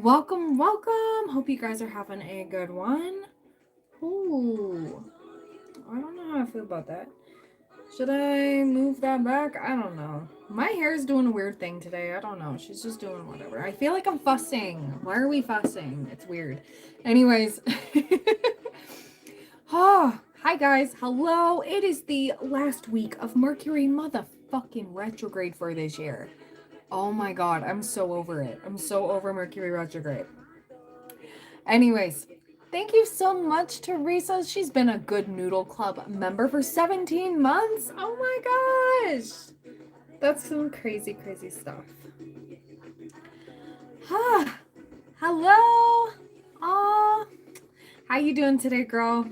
Welcome, welcome. Hope you guys are having a good one. Ooh, I don't know how I feel about that. Should I move that back? I don't know. My hair is doing a weird thing today. I don't know. She's just doing whatever. I feel like I'm fussing. Why are we fussing? It's weird. Anyways. Oh, hi guys. Hello. It is the last week of Mercury motherfucking retrograde for this year. Oh my god, I'm so over it. I'm so over Mercury retrograde. Anyways, thank you so much, Teresa. She's been a good Noodle Club member for 17 months. Oh my gosh. That's some crazy, crazy stuff. Ah, hello. Aw. How you doing today, girl?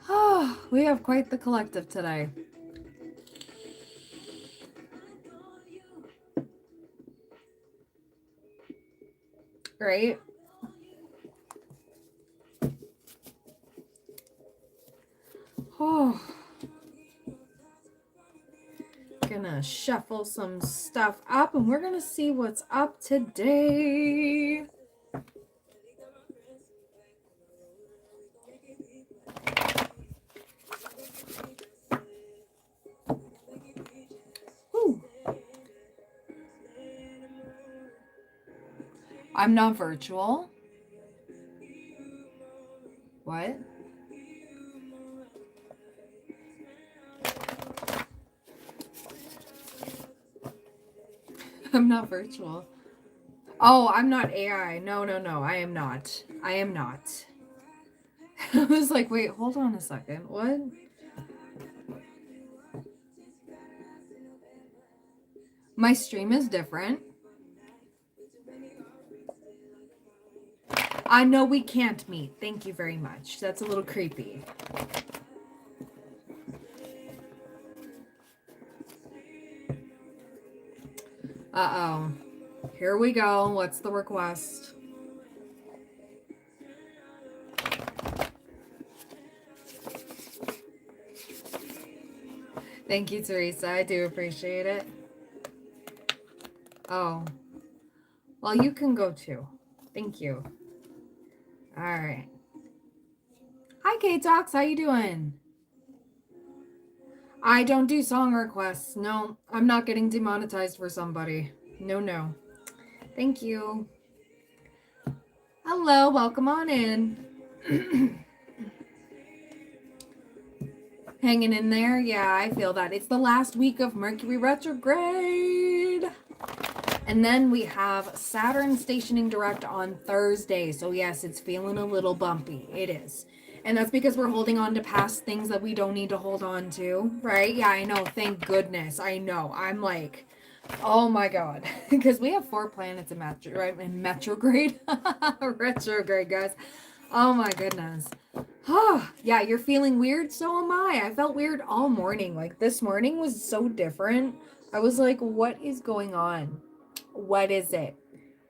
Oh, we have quite the collective today. Right? Oh. Gonna shuffle some stuff up and we're gonna see what's up today. Whew. I'm not virtual. What? I'm not virtual. Oh, I'm not AI. No, I am not. I am not. I was like, wait, hold on a second. What? My stream is different. I know we can't meet. Thank you very much. That's a little creepy. Uh-oh. Here we go. What's the request? Thank you, Teresa. I do appreciate it. Oh. Well, you can go too. Thank you. All right. Hi, K-Talks. How you doing? I don't do song requests. No, I'm not getting demonetized for somebody. No. Thank you. Hello, welcome on in. Hanging in there? Yeah, I feel that. It's the last week of Mercury retrograde. And then we have Saturn stationing direct on Thursday. So yes, it's feeling a little bumpy. It is. And that's because we're holding on to past things that we don't need to hold on to, right? Yeah, I know. Thank goodness. I know. I'm like, oh my god. Because we have 4 planets in retrograde. Retrograde, guys. Oh my goodness. Oh, yeah, you're feeling weird? So am I. I felt weird all morning. Like, this morning was so different. I was like, what is going on? What is it?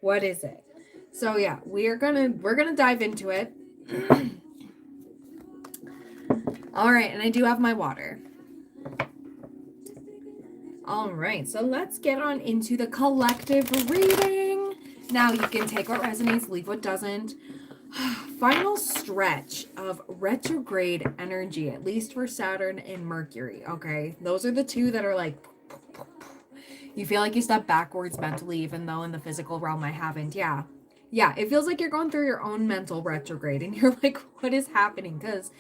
What is it? So yeah, we're gonna dive into it. All right, and I do have my water. All right, so let's get on into the collective reading. Now you can take what resonates, leave what doesn't. Final stretch of retrograde energy, at least for Saturn and Mercury. Okay, those are the two that are like, you feel like you step backwards mentally, even though in the physical realm I haven't. Yeah, it feels like you're going through your own mental retrograde, and you're like, what is happening? Because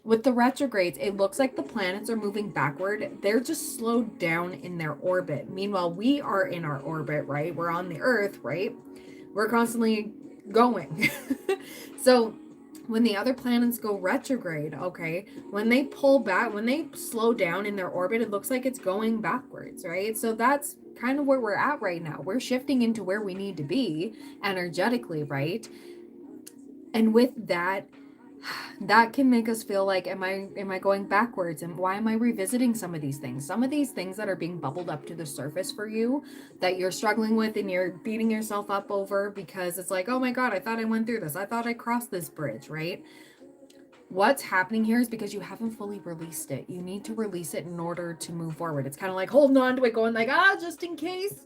with the retrogrades, it looks like the planets are moving backward. They're just slowed down in their orbit. Meanwhile, we are in our orbit, right? We're on the Earth, right? We're constantly going. So when the other planets go retrograde, okay, when they pull back, when they slow down in their orbit, it looks like it's going backwards, right? So that's kind of where we're at right now. We're shifting into where we need to be energetically, right? And with that, that can make us feel like, am I going backwards, and why am I revisiting some of these things that are being bubbled up to the surface for you, that you're struggling with and you're beating yourself up over, because it's like, oh my god, I thought I went through this, I thought I crossed this bridge, right? what's happening here is because you haven't fully released it. You need to release it in order to move forward. It's kind of like holding on to it, going like, just in case,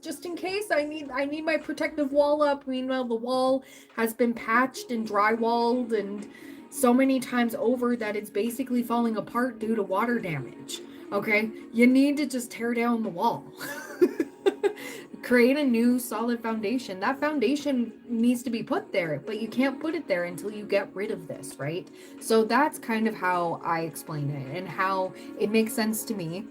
I need my protective wall up. Meanwhile, the wall has been patched and drywalled and so many times over that it's basically falling apart due to water damage. Okay, you need to just tear down the wall. Create a new solid foundation. That foundation needs to be put there, but you can't put it there until you get rid of this, right? So that's kind of how I explain it and how it makes sense to me.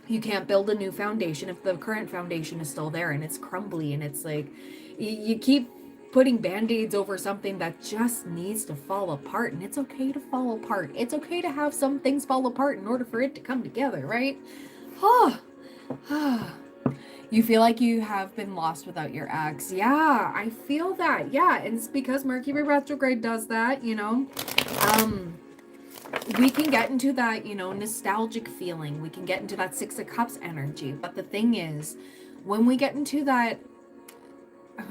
You can't build a new foundation if the current foundation is still there and it's crumbly, and it's like you keep putting band-aids over something that just needs to fall apart. And it's okay to fall apart. It's okay to have some things fall apart in order for it to come together, right? Oh, you feel like you have been lost without your ex. Yeah, I feel that. Yeah, and it's because Mercury retrograde does that, we can get into that, nostalgic feeling. We can get into that Six of Cups energy. But the thing is, when we get into that,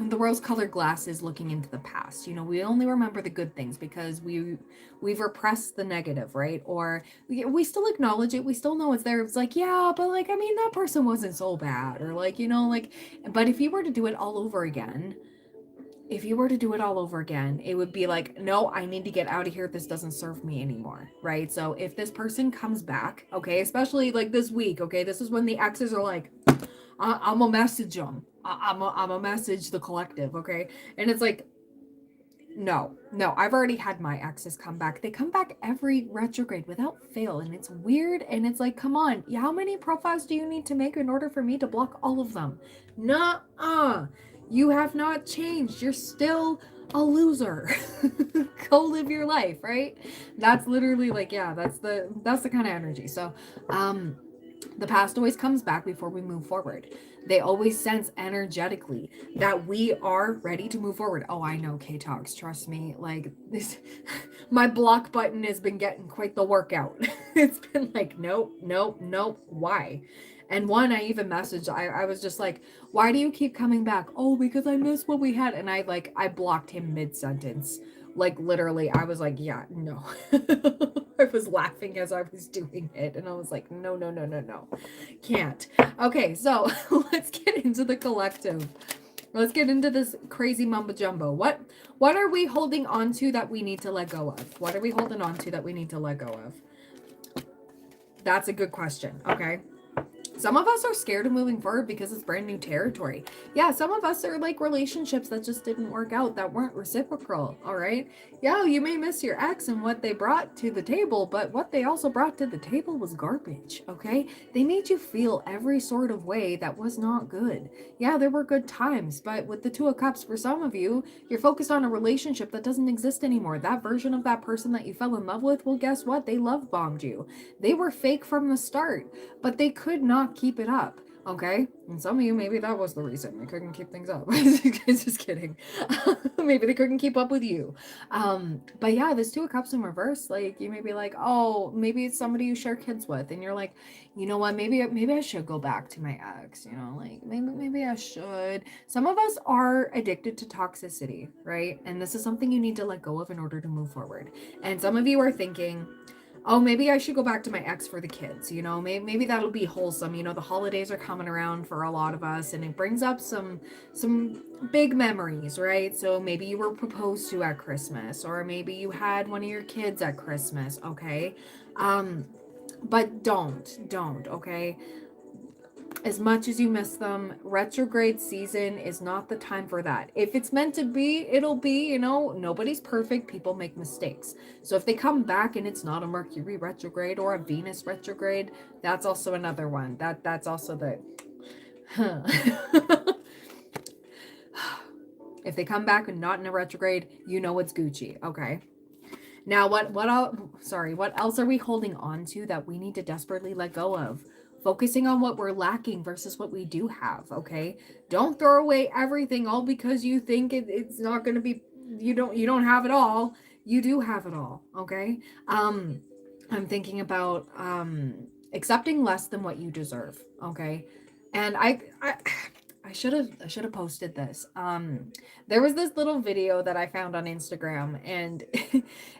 the rose-colored glasses looking into the past, we only remember the good things because we've repressed the negative, right? Or we still acknowledge it. We still know it's there. It's like, yeah, but like, I mean, that person wasn't so bad. Or like, but if you were to do it all over again, it would be like, no, I need to get out of here. This doesn't serve me anymore, right? So if this person comes back, okay, especially like this week, okay, this is when the exes are like, I'm gonna message them. I'm gonna message the collective, okay? And it's like, no, I've already had my exes come back. They come back every retrograde without fail, and it's weird. And it's like, come on, how many profiles do you need to make in order for me to block all of them? Nuh-uh. You have not changed. You're still a loser. Go live your life, right? That's literally like, yeah, that's the kind of energy. So, the past always comes back before we move forward. They always sense energetically that we are ready to move forward. Oh, I know, K-Talks. Trust me. Like, this, my block button has been getting quite the workout. It's been like, nope. Why? And one, I even messaged, I was just like, why do you keep coming back? Oh, because I miss what we had. And I blocked him mid-sentence. Like, literally, I was like, yeah, no. I was laughing as I was doing it. And I was like, no. Can't. Okay, so let's get into the collective. Let's get into this crazy mumbo jumbo. What are we holding on to that we need to let go of? What are we holding on to that we need to let go of? That's a good question, okay? Some of us are scared of moving forward because it's brand new territory. Yeah, some of us are like relationships that just didn't work out, that weren't reciprocal, all right? Yeah, you may miss your ex and what they brought to the table, but what they also brought to the table was garbage, okay? They made you feel every sort of way that was not good. Yeah, there were good times, but with the Two of Cups, for some of you, you're focused on a relationship that doesn't exist anymore. That version of that person that you fell in love with, well, guess what? They love bombed you. They were fake from the start, but they could not keep it up, okay? And some of you, maybe that was the reason they couldn't keep things up. Just kidding. Maybe they couldn't keep up with you. But yeah, this Two of Cups in reverse, like, you may be like, oh, maybe it's somebody you share kids with, and you're like, you know what, maybe I should go back to my ex, like, maybe I should. Some of us are addicted to toxicity, right? And this is something you need to let go of in order to move forward. And some of you are thinking, oh, maybe I should go back to my ex for the kids, maybe that'll be wholesome. The holidays are coming around for a lot of us, and it brings up some big memories, right? So maybe you were proposed to at Christmas, or maybe you had one of your kids at Christmas, okay? But don't, okay? As much as you miss them, retrograde season is not the time for that. If it's meant to be, it'll be, nobody's perfect. People make mistakes. So if they come back and it's not a Mercury retrograde or a Venus retrograde, that's also another one. That's also the... If they come back and not in a retrograde, it's Gucci, okay? Now, what else are we holding on to that we need to desperately let go of? Focusing on what we're lacking versus what we do have, okay? Don't throw away everything all because you think it's not going to be, you don't have it all. You do have it all, okay? I'm thinking about accepting less than what you deserve, okay? And I I should have posted this. There was this little video that I found on Instagram, and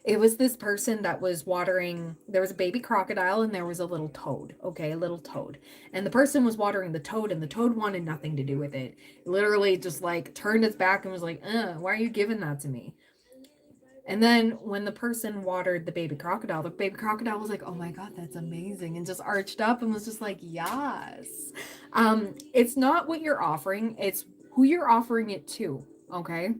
it was this person that was watering. There was a baby crocodile and there was a little toad. Okay, a little toad, and the person was watering the toad, and the toad wanted nothing to do with it. Literally, just like turned its back and was like, why are you giving that to me?" And then when the person watered the baby crocodile was like, "Oh my God, that's amazing." And just arched up and was just like, "Yes." It's not what you're offering, it's who you're offering it to. Okay.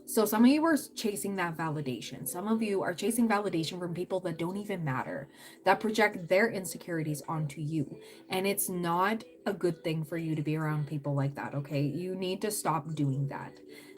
So some of you are chasing that validation. Some of you are chasing validation from people that don't even matter, that project their insecurities onto you. And it's not a good thing for you to be around people like that, okay? You need to stop doing that.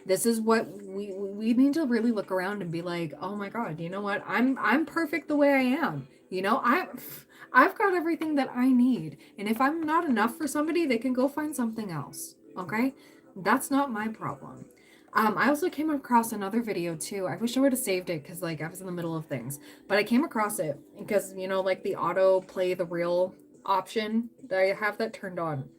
This is what we need to really look around and be like, "Oh my God, you know what? I'm perfect the way I am. You know, I've got everything that I need. And if I'm not enough for somebody, they can go find something else." Okay? That's not my problem. I also came across another video too. I wish I would have saved it because like I was in the middle of things. But I came across it because like the auto play the reel option, that I have that turned on.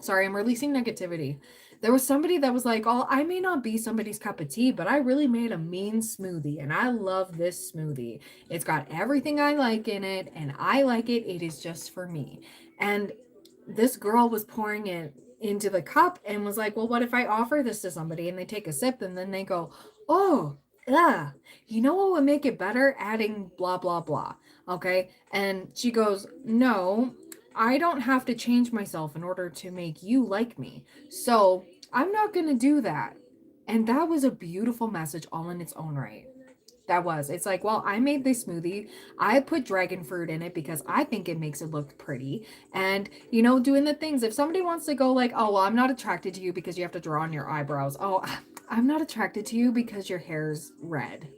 Sorry, I'm releasing negativity. There was somebody that was like, "Oh, I may not be somebody's cup of tea, but I really made a mean smoothie and I love this smoothie. It's got everything I like in it and I like it. It is just for me." And this girl was pouring it into the cup and was like, "Well, what if I offer this to somebody and they take a sip and then they go, 'Oh, yeah, you know what would make it better? Adding blah, blah, blah.'" Okay. And she goes, "No, I don't have to change myself in order to make you like me. So I'm not going to do that." And that was a beautiful message all in its own right. That was. It's like, well, I made this smoothie. I put dragon fruit in it because I think it makes it look pretty. And, doing the things. If somebody wants to go like, "Oh, well, I'm not attracted to you because you have to draw on your eyebrows. Oh, I'm not attracted to you because your hair's red,"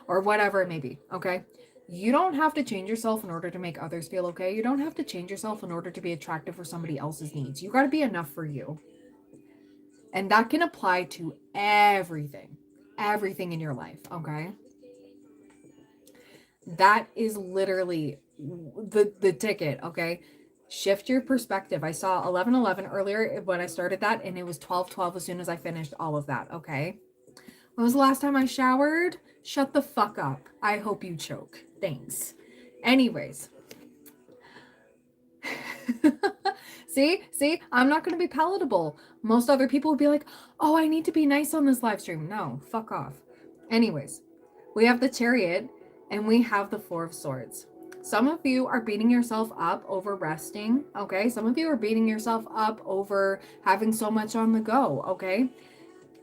or whatever it may be. Okay. You don't have to change yourself in order to make others feel okay. You don't have to change yourself in order to be attractive for somebody else's needs. You got to be enough for you. And that can apply to everything in your life. Okay. That is literally the ticket, okay? Shift your perspective. I saw 11:11 earlier when I started that, and it was 12:12 as soon as I finished all of that, okay? When was the last time I showered? Shut the fuck up. I hope you choke. Thanks. Anyways. See, I'm not going to be palatable. Most other people would be like, "Oh, I need to be nice on this live stream." No, fuck off. Anyways, we have the Chariot and we have the Four of Swords. Some of you are beating yourself up over resting, okay? Some of you are beating yourself up over having so much on the go, okay?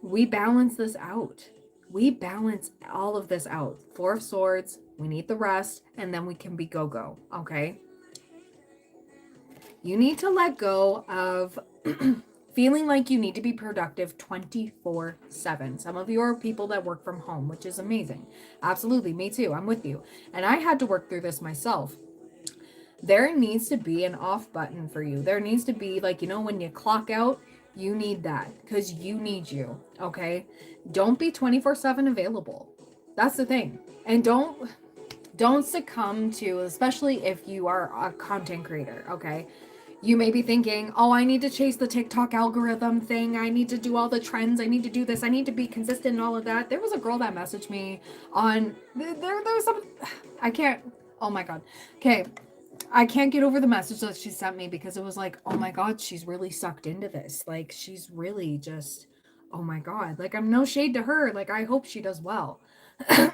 We balance this out. We balance all of this out. Four of Swords, we need the rest, and then we can be go-go, okay? You need to let go of feeling like you need to be productive 24/7. Some of you are people that work from home, which is amazing. Absolutely, me too. I'm with you. And I had to work through this myself. There needs to be an off button for you. There needs to be, like, when you clock out, you need that because you need you. Okay. Don't be 24/7 available. That's the thing. And don't succumb to, especially if you are a content creator. Okay. You may be thinking, "Oh, I need to chase the TikTok algorithm thing. I need to do all the trends. I need to do this. I need to be consistent and all of that." There was a girl that messaged me on there was some I can't oh my God. Okay. I can't get over the message that she sent me because it was like, "Oh my God, she's really sucked into this. Like she's really just oh my God." Like I'm no shade to her. Like I hope she does well.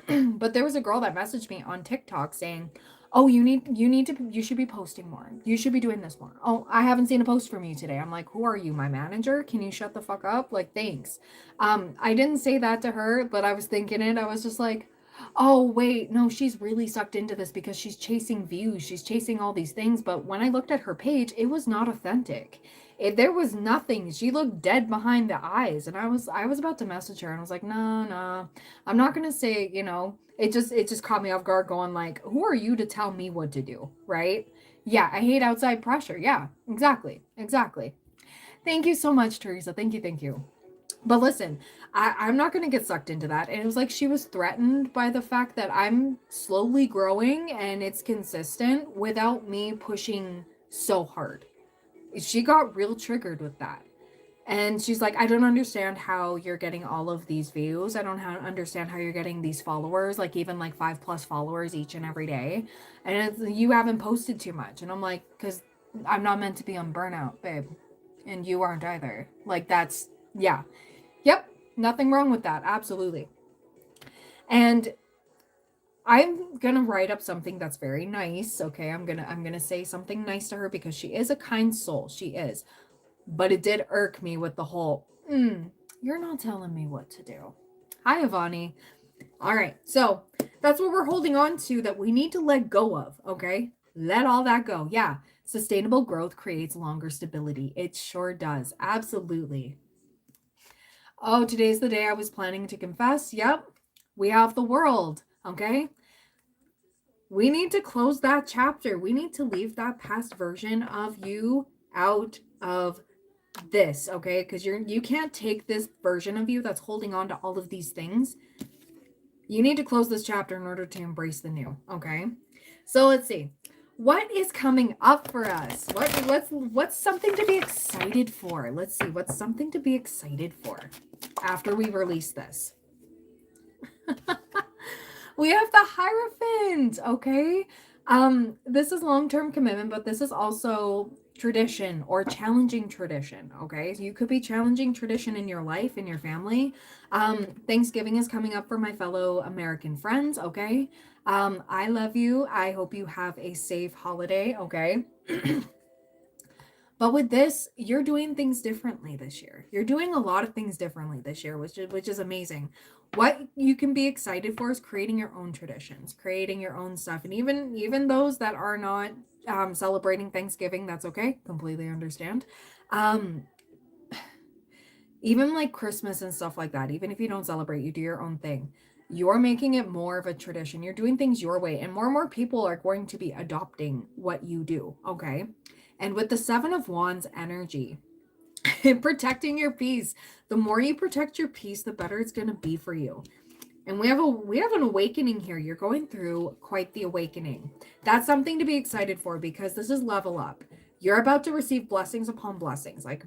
But there was a girl that messaged me on TikTok saying, "Oh, you should be posting more. You should be doing this more. Oh, I haven't seen a post from you today." I'm like, "Who are you, my manager? Can you shut the fuck up?" Like, thanks. I didn't say that to her, but I was thinking it. I was just like, "Oh, wait, no, she's really sucked into this because she's chasing views. She's chasing all these things." But when I looked at her page, it was not authentic. There was nothing. She looked dead behind the eyes, and I was about to message her, and I was like, "No, no, I'm not gonna say, it just caught me off guard going like, who are you to tell me what to do, right? Yeah, I hate outside pressure. Yeah, exactly. Exactly. Thank you so much, Teresa. Thank you, thank you. But listen, I'm not going to get sucked into that. And it was like she was threatened by the fact that I'm slowly growing and it's consistent without me pushing so hard. She got real triggered with that. And she's like, I don't understand how you're getting all of these views. I don't understand how you're getting these followers, like even like 5+ followers each and every day. And you haven't posted too much. And I'm like, because I'm not meant to be on burnout, babe. And you aren't either. Like, that's, yeah. Yep. Nothing wrong with that. Absolutely. And I'm gonna write up something that's very nice. Okay. I'm gonna say something nice to her because she is a kind soul. She is. But it did irk me with the whole, you're not telling me what to do. Hi, Ivani. All right. So that's what we're holding on to that we need to let go of. Okay. Let all that go. Yeah. Sustainable growth creates longer stability. It sure does. Absolutely. Oh, today's the day I was planning to confess. Yep. We have the world. Okay. We need to close that chapter. We need to leave that past version of you out of this, okay? Because you can't take this version of you that's holding on to all of these things. You need to close this chapter in order to embrace the new, okay? So let's see. What is coming up for us? What's something to be excited for? Let's see. What's something to be excited for after we release this? We have the Hierophant, okay? This is long-term commitment, but this is also tradition or challenging tradition, okay? So you could be challenging tradition in your life, in your family. Thanksgiving is coming up for my fellow American friends, okay? I love you. I hope you have a safe holiday, okay? But with this, you're doing things differently this year. You're doing a lot of things differently this year, which is amazing. What you can be excited for is creating your own traditions, creating your own stuff, and even those that are not celebrating Thanksgiving, that's okay. Completely understand. Um, Even like Christmas and stuff like that. Even if you don't celebrate, you do your own thing. You're making it more of a tradition. You're doing things your way, and more people are going to be adopting what you do. Okay. And with the Seven of Wands energy, protecting your peace, the more you protect your peace, the better it's going to be for you. And we have an awakening here. You're going through quite the awakening. That's something to be excited for because this is level up. You're about to receive blessings upon blessings, like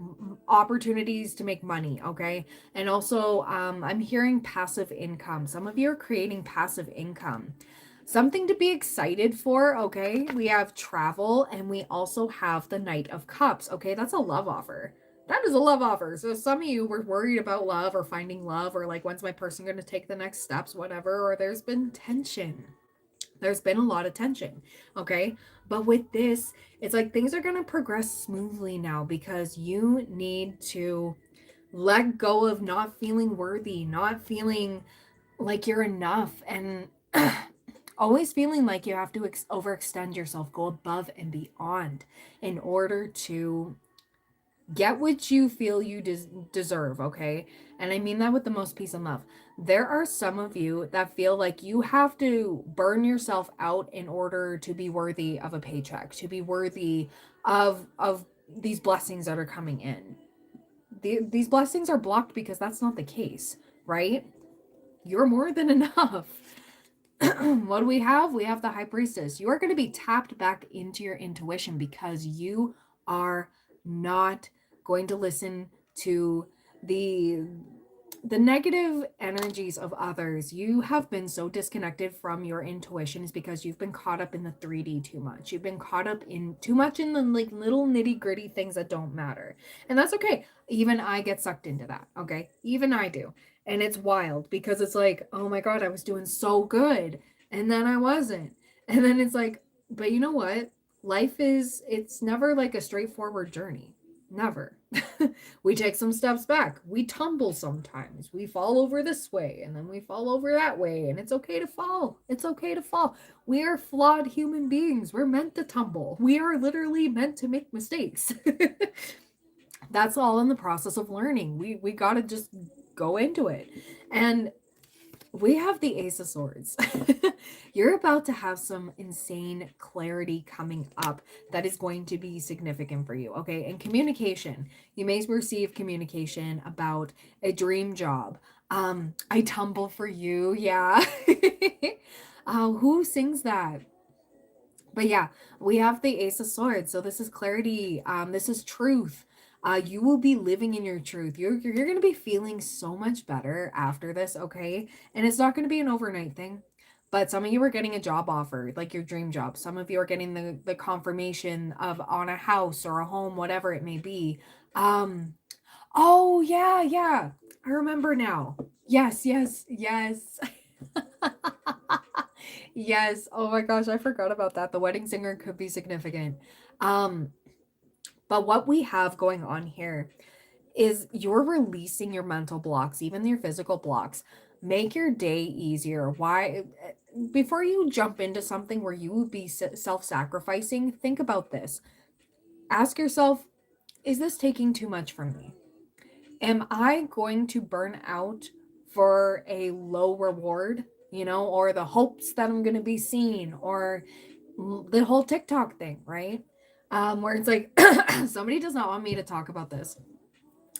opportunities to make money, okay? And also, I'm hearing passive income. Some of you are creating passive income. Something to be excited for, okay? We have travel and we also have the Knight of Cups, okay? That's a love offer. That is a love offer. So some of you were worried about love or finding love or like, when's my person going to take the next steps, whatever, or there's been tension. There's been a lot of tension, okay? But with this, it's like things are going to progress smoothly now because you need to let go of not feeling worthy, not feeling like you're enough, and always feeling like you have to overextend yourself, go above and beyond in order to get what you feel you deserve, okay? And I mean that with the most peace and love. There are some of you that feel like you have to burn yourself out in order to be worthy of a paycheck, to be worthy of these blessings that are coming in. These blessings are blocked because that's not the case, right? You're more than enough. What do we have? We have the High Priestess. You are going to be tapped back into your intuition because you are not going to listen to the negative energies of others. You have been so disconnected from your intuition is because you've been caught up in the 3D too much. You've been caught up in too much in the like little nitty-gritty things that don't matter. And that's okay. Even I get sucked into that, okay? Even I do. And it's wild because it's like, oh my God, I was doing so good. And then I wasn't. And then it's like, but you know what? Life is, it's never like a straightforward journey. Never. We take some steps back. We tumble sometimes. We fall over this way and then we fall over that way. And it's okay to fall. It's okay to fall. We are flawed human beings. We're meant to tumble. We are literally meant to make mistakes. That's all in the process of learning. We got to just go into it. And we have the Ace of Swords. You're about to have some insane clarity coming up that is going to be significant for you, okay? And communication. You may receive communication about a dream job. I tumble for you, yeah. Who sings that? But yeah, we have the Ace of Swords. So this is clarity. This is truth. You will be living in your truth. You're going to be feeling so much better after this, okay? And it's not going to be an overnight thing. But some of you are getting a job offer, like your dream job. Some of you are getting the confirmation of on a house or a home, whatever it may be. Oh yeah, yeah. I remember now. Yes, yes, yes. Yes. Oh my gosh, I forgot about that. The wedding singer could be significant. Um, but what we have going on here is you're releasing your mental blocks, even your physical blocks. Make your day easier. Why? Before you jump into something where you would be self sacrificing, think about this. Ask yourself, is this taking too much from me? Am I going to burn out for a low reward, or the hopes that I'm going to be seen, or the whole TikTok thing, right? Where it's like, somebody does not want me to talk about this,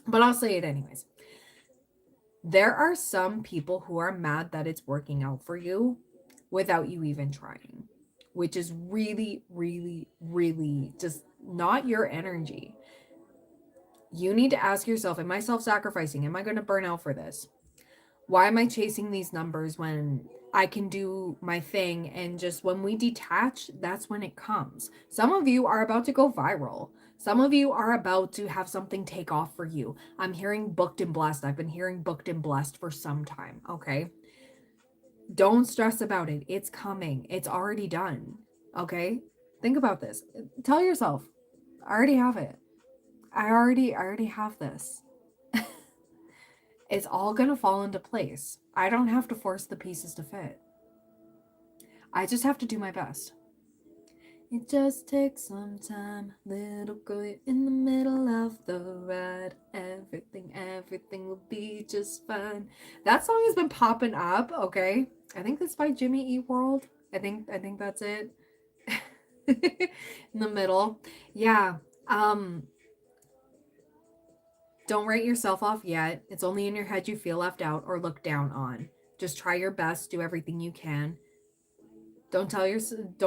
but I'll say it anyways. There are some people who are mad that it's working out for you without you even trying, which is really, really, really just not your energy. You need to ask yourself, am I self-sacrificing? Am I going to burn out for this? Why am I chasing these numbers when I can do my thing? And just when we detach, that's when it comes. Some of you are about to go viral. Some of you are about to have something take off for you. I'm hearing booked and blessed. I've been hearing booked and blessed for some time. Okay. Don't stress about it. It's coming. It's already done. Okay. Think about this. Tell yourself, I already have it. I already have this. It's all going to fall into place. I don't have to force the pieces to fit. I just have to do my best. It just takes some time, little girl, you're in the middle of the ride. Everything will be just fine. That song has been popping up, okay? I think that's by Jimmy Eat World. I think that's it. In the middle. Yeah. Don't write yourself off yet. It's only in your head you feel left out or looked down on. Just try your best, do everything you can. Don't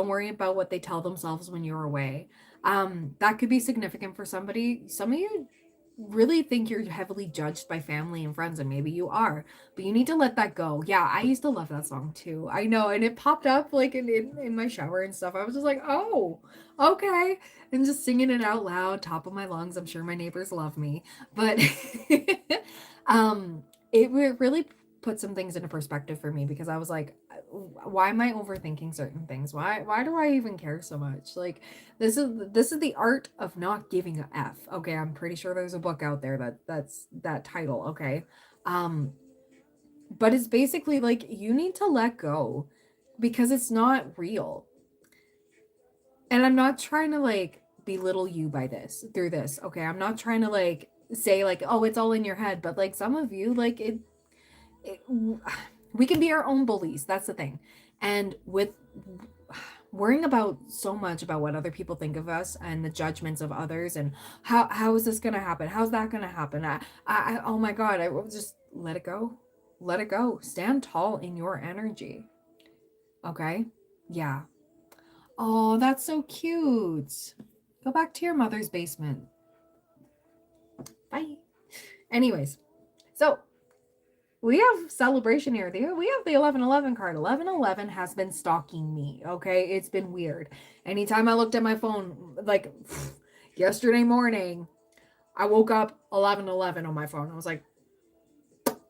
worry about what they tell themselves when you're away. That could be significant for somebody. Some of you really think you're heavily judged by family and friends, and maybe you are, but you need to let that go. Yeah, I used to love that song too. I know, and it popped up like in my shower and stuff. I was just like, oh, okay, and just singing it out loud, top of my lungs. I'm sure my neighbors love me, but it really put some things into perspective for me, because I was like, why am I overthinking certain things? Why do I even care so much? Like, this is the art of not giving a F. Okay, I'm pretty sure there's a book out there that's that title, okay? Um but it's basically like you need to let go because it's not real. And I'm not trying to like belittle you by this through this, okay? I'm not trying to like say like, oh, it's all in your head, but like some of you like it we can be our own bullies. That's the thing. And with worrying about so much about what other people think of us and the judgments of others, and how is this gonna happen? How's that gonna happen? Oh my god, I will just let it go. Let it go. Stand tall in your energy. Okay? Yeah. Oh, that's so cute. Go back to your mother's basement. Bye. Anyways, so we have celebration here. We have the 1111 card. 1111 has been stalking me, okay? It's been weird. Anytime I looked at my phone, like yesterday morning, I woke up 1111 on my phone. I was like,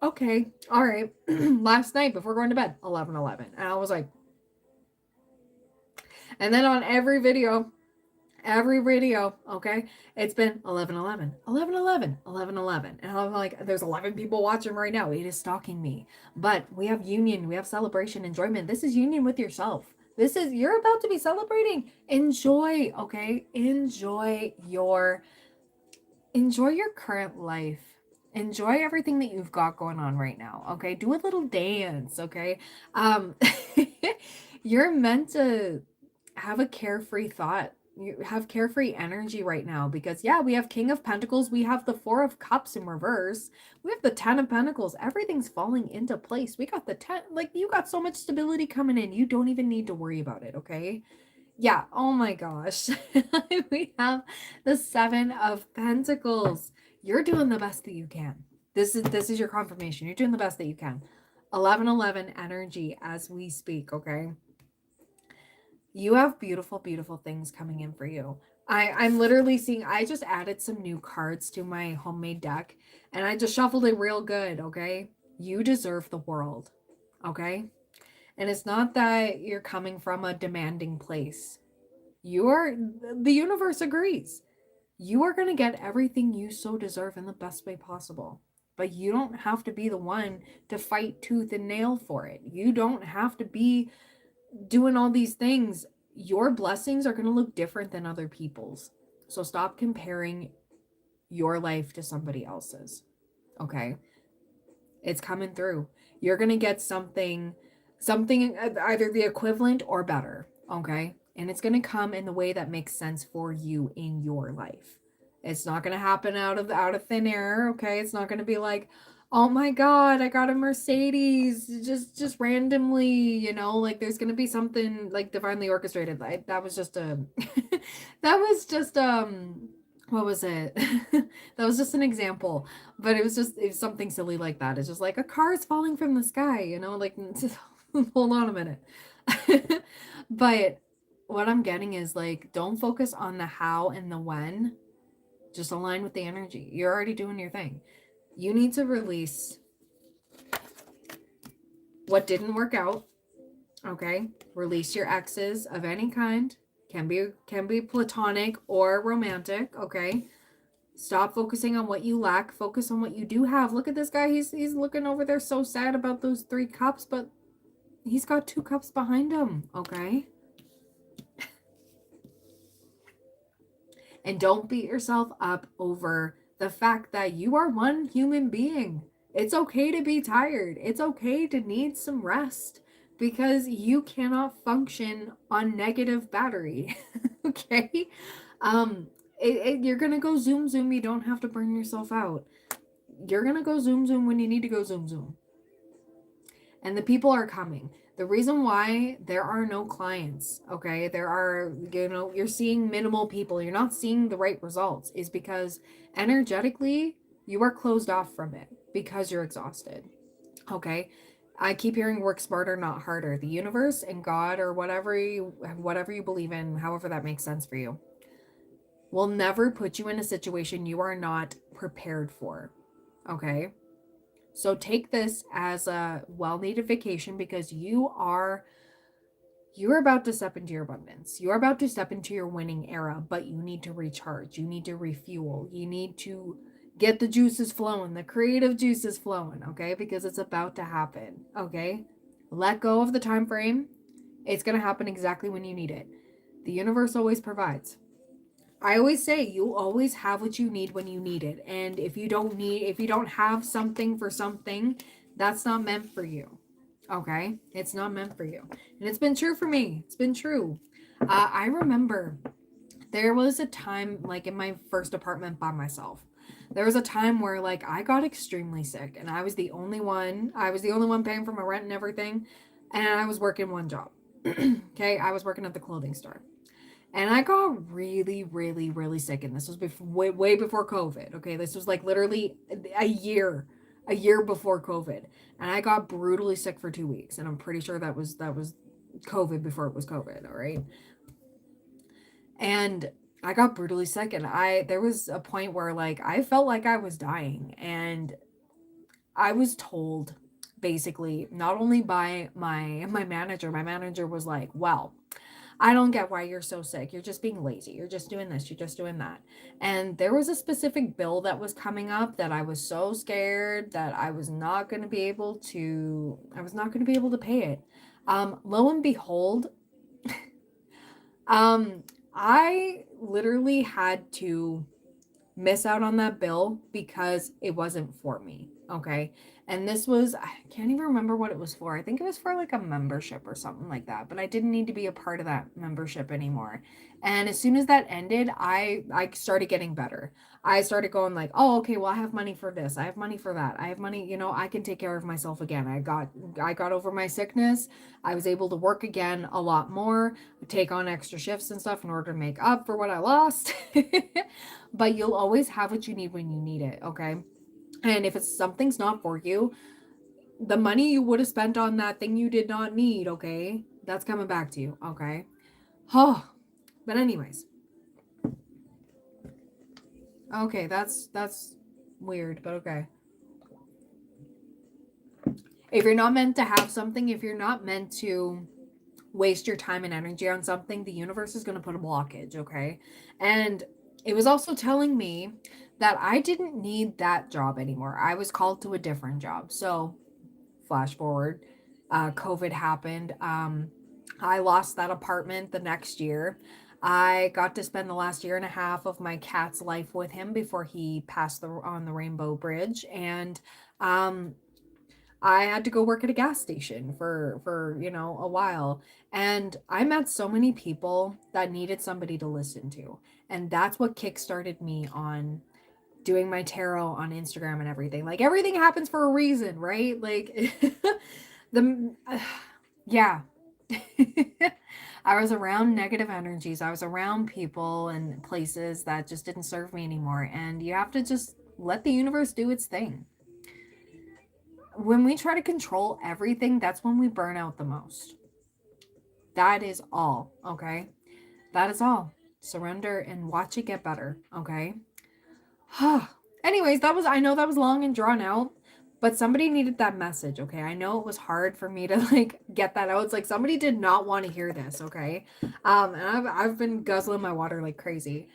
okay, all right. Last night before going to bed, 1111. And I was like, and then on every video, okay, it's been 1111 1111 1111, and I'm like, there's 11 people watching right now. It is stalking me. But we have union, we have celebration, enjoyment. This is union with yourself. This is, you're about to be celebrating. Enjoy, okay? Enjoy your current life. Enjoy everything that you've got going on right now, okay? Do a little dance, okay? um you're meant to have a carefree thought. You have carefree energy right now, because yeah, we have King of Pentacles, we have the Four of Cups in reverse, we have the Ten of Pentacles. Everything's falling into place. We got the 10, like, you got so much stability coming in, you don't even need to worry about it, okay? Yeah, oh my gosh. We have the Seven of Pentacles. You're doing the best that you can. This is your confirmation. You're doing the best that you can. 1111 energy as we speak, okay? You have beautiful, beautiful things coming in for you. I'm literally seeing, I just added some new cards to my homemade deck and I just shuffled it real good, okay? You deserve the world, okay? And it's not that you're coming from a demanding place. The universe agrees. You are going to get everything you so deserve in the best way possible. But you don't have to be the one to fight tooth and nail for it. You don't have to be doing all these things. Your blessings are going to look different than other people's. So stop comparing your life to somebody else's. Okay? It's coming through. You're going to get something either the equivalent or better, okay? And it's going to come in the way that makes sense for you in your life. It's not going to happen out of thin air, okay? It's not going to be like, "Oh my god, I got a Mercedes just randomly," like there's going to be something like divinely orchestrated. Like that was just a that was just what was it? That was just an example, but it was something silly like that. It's just like a car is falling from the sky, like hold on a minute. But what I'm getting is like, don't focus on the how and the when. Just align with the energy. You're already doing your thing. You need to release what didn't work out. Okay? Release your exes of any kind. Can be platonic or romantic, okay? Stop focusing on what you lack. Focus on what you do have. Look at this guy. He's looking over there so sad about those 3 cups, but he's got 2 cups behind him, okay? And don't beat yourself up over the fact that you are one human being. It's okay to be tired. It's okay to need some rest because you cannot function on negative battery. Okay? Um you're going to go zoom zoom. You don't have to burn yourself out. You're going to go zoom zoom when you need to go zoom zoom. And the people are coming. The reason why there are no clients, okay, you're seeing minimal people, you're not seeing the right results, is because energetically you are closed off from it because you're exhausted, okay? I keep hearing work smarter, not harder. The universe and God or whatever you believe in, however that makes sense for you, will never put you in a situation you are not prepared for, okay? So take this as a well-needed vacation because you're about to step into your abundance. You're about to step into your winning era, but you need to recharge. You need to refuel. You need to get the juices flowing, the creative juices flowing, okay? Because it's about to happen, okay? Let go of the time frame. It's going to happen exactly when you need it. The universe always provides. I always say you always have what you need when you need it. And if you don't have something for something, that's not meant for you. Okay? It's not meant for you. And it's been true for me. It's been true. I remember there was a time, like in my first apartment by myself. There was a time where like I got extremely sick and I was the only one. I was the only one paying for my rent and everything. And I was working one job. Okay? I was working at the clothing store. And I got really, really, really sick. And this was way before COVID. Okay. This was like literally a year before COVID. And I got brutally sick for 2 weeks. And I'm pretty sure that was COVID before it was COVID. All right. And I got brutally sick. And there was a point where like I felt like I was dying. And I was told basically, not only by my manager was like, well, I don't get why you're so sick. You're just being lazy. You're just doing this. You're just doing that. And there was a specific bill that was coming up that I was so scared that I was not going to be able to pay it. Lo and behold, I literally had to miss out on that bill because it wasn't for me. Okay. And this was, I can't even remember what it was for. I think it was for like a membership or something like that. But I didn't need to be a part of that membership anymore. And as soon as that ended, I started getting better. I started going like, oh, okay, well, I have money for this. I have money for that. I have money, I can take care of myself again. I got over my sickness. I was able to work again a lot more, take on extra shifts and stuff in order to make up for what I lost. But you'll always have what you need when you need it, okay? And if it's something's not for you, the money you would have spent on that thing you did not need, okay? That's coming back to you, okay? Oh, but anyways. Okay, that's weird, but okay. If you're not meant to have something, if you're not meant to waste your time and energy on something, the universe is going to put a blockage, okay? And it was also telling me that I didn't need that job anymore. I was called to a different job. So, flash forward, COVID happened. I lost that apartment the next year. I got to spend the last year and a half of my cat's life with him before he passed on the Rainbow Bridge. And um, I had to go work at a gas station for a while, and I met so many people that needed somebody to listen to, and that's what kickstarted me on doing my tarot on Instagram and everything. Like everything happens for a reason, right? Like the yeah. I was around negative energies. I was around people and places that just didn't serve me anymore, and you have to just let the universe do its thing. When we try to control everything, that's when we burn out the most. That is all, okay? That is all. Surrender and watch it get better, okay? Anyways, I know that was long and drawn out, but somebody needed that message, okay? I know it was hard for me to like get that out. It's like somebody did not want to hear this, okay? And I've been guzzling my water like crazy.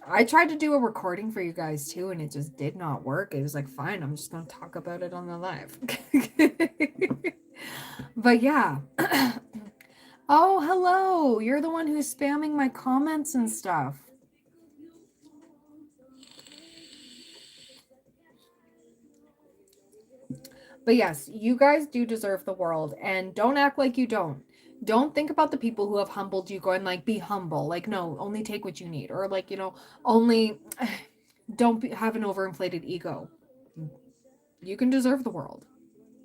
I tried to do a recording for you guys too, and it just did not work. It was like, fine, I'm just gonna talk about it on the live. But yeah. Oh, hello. You're the one who's spamming my comments and stuff. But yes, you guys do deserve the world, and don't act like you don't. Don't think about the people who have humbled you going like, be humble. Like, no, only take what you need. Or like, only don't have an overinflated ego. You can deserve the world.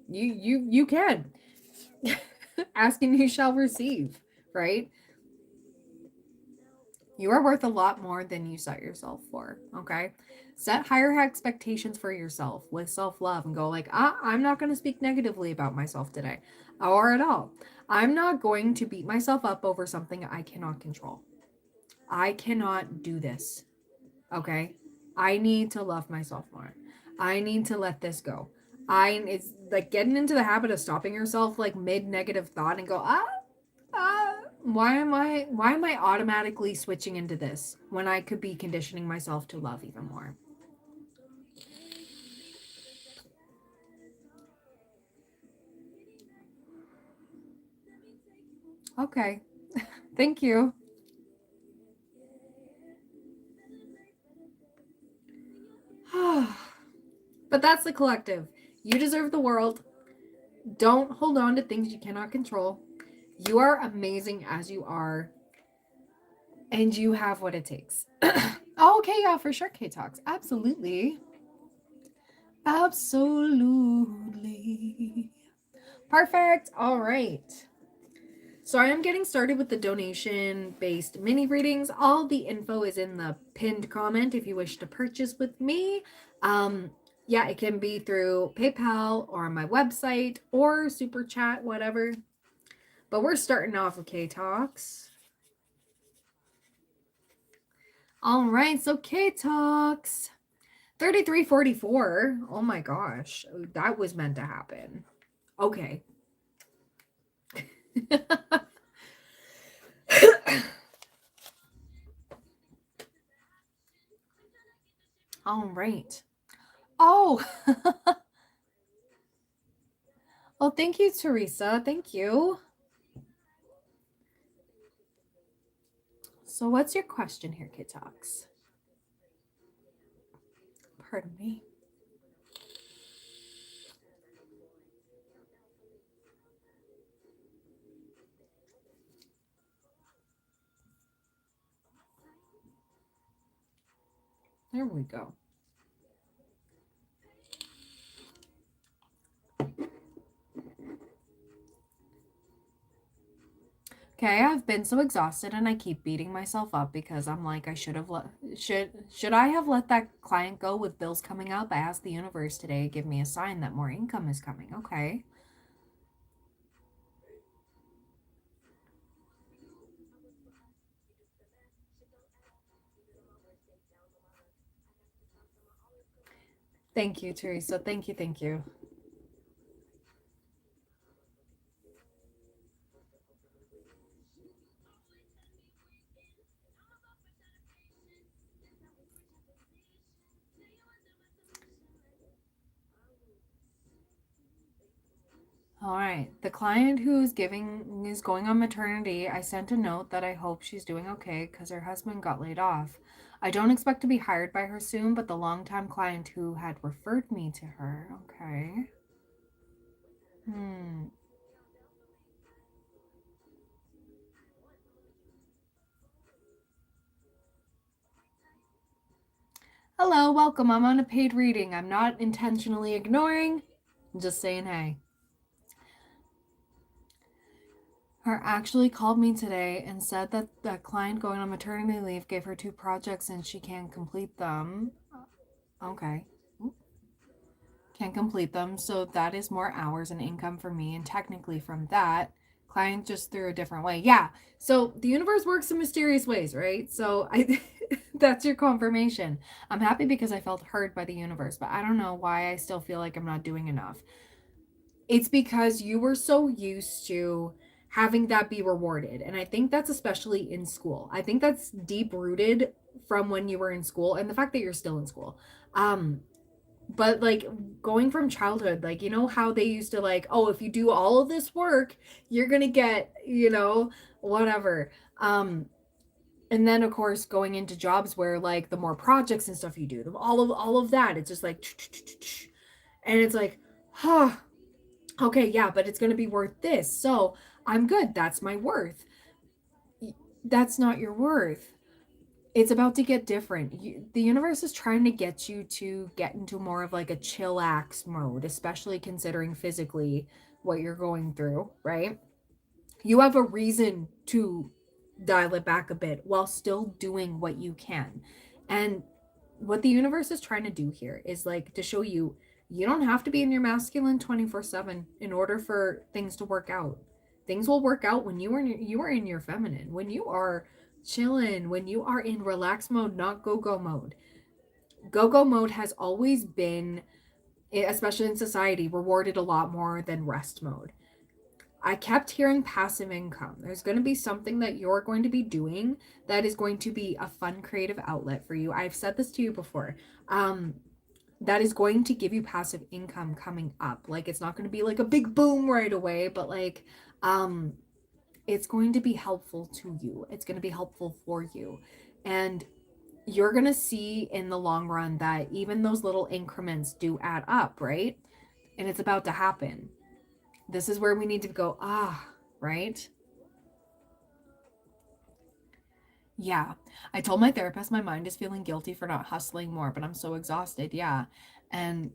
You can. Ask and you shall receive, right? You are worth a lot more than you set yourself for, okay? Set higher expectations for yourself with self-love and go like, I'm not going to speak negatively about myself today or at all. I'm not going to beat myself up over something I cannot control. I cannot do this, okay? I need to love myself more. I need to let this go. It's like getting into the habit of stopping yourself like mid negative thought and go, why am I automatically switching into this when I could be conditioning myself to love even more? Okay. Thank you. But that's the collective. You deserve the world. Don't hold on to things you cannot control. You are amazing as you are, and you have what it takes. Oh, okay, yeah, for sure, K Talks. Absolutely. Absolutely. Perfect. All right. So I am getting started with the donation-based mini readings. All the info is in the pinned comment if you wish to purchase with me. Yeah, it can be through PayPal or my website or Super Chat, whatever. But we're starting off with K Talks. All right, so K Talks 3344. Oh my gosh, that was meant to happen. Okay. All right. Oh, well, thank you, Teresa. Thank you. So, what's your question here, Kid Talks? Pardon me. There we go. Okay, I've been so exhausted and I keep beating myself up because I'm like I should have should I have let that client go with bills coming up? I asked the universe today to give me a sign that more income is coming. Okay. Thank you, Teresa. Thank you, thank you. All right. The client who's giving is going on maternity. I sent a note that I hope she's doing okay because her husband got laid off. I don't expect to be hired by her soon, but the longtime client who had referred me to her. Okay. Hmm. Hello, welcome. I'm on a paid reading. I'm not intentionally ignoring. I'm just saying hey. Her actually called me today and said that the client going on maternity leave gave her two projects and she can't complete them. Okay. Can't complete them. So that is more hours and income for me. And technically, from that, client just threw a different way. Yeah. So the universe works in mysterious ways, right? So I. That's your confirmation. I'm happy because I felt heard by the universe, but I don't know why I still feel like I'm not doing enough. It's because you were so used to having that be rewarded. And I think that's especially in school. I think that's deep rooted from when you were in school and the fact that you're still in school. But like going from childhood, like you know how they used to like, oh, if you do all of this work, you're going to get, whatever. And then of course going into jobs where like the more projects and stuff you do, all of that, it's just like and it's like, huh, okay, yeah, but it's going to be worth this. So I'm good. That's my worth. That's not your worth. It's about to get different. The universe is trying to get you to get into more of like a chillax mode, especially considering physically what you're going through, right? You have a reason to dial it back a bit while still doing what you can. And what the universe is trying to do here is like to show you you don't have to be in your masculine 24/7 in order for things to work out. Things will work out when you are in your feminine, when you are chilling, when you are in relax mode, not go-go mode. Go-go mode has always been, especially in society, rewarded a lot more than rest mode. I kept hearing passive income. There's going to be something that you're going to be doing that is going to be a fun creative outlet for you. I've said this to you before. That is going to give you passive income coming up. Like it's not going to be like a big boom right away, but like it's going to be helpful to you. It's going to be helpful for you. And you're going to see in the long run that even those little increments do add up, right? And it's about to happen. This is where we need to go, right? Yeah. I told my therapist my mind is feeling guilty for not hustling more, but I'm so exhausted. Yeah. And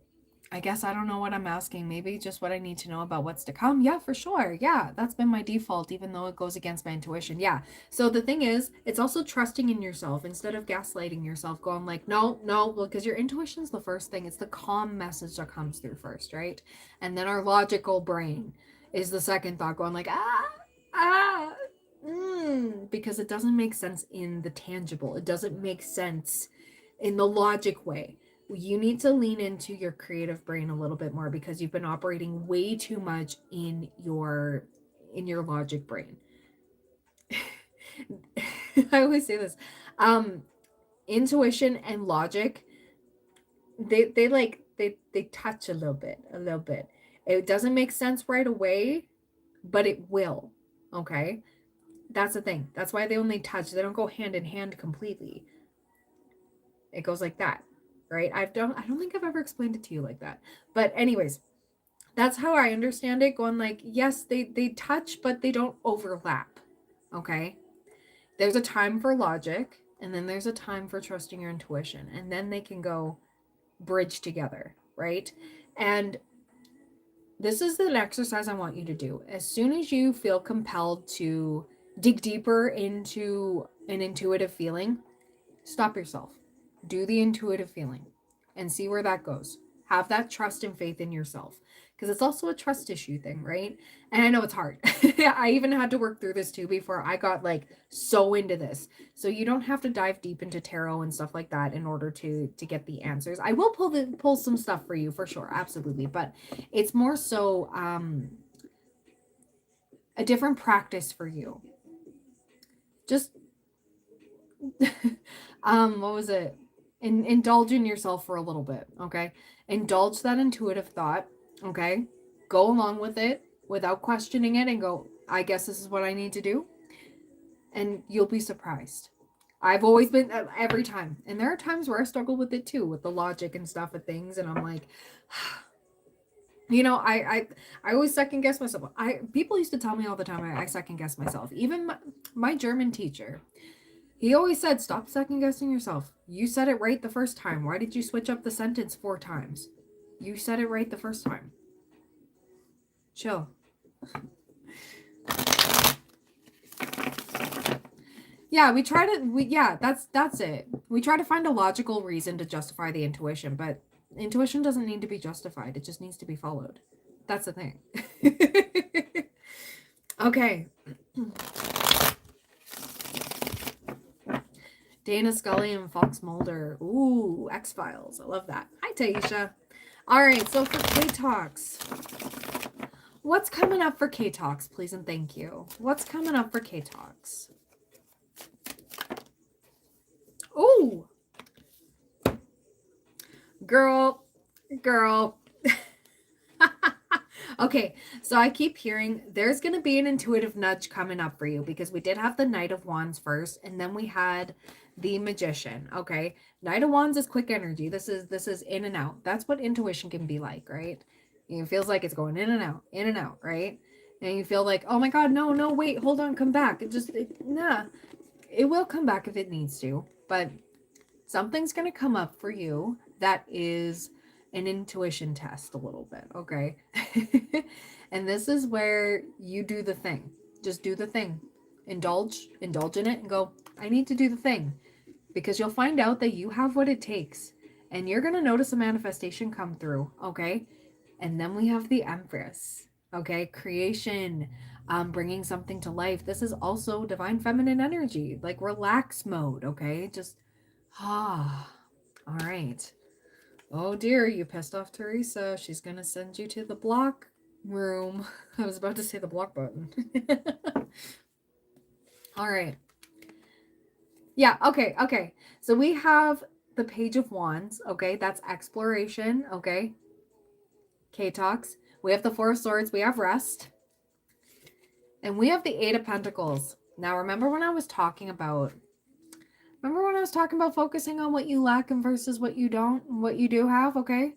I guess I don't know what I'm asking. Maybe just what I need to know about what's to come. Yeah, for sure. Yeah, that's been my default, even though it goes against my intuition. Yeah. So the thing is, it's also trusting in yourself instead of gaslighting yourself, going like, no, no, because your intuition's the first thing. It's the calm message that comes through first, right? And then our logical brain is the second thought going like, ah, because it doesn't make sense in the tangible. It doesn't make sense in the logic way. You need to lean into your creative brain a little bit more because you've been operating way too much in your logic brain. I always say this. Um Intuition and logic, they touch a little bit, a little bit. It doesn't make sense right away, but it will. Okay? That's the thing. That's why they only touch. They don't go hand in hand completely. It goes like that, right? I don't think I've ever explained it to you like that. But anyways, that's how I understand it. Going like, yes, they touch, but they don't overlap. Okay? There's a time for logic and then there's a time for trusting your intuition, and then they can go bridge together, right? And this is an exercise I want you to do. As soon as you feel compelled to dig deeper into an intuitive feeling, stop yourself. Do the intuitive feeling and see where that goes. Have that trust and faith in yourself, because it's also a trust issue thing, right? And I know it's hard. I even had to work through this too before I got like so into this. So you don't have to dive deep into tarot and stuff like that in order to get the answers. I will pull some stuff for you for sure, absolutely, but it's more so a different practice for you. Just what was it? Indulge in yourself for a little bit, okay? Indulge that intuitive thought, okay? Go along with it without questioning it and go, I guess this is what I need to do. And you'll be surprised. I've always been, every time. And there are times where I struggle with it too, with the logic and stuff of things. And I'm like, you know, I always second guess myself. People used to tell me all the time I second guess myself. Even my German teacher, he always said, stop second guessing yourself. You said it right the first time. Why did you switch up the sentence 4 times? You said it right the first time. Chill. Yeah, that's it. We try to find a logical reason to justify the intuition, but intuition doesn't need to be justified. It just needs to be followed. That's the thing. Okay. Dana Scully and Fox Mulder. Ooh, X-Files. I love that. Hi, Taisha. All right, so for K-Talks. What's coming up for K-Talks, please and thank you? What's coming up for K-Talks? Ooh. Girl. Okay, so I keep hearing there's going to be an intuitive nudge coming up for you, because we did have the Knight of Wands first, and then we had the Magician. Okay, Knight of Wands is quick energy. This is in and out. That's what intuition can be like, right? It feels like it's going in and out, right? And you feel like, oh my God, no, wait, hold on, come back. Nah, it will come back if it needs to, but something's going to come up for you that is an intuition test a little bit, okay? And this is where you do the thing. Just do the thing. Indulge in it and go, I need to do the thing, because you'll find out that you have what it takes, and you're going to notice a manifestation come through, okay? And then we have the Empress, okay? Creation, bringing something to life. This is also divine feminine energy, like relax mode, okay? Just, all right. Oh dear, you pissed off Teresa. She's going to send you to the block room. I was about to say the block button. All right. Yeah, okay. So we have the Page of Wands, okay? That's exploration, okay? K-Talks. We have the Four of Swords. We have rest. And we have the Eight of Pentacles. Now, remember when I was talking about focusing on what you lack and versus what you don't, what you do have, okay?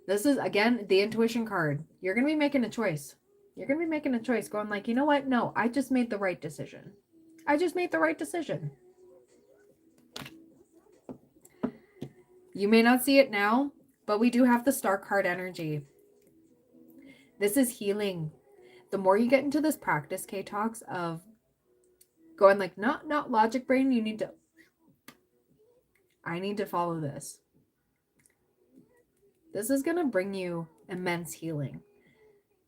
This is, again, the intuition card. You're going to be making a choice. You're going to be making a choice, going like, you know what? No, I just made the right decision. I just made the right decision. You may not see it now, but we do have the Star card energy. This is healing. The more you get into this practice, K-Talks, of going like, not logic brain, I need to follow this. This is going to bring you immense healing.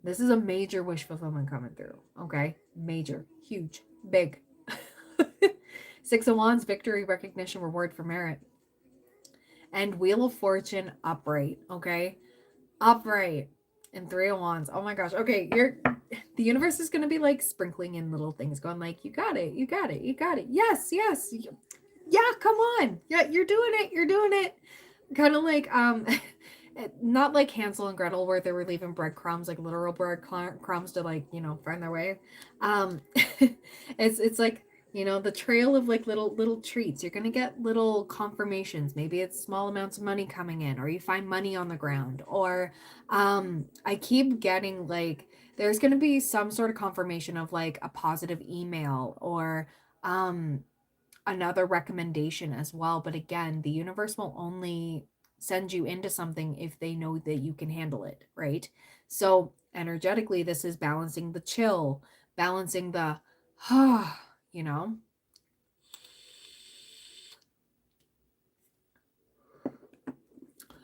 This is a major wish fulfillment coming through, okay? Major, huge, big. Six of Wands, victory, recognition, reward for merit. And Wheel of Fortune, upright, okay? Upright. And Three of Wands. Oh my gosh. Okay, the universe is going to be like sprinkling in little things, going like, you got it. Yes. Yeah, come on. Yeah, you're doing it. Kind of like, not like Hansel and Gretel where they were leaving breadcrumbs, like literal breadcrumbs to like, find their way. It's like, the trail of like little treats. You're going to get little confirmations. Maybe it's small amounts of money coming in, or you find money on the ground, or I keep getting like, there's going to be some sort of confirmation of like a positive email, or another recommendation as well. But again, the universe will only send you into something if they know that you can handle it, right? So energetically, this is balancing the chill, balancing the, you know,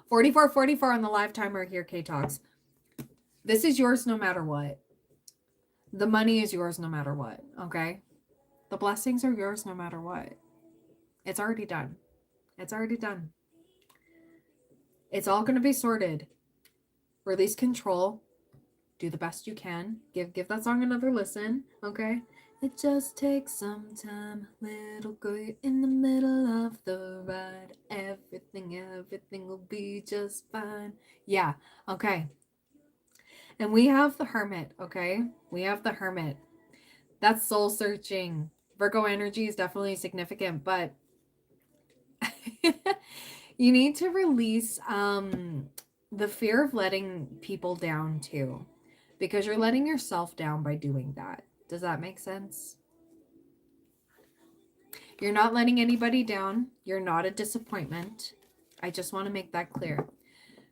4444 on the live timer here, K Talks. This is yours no matter what. The money is yours no matter what, okay? The blessings are yours no matter what. It's already done. It's already done. It's all going to be sorted. Release control. Do the best you can. Give that song another listen, okay? It just takes some time, little girl, you're in the middle of the ride. Everything will be just fine. Yeah, okay. And we have the Hermit, okay? We have the Hermit. That's soul searching. Virgo energy is definitely significant, but you need to release the fear of letting people down too, because you're letting yourself down by doing that. Does that make sense? You're not letting anybody down. You're not a disappointment. I just want to make that clear.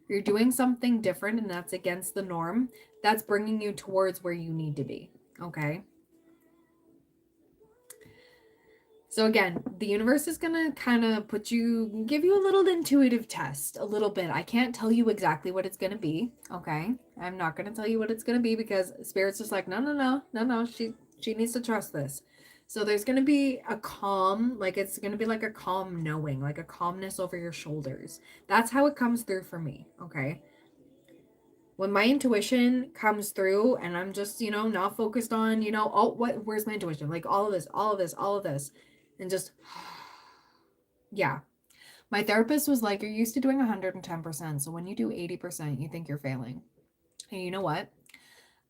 You're doing something different, and that's against the norm. That's bringing you towards where you need to be. Okay? So again, the universe is going to kind of give you a little intuitive test, a little bit. I can't tell you exactly what it's going to be. Okay? I'm not going to tell you what it's going to be because Spirit's just like, no. She needs to trust this. So there's going to be a calm, like it's going to be like a calm knowing, like a calmness over your shoulders. That's how it comes through for me. Okay? When my intuition comes through and I'm just, not focused on, where's my intuition? Like all of this. And just, yeah. My therapist was like, you're used to doing 110%. So when you do 80%, you think you're failing. And you know what?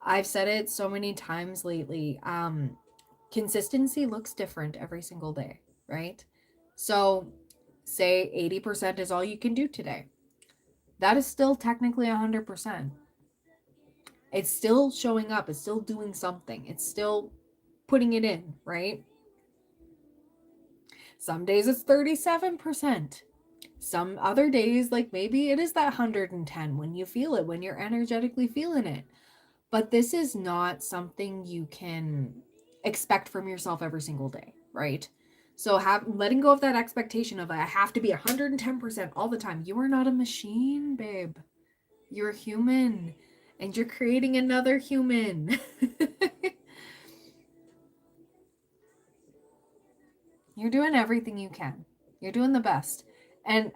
I've said it so many times lately. Consistency looks different every single day, right? So say 80% is all you can do today. That is still technically 100%. It's still showing up. It's still doing something. It's still putting it in, right? Some days it's 37%. Some other days, like maybe it is that 110 when you feel it, when you're energetically feeling it. But this is not something you can expect from yourself every single day, right? So letting go of that expectation of I have to be 110% all the time. You are not a machine, babe. You're human and you're creating another human. You're doing everything you can. You're doing the best. And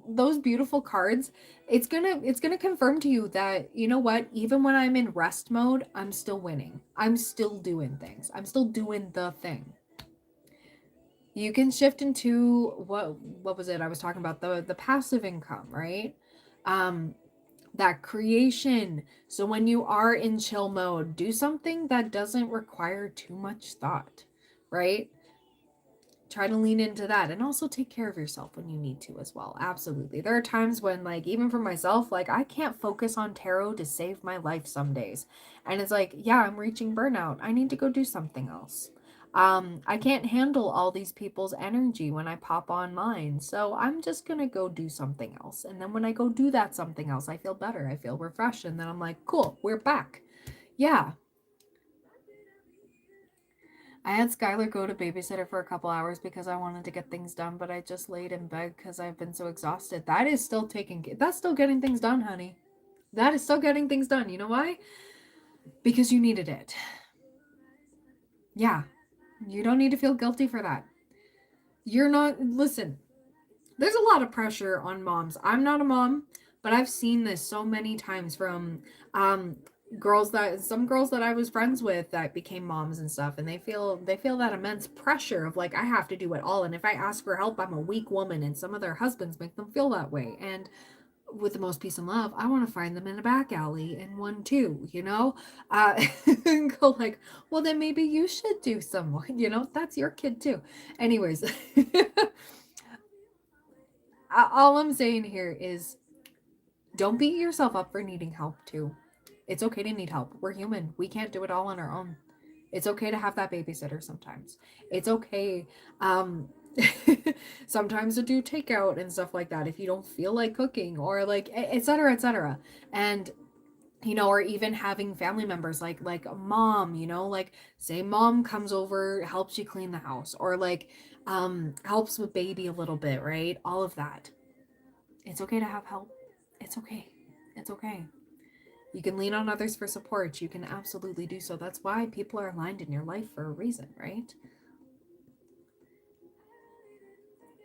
those beautiful cards, it's gonna confirm to you that, you know what, even when I'm in rest mode, I'm still winning. I'm still doing things. I'm still doing the thing. You can shift into what was it? I was talking about the passive income, right? That creation. So when you are in chill mode, do something that doesn't require too much thought, right? Try to lean into that and also take care of yourself when you need to as well. Absolutely. There are times when, like, even for myself, like, I can't focus on tarot to save my life some days. And it's like, yeah, I'm reaching burnout. I need to go do something else. I can't handle all these people's energy when I pop on mine. So I'm just going to go do something else. And then when I go do that something else, I feel better. I feel refreshed. And then I'm like, cool, we're back. Yeah. I had Skylar go to babysitter for a couple hours because I wanted to get things done, but I just laid in bed because I've been so exhausted. That's still getting things done, honey. That is still getting things done. You know why? Because you needed it. Yeah. You don't need to feel guilty for that. Listen, there's a lot of pressure on moms. I'm not a mom, but I've seen this so many times from some girls that I was friends with that became moms and stuff, and they feel that immense pressure of like I have to do it all, and if I ask for help I'm a weak woman, and some of their husbands make them feel that way. And with the most peace and love, I want to find them in a back alley in 1-2, and go like, well then maybe you should do some, that's your kid too. Anyways, all I'm saying here is don't beat yourself up for needing help too. It's okay to need help. We're human. We can't do it all on our own. It's okay to have that babysitter sometimes. It's okay um sometimes to do takeout and stuff like that if you don't feel like cooking, or like etc etc. And or even having family members like a mom, like say mom comes over, helps you clean the house, or like helps with baby a little bit, right? All of that. It's okay to have help. It's okay. It's okay. You can lean on others for support. You can absolutely do so. That's why people are aligned in your life for a reason, right?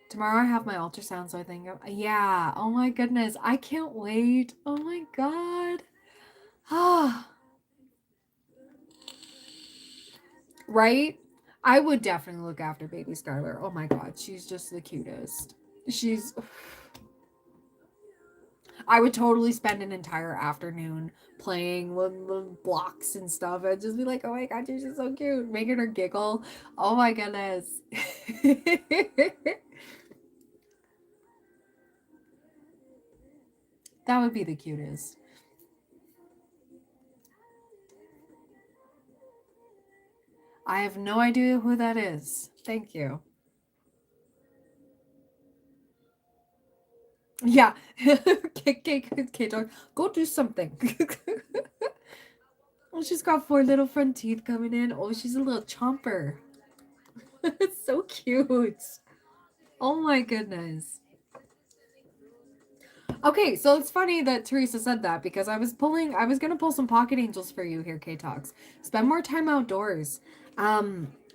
Tomorrow I have my ultrasound, so I think, yeah, oh my goodness, I can't wait. Oh my god. Ah, right? I would definitely look after baby Skylar. Oh my god, she's just the cutest. She's I would totally spend an entire afternoon playing with blocks and stuff and just be like, oh my god, she's just so cute. Making her giggle. Oh my goodness. That would be the cutest. I have no idea who that is. Thank you. Yeah. Okay, dog. Go do something. Oh, she's got 4 little front teeth coming in. Oh, she's a little chomper. It's so cute. Oh my goodness. Okay, so it's funny that Teresa said that because I was gonna pull some pocket angels for you here, K Talks. Spend more time outdoors.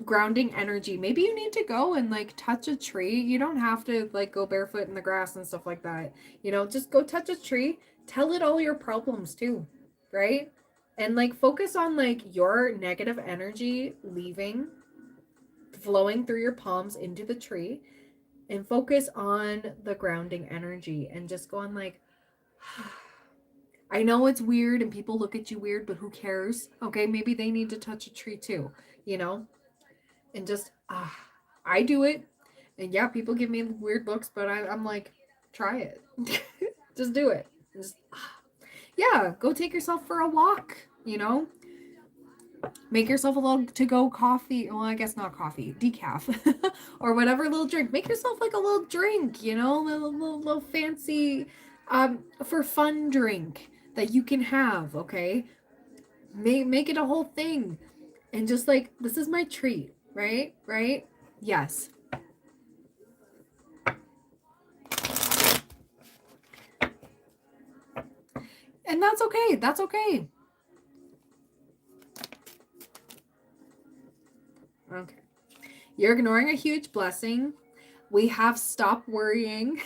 Grounding energy. Maybe you need to go and like touch a tree. You don't have to like go barefoot in the grass and stuff like that. Just go touch a tree. Tell it all your problems too, right? And like focus on like your negative energy leaving, flowing through your palms into the tree, and focus on the grounding energy and just go on like I know it's weird and people look at you weird, but who cares? Okay, maybe they need to touch a tree too, you know? And just, I do it. And yeah, people give me weird looks, but I'm like, try it. Just do it. Just, yeah, go take yourself for a walk, Make yourself a little to go coffee. Well, I guess not coffee, decaf or whatever little drink. Make yourself like a little drink, little fancy, for fun drink that you can have. Okay, make it a whole thing, and just like this is my treat, right? Right? Yes, and that's okay. That's okay. Okay, you're ignoring a huge blessing. We have stopped worrying.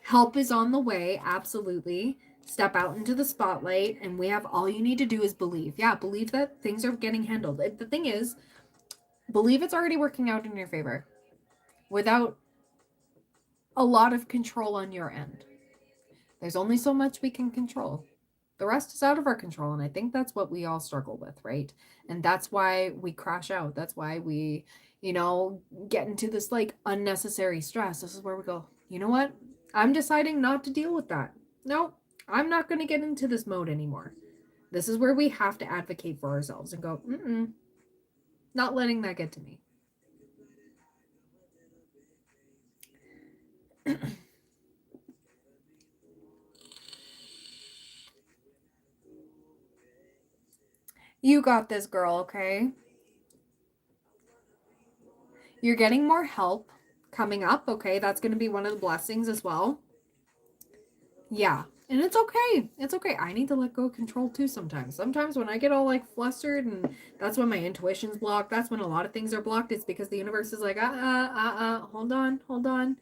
Help is on the way, absolutely. Step out into the spotlight, and we have all you need to do is believe. Yeah, believe that things are getting handled. The thing is, believe it's already working out in your favor without a lot of control on your end. There's only so much we can control. The rest is out of our control. And I think that's what we all struggle with, right? And that's why we crash out. That's why we, get into this like unnecessary stress. This is where we go, you know what? I'm deciding not to deal with that. No, I'm not going to get into this mode anymore. This is where we have to advocate for ourselves and go, not letting that get to me. You got this, girl, okay? You're getting more help coming up, okay? That's going to be one of the blessings as well. Yeah. And it's okay. It's okay. I need to let go of control too sometimes. Sometimes when I get all like flustered and that's when my intuition's blocked, that's when a lot of things are blocked. It's because the universe is like, hold on, hold on.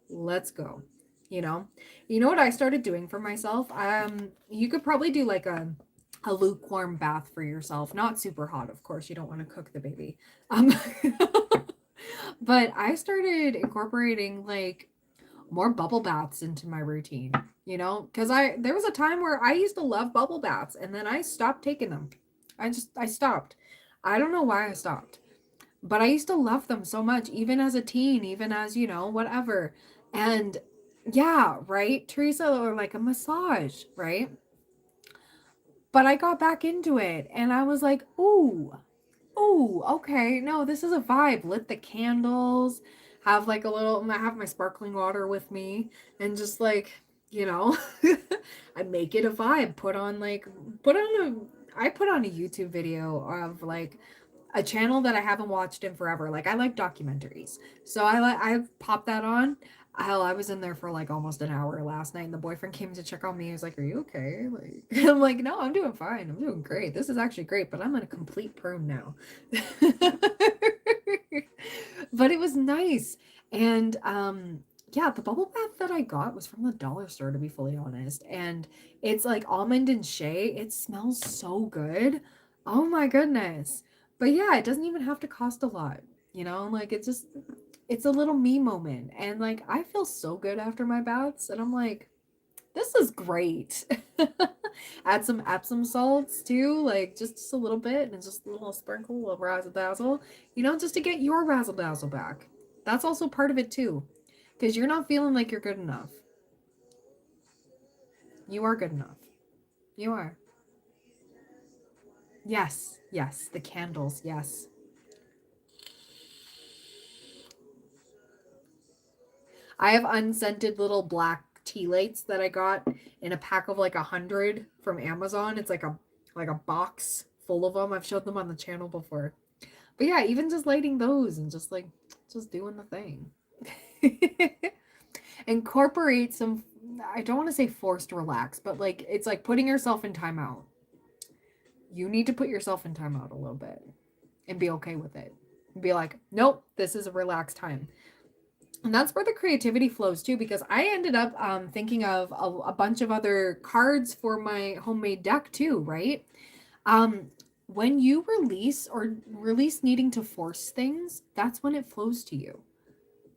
Let's go. You know? You know what I started doing for myself? You could probably do like a lukewarm bath for yourself. Not super hot, of course. You don't want to cook the baby. But I started incorporating like more bubble baths into my routine, because there was a time where I used to love bubble baths and then I stopped taking them. I stopped. I don't know why I stopped, but I used to love them so much, even as a teen, even as, whatever. And yeah, right, Teresa, or like a massage, right? But I got back into it and I was like, ooh, ooh, okay, no, this is a vibe. Lit the candles, have like a little, I have my sparkling water with me, and just like, you know, I make it a vibe. I put on a YouTube video of like a channel that I haven't watched in forever. Like I like documentaries. So I popped that on. Hell, I was in there for like almost an hour last night and the boyfriend came to check on me. He was like, "Are you okay?" Like I'm like, "No, I'm doing fine. I'm doing great. This is actually great, but I'm in a complete prune now." But it was nice. And yeah, the bubble bath that I got was from the dollar store, to be fully honest. And it's like almond and shea. It smells so good. Oh my goodness. But yeah, it doesn't even have to cost a lot. You know, like it's a little me moment. And like I feel so good after my baths and I'm like, this is great. Add some Epsom salts too, like just a little bit and just a little sprinkle of razzle dazzle, you know, just to get your razzle dazzle back. That's also part of it too, because you're not feeling like you're good enough. You are good enough. You are. Yes, yes, the candles, yes. I have unscented little black tea lights that I got in a pack of like 100 from Amazon. It's like a box full of them. I've showed them on the channel before. But yeah, even just lighting those and just like just doing the thing. Incorporate some, I don't want to say forced relax, but like it's like putting yourself in timeout. You need to put yourself in timeout a little bit and be okay with it. Be like, nope, this is a relaxed time. And that's where the creativity flows too, because I ended up thinking of a bunch of other cards for my homemade deck too, right? Um, when you release needing to force things, that's when it flows to you.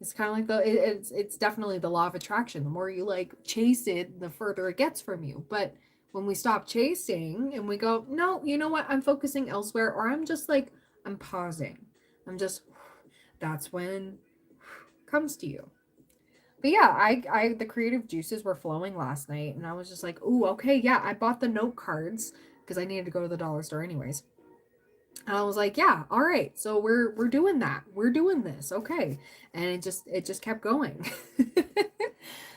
It's kind of like it's definitely the law of attraction. The more you like chase it, the further it gets from you. But when we stop chasing and we go, no, you know what? I'm focusing elsewhere, or I'm just like I'm pausing. I'm just that's when comes to you. But yeah, I the creative juices were flowing last night, and I was just like, ooh, okay, yeah. I bought the note cards because I needed to go to the dollar store anyways. And I was like, yeah, all right. So we're doing that. We're doing this. Okay. And it just kept going.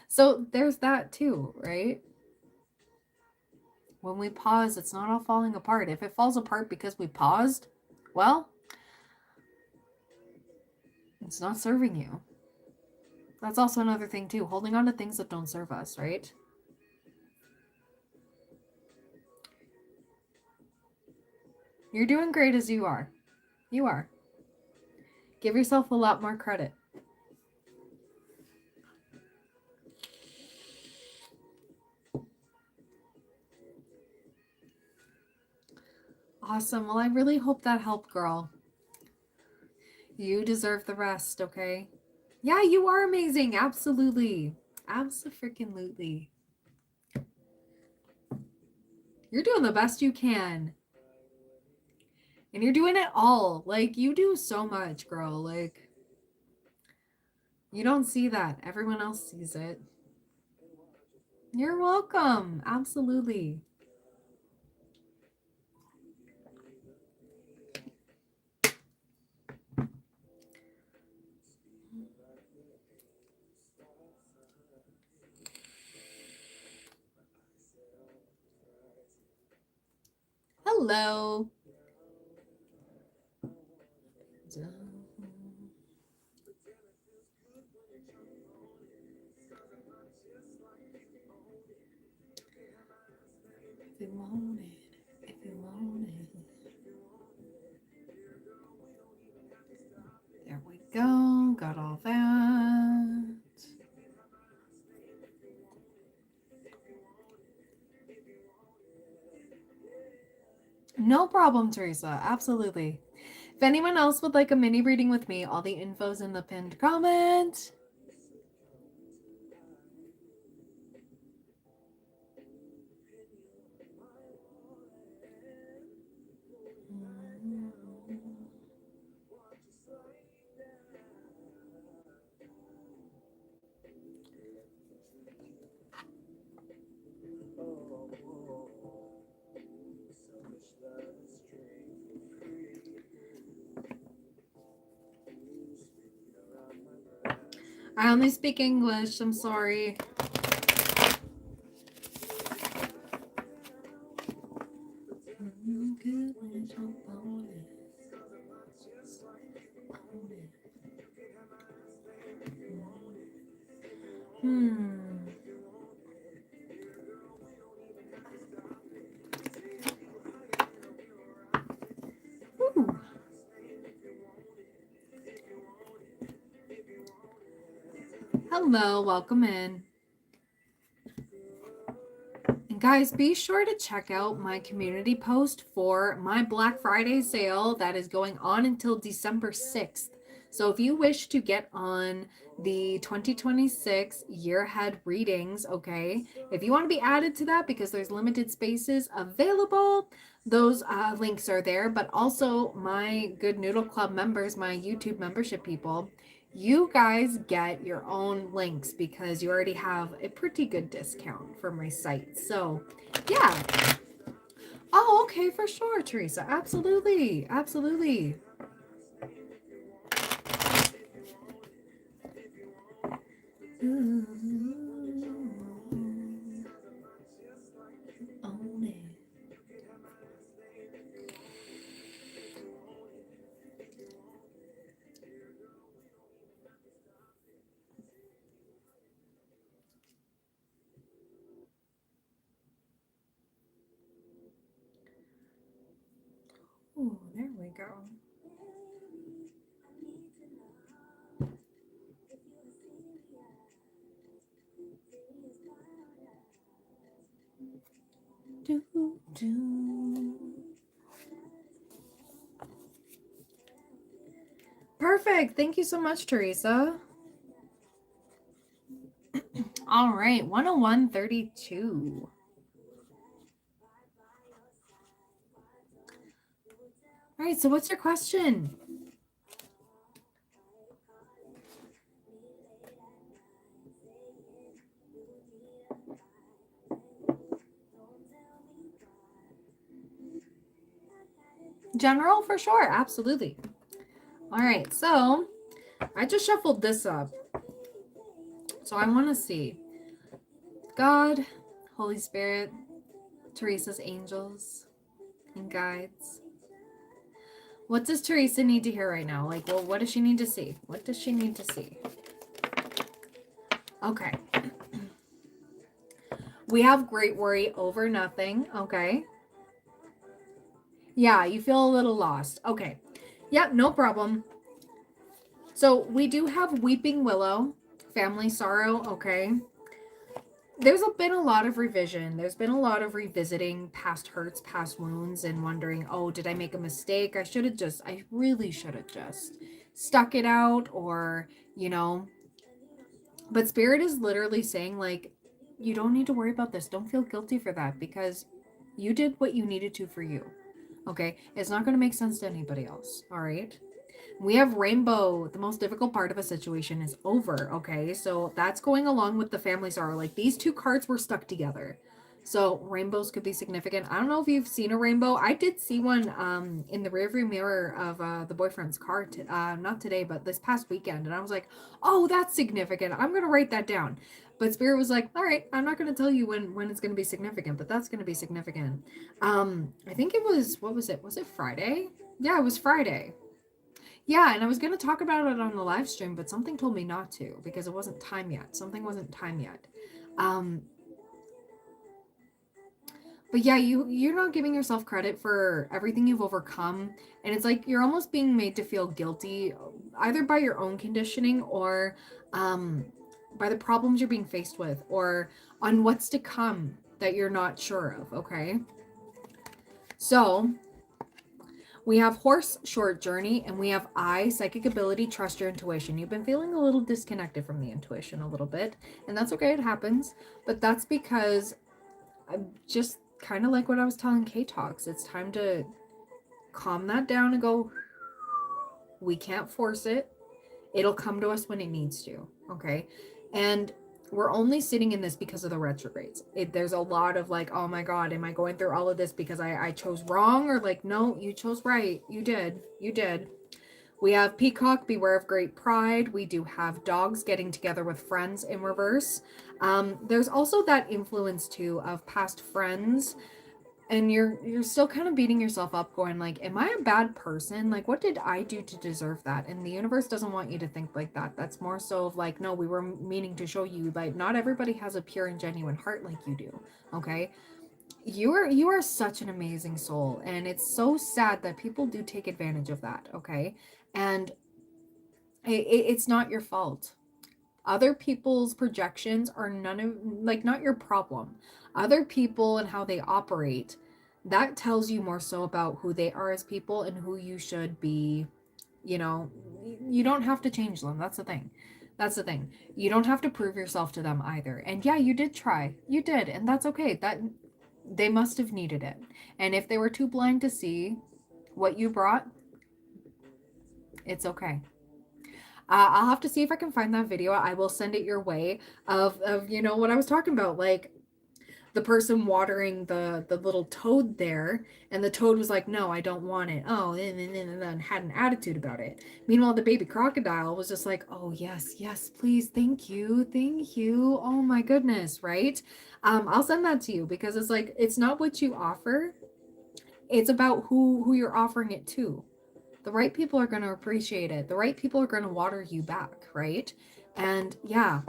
So there's that too, right? When we pause, it's not all falling apart. If it falls apart because we paused, well, it's not serving you. That's also another thing too, holding on to things that don't serve us, right? You're doing great as you are. You are. Give yourself a lot more credit. Awesome. Well, I really hope that helped, girl. You deserve the rest, okay? Yeah, you are amazing. Absolutely. Absolutely. You're doing the best you can. And you're doing it all. Like, you do so much, girl. Like, you don't see that. Everyone else sees it. You're welcome. Absolutely. Hello. If you want it, if you want it. There we go. Got all that. No problem, Teresa. Absolutely. If anyone else would like a mini reading with me, all the info's in the pinned comment. I only speak English. I'm sorry. Ooh. Hello, welcome in. And guys, be sure to check out my community post for my Black Friday sale that is going on until December 6th. So if you wish to get on the 2026 year ahead readings, okay, if you want to be added to that because there's limited spaces available, those links are there. But also my Good Noodle Club members, my YouTube membership people, you guys get your own links because you already have a pretty good discount for my site. So yeah. Oh, okay, for sure, Teresa. Absolutely. Absolutely. Oh, there we go. Do, do. Perfect. Thank you so much, Teresa. All right, 101.32. All right, so what's your question? General, for sure. Absolutely. All right, so I just shuffled this up. So I want to see God, Holy Spirit, Teresa's angels, and guides. What does Teresa need to hear right now? Like, well, what does she need to see? What does she need to see? Okay. We have great worry over nothing. Okay. Yeah, you feel a little lost. Okay. Yep, no problem. So we do have Weeping Willow, family sorrow. Okay. There's been a lot of revision. There's been a lot of revisiting past hurts, past wounds, and wondering, oh, did I make a mistake? I really should have just stuck it out, or, but Spirit is literally saying, like, you don't need to worry about this. Don't feel guilty for that because you did what you needed to for you. Okay. It's not going to make sense to anybody else. All right. We have Rainbow. The most difficult part of a situation is over. Okay. So that's going along with the family sorrow. Like, these two cards were stuck together. So rainbows could be significant. I don't know if you've seen a rainbow. I did see one in the rearview mirror of the boyfriend's car. Not today, but this past weekend. And I was like, oh, that's significant. I'm going to write that down. But Spirit was like, all right, I'm not going to tell you when it's going to be significant, but that's going to be significant. I think it was, what was it? Was it Friday? Yeah, it was Friday. Yeah, and I was going to talk about it on the live stream, but something told me not to because it wasn't time yet. Something wasn't time yet. But yeah, you're not giving yourself credit for everything you've overcome, and it's like you're almost being made to feel guilty either by your own conditioning or by the problems you're being faced with or on what's to come that you're not sure of, okay? So, we have Horse, Short Journey, and we have I, Psychic Ability, Trust Your Intuition. You've been feeling a little disconnected from the intuition a little bit, and that's okay, it happens. But that's because I'm just kind of like what I was telling K-Talks. It's time to calm that down and go, we can't force it. It'll come to us when it needs to, okay? And we're only sitting in this because of the retrogrades. There's a lot of like, oh my God, am I going through all of this because I chose wrong? Or like, no, you chose right. You did. We have Peacock, beware of great pride. We do have dogs getting together with friends in reverse. There's also that influence too of past friends, and you're still kind of beating yourself up going like, am I a bad person? Like, what did I do to deserve that? And the universe doesn't want you to think like that. That's more so of like, no, we were meaning to show you like not everybody has a pure and genuine heart like you do. Okay, you are such an amazing soul, and it's so sad that people do take advantage of that. Okay, and it's not your fault. Other people's projections are none of like not your problem. Other people and how they operate, that tells you more so about who they are as people and who you should be. You know, you don't have to change them. That's the thing. That's the thing. You don't have to prove yourself to them either. And yeah, you did try. You did, and that's okay. That they must have needed it. And if they were too blind to see what you brought, it's okay. I'll have to see if I can find that video. I will send it your way of what I was talking about, like the person watering the little toad there, and the toad was like, no, I don't want it. Oh, and had an attitude about it. Meanwhile, the baby crocodile was just like, oh yes, yes, please, thank you, thank you. Oh my goodness, right? I'll send that to you because it's like it's not what you offer, it's about who you're offering it to. The right people are going to appreciate it. The right people are going to water you back, right? And yeah,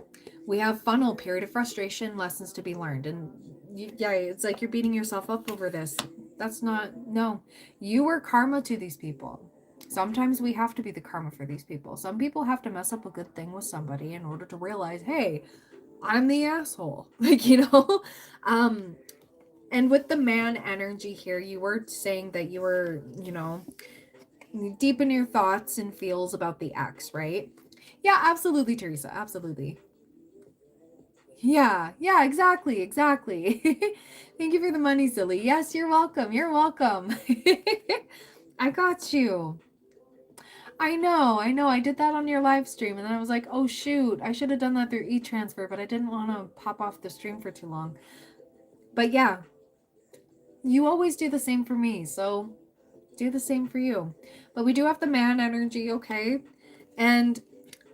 we have funnel, period of frustration, lessons to be learned. And yeah, it's like you're beating yourself up over this. That's not, no. You were karma to these people. Sometimes we have to be the karma for these people. Some people have to mess up a good thing with somebody in order to realize, hey, I'm the asshole. Like. And with the man energy here, you were saying that you were, deep in your thoughts and feels about the ex, right? Yeah, absolutely, Teresa. Absolutely. Yeah, exactly, exactly. Thank you for the money, silly. Yes, you're welcome. You're welcome. I got you. I know, I know. I did that on your live stream, and then I was like, oh shoot, I should have done that through e-transfer, but I didn't want to pop off the stream for too long. But yeah, you always do the same for me, so do the same for you. But we do have the man energy, okay? And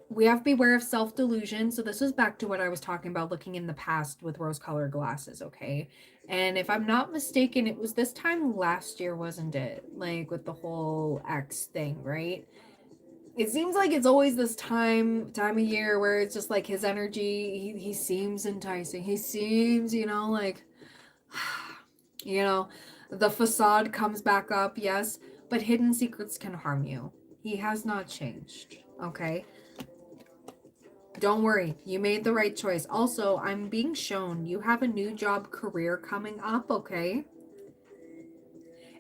we have beware of self-delusion. So this is back to what I was talking about, looking in the past with rose-colored glasses, okay? And if I'm not mistaken, it was this time last year, wasn't it? Like with the whole X thing, right? It seems like it's always this time of year where it's just like his energy, he seems enticing. He seems, like you know, the facade comes back up, yes, but hidden secrets can harm you. He has not changed, okay? Don't worry, you made the right choice. Also, I'm being shown you have a new job career coming up, okay?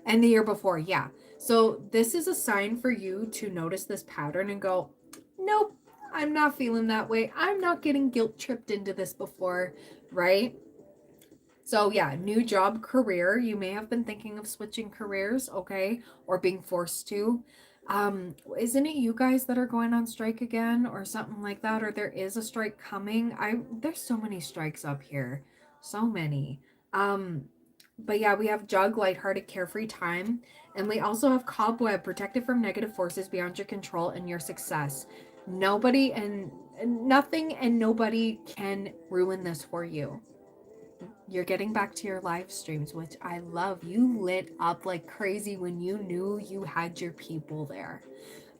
And the year before, yeah. So this is a sign for you to notice this pattern and go, nope, I'm not feeling that way. I'm not getting guilt tripped into this before, right? So yeah, new job career. You may have been thinking of switching careers, okay? Or being forced to. Isn't it you guys that are going on strike again or something like that? Or there is a strike coming? There's so many strikes up here. So many. But yeah, we have jug, lighthearted, carefree time. And we also have cobweb, protected from negative forces beyond your control and your success. Nobody and nothing and nobody can ruin this for you. You're getting back to your live streams, which I love. You lit up like crazy when you knew you had your people there.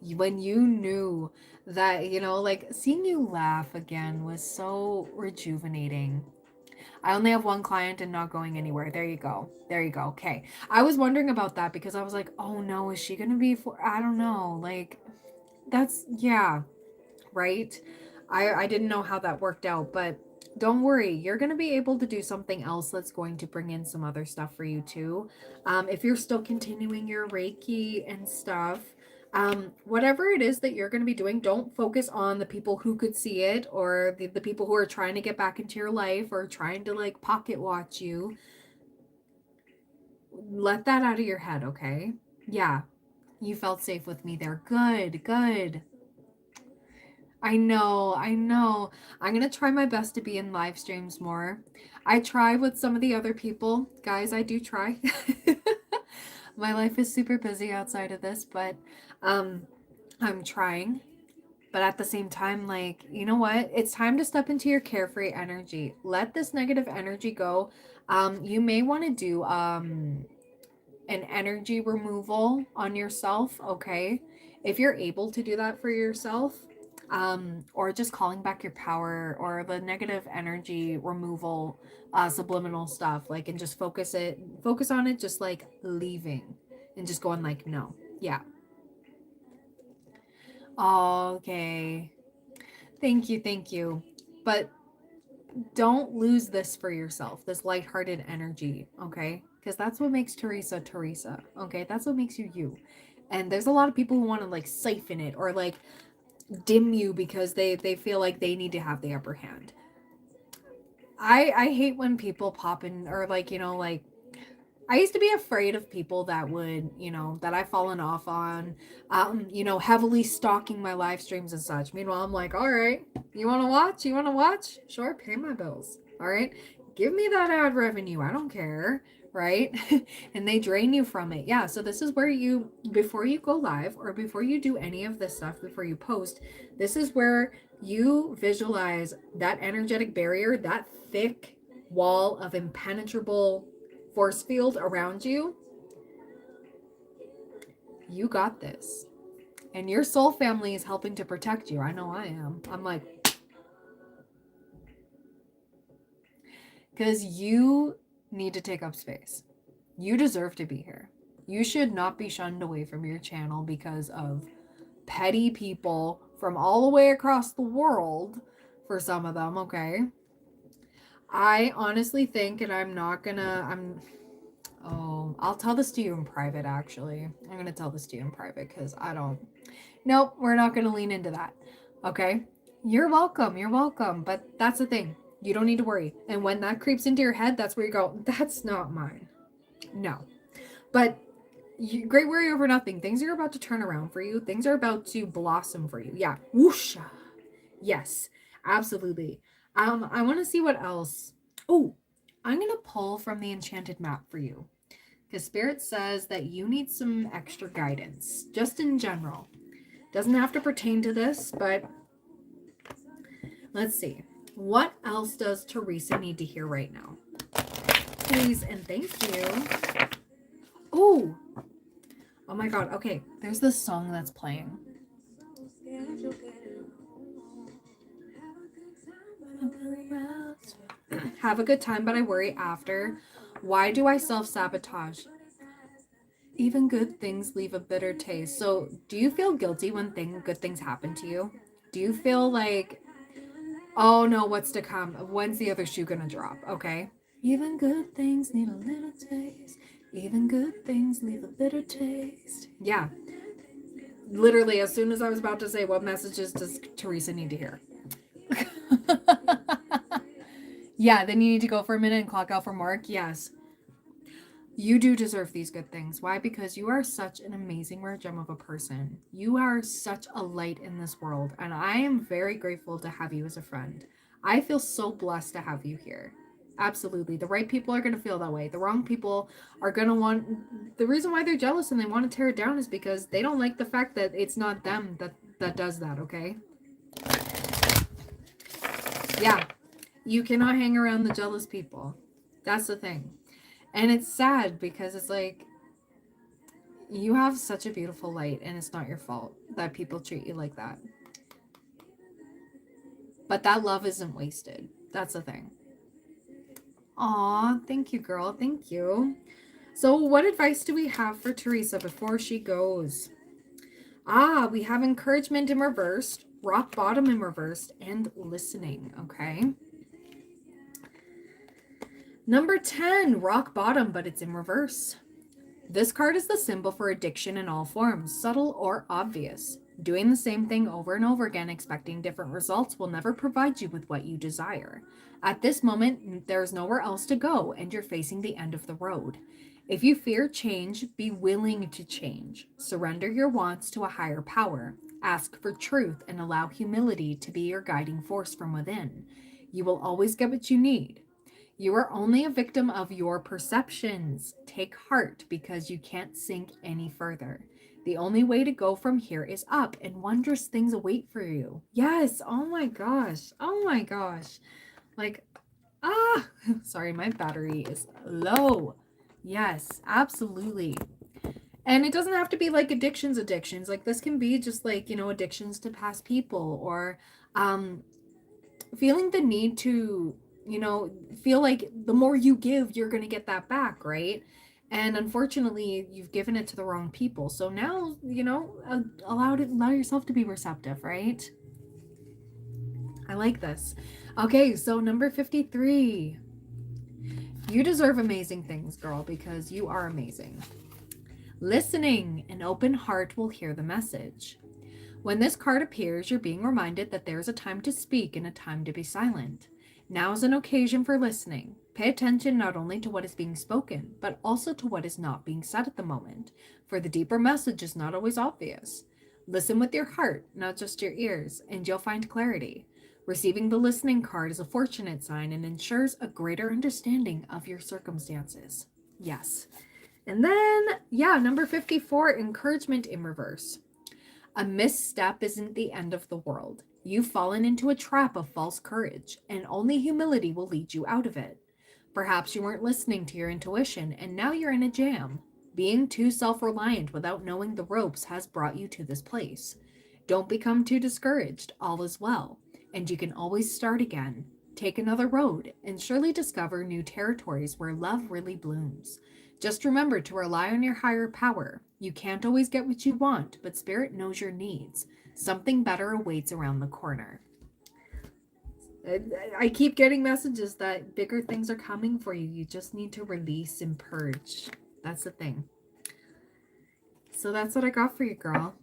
When you knew that, like seeing you laugh again was so rejuvenating. I only have one client and not going anywhere. There you go. There you go. Okay. I was wondering about that because I was like, oh no, is she going to be for, I don't know. Like, yeah, right? I didn't know how that worked out, but don't worry, you're going to be able to do something else that's going to bring in some other stuff for you too. If you're still continuing your Reiki and stuff, whatever it is that you're going to be doing, don't focus on the people who could see it or the people who are trying to get back into your life or trying to like pocket watch you. Let that out of your head, okay? Yeah, you felt safe with me there. Good, good. I know, I know. I'm gonna try my best to be in live streams more. I try with some of the other people. Guys, I do try. My life is super busy outside of this, but I'm trying. But at the same time, like, you know what? It's time to step into your carefree energy. Let this negative energy go. You may want to do an energy removal on yourself, okay? If you're able to do that for yourself, or just calling back your power or the negative energy removal, subliminal stuff, like, and just focus on it, just like leaving and just going like, no, yeah, okay, thank you, but don't lose this for yourself, this lighthearted energy, okay? Because that's what makes Teresa Teresa, okay? That's what makes you you. And there's a lot of people who want to like siphon it or like dim you because they feel like they need to have the upper hand. I hate when people pop in or like, you know, like I used to be afraid of people that would, you know, that I've fallen off on, you know, heavily stalking my live streams and such. Meanwhile, I'm like, all right, you want to watch? You want to watch? Sure, pay my bills. All right, give me that ad revenue. I don't care. Right. And they drain you from it. Yeah. So, this is where you, before you go live or before you do any of this stuff, before you post, this is where you visualize that energetic barrier, that thick wall of impenetrable force field around you. You got this. And your soul family is helping to protect you. I know I am. I'm like, because you need to take up space. You deserve to be here. You should not be shunned away from your channel because of petty people from all the way across the world, for some of them, okay? I honestly think, and I'll tell this to you in private, actually. I'm going to tell this to you in private because I don't. Nope, we're not going to lean into that. Okay? You're welcome. You're welcome. But that's the thing. You don't need to worry. And when that creeps into your head, that's where you go, that's not mine. No. But great worry over nothing. Things are about to turn around for you. Things are about to blossom for you. Yeah. Whoosh. Yes. Absolutely. I want to see what else. Oh, I'm going to pull from the enchanted map for you. Because Spirit says that you need some extra guidance, just in general. Doesn't have to pertain to this, but let's see. What else does Teresa need to hear right now? Please and thank you. Oh, oh my God. Okay, there's this song that's playing. Have a good time, but I worry after. Why do I self-sabotage? Even good things leave a bitter taste. So, do you feel guilty when good things happen to you? Do you feel like, oh no, what's to come? When's the other shoe gonna drop? Okay. Even good things need a little taste. Even good things leave a bitter taste. Yeah. Literally, as soon as I was about to say, what messages does Teresa need to hear? Yeah, then you need to go for a minute and clock out for Mark. Yes. You do deserve these good things. Why? Because you are such an amazing rare gem of a person. You are such a light in this world, and I am very grateful to have you as a friend. I feel so blessed to have you here. Absolutely. The right people are going to feel that way. The wrong people are going to want. The reason why they're jealous and they want to tear it down is because they don't like the fact that it's not them that does that, okay? Yeah. You cannot hang around the jealous people. That's the thing. And it's sad because it's like you have such a beautiful light and it's not your fault that people treat you like that. But that love isn't wasted. That's the thing. Aw, thank you, girl. Thank you. So what advice do we have for Teresa before she goes? We have encouragement in reversed, rock bottom in reversed, and listening, okay? Number 10, rock bottom, but it's in reverse. This card is the symbol for addiction in all forms, subtle or obvious. Doing the same thing over and over again, expecting different results, will never provide you with what you desire. At this moment, there is nowhere else to go, and you're facing the end of the road. If you fear change, be willing to change. Surrender your wants to a higher power. Ask for truth and allow humility to be your guiding force from within. You will always get what you need. You are only a victim of your perceptions. Take heart because you can't sink any further. The only way to go from here is up, and wondrous things await for you. Yes. Oh my gosh. Oh my gosh. Like, sorry, my battery is low. Yes, absolutely. And it doesn't have to be like addictions. Like this can be just like, addictions to past people, or feeling the need to, feel like the more you give, you're going to get that back, right? And unfortunately, you've given it to the wrong people. So now, allow yourself to be receptive, right? I like this. Okay, so number 53. You deserve amazing things, girl, because you are amazing. Listening, an open heart will hear the message. When this card appears, you're being reminded that there is a time to speak and a time to be silent. Now is an occasion for listening. Pay attention not only to what is being spoken, but also to what is not being said at the moment, for the deeper message is not always obvious. Listen with your heart, not just your ears, and you'll find clarity. Receiving the listening card is a fortunate sign and ensures a greater understanding of your circumstances. Yes. And then, number 54, encouragement in reverse. A misstep isn't the end of the world. You've fallen into a trap of false courage, and only humility will lead you out of it. Perhaps you weren't listening to your intuition, and now you're in a jam. Being too self-reliant without knowing the ropes has brought you to this place. Don't become too discouraged. All is well, and you can always start again. Take another road, and surely discover new territories where love really blooms. Just remember to rely on your higher power. You can't always get what you want, but Spirit knows your needs. Something better awaits around the corner. I keep getting messages that bigger things are coming for you. You just need to release and purge. That's the thing. So that's what I got for you, girl.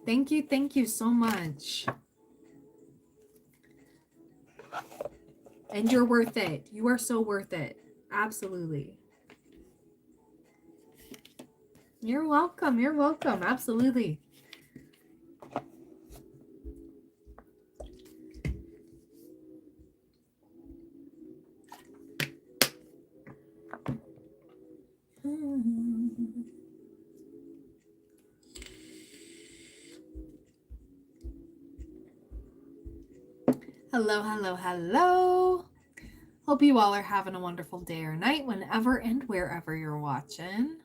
Thank you so much. And you're worth it. You are so worth it. Absolutely. You're welcome. You're welcome. Absolutely. Hello, hello, hello. Hope you all are having a wonderful day or night whenever and wherever you're watching.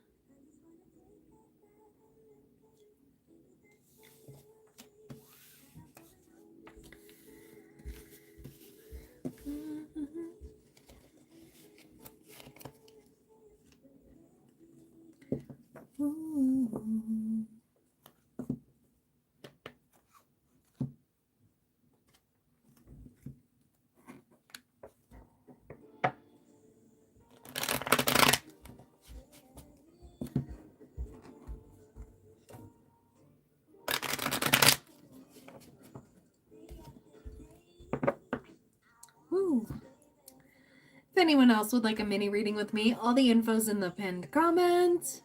If anyone else would like a mini reading with me, all the info's in the pinned comment.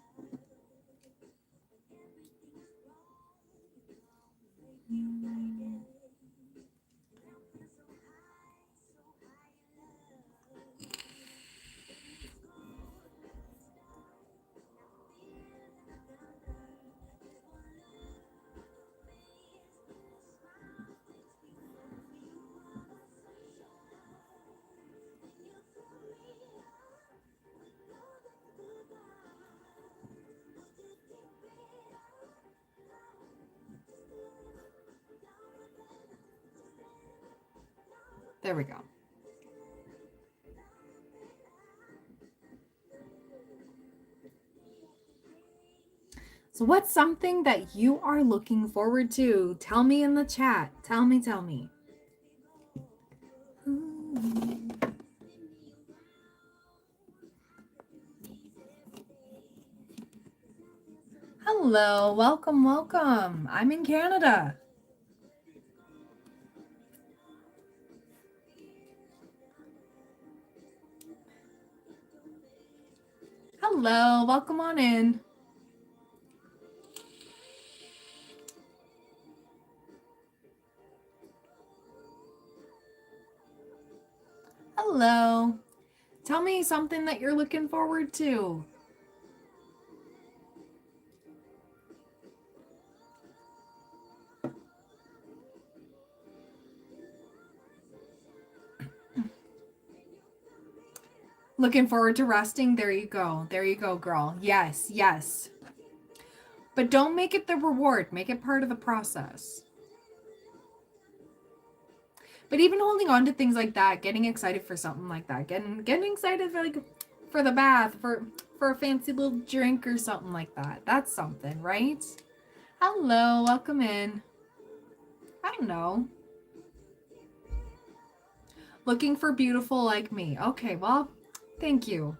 There we go. So what's something that you are looking forward to? Tell me in the chat. Tell me. Hello, welcome. I'm in Canada. Hello, welcome on in. Hello. Tell me something that you're looking forward to. Looking forward to resting. There you go. There you go, girl. Yes, yes. But don't make it the reward. Make it part of the process. But even holding on to things like that, getting excited for something like that, getting excited for like for the bath, for a fancy little drink or something like that. That's something, right? Hello, welcome in. I don't know. Looking for beautiful like me. Okay, well, thank you.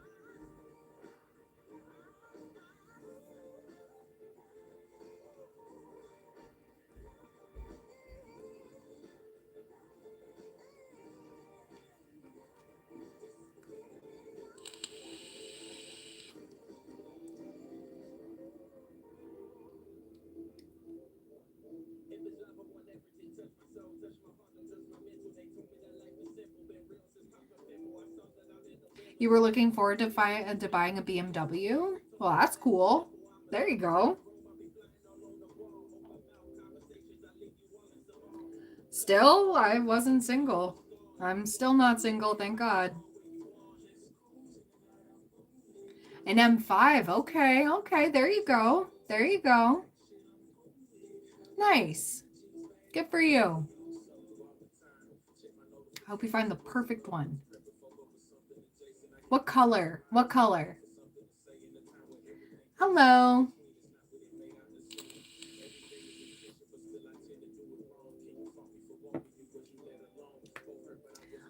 You were looking forward to buying a BMW? Well, that's cool. There you go. Still, I wasn't single. I'm still not single, thank God. An M5. Okay, okay. There you go. There you go. Nice. Good for you. Hope you find the perfect one. What color? What color? Hello.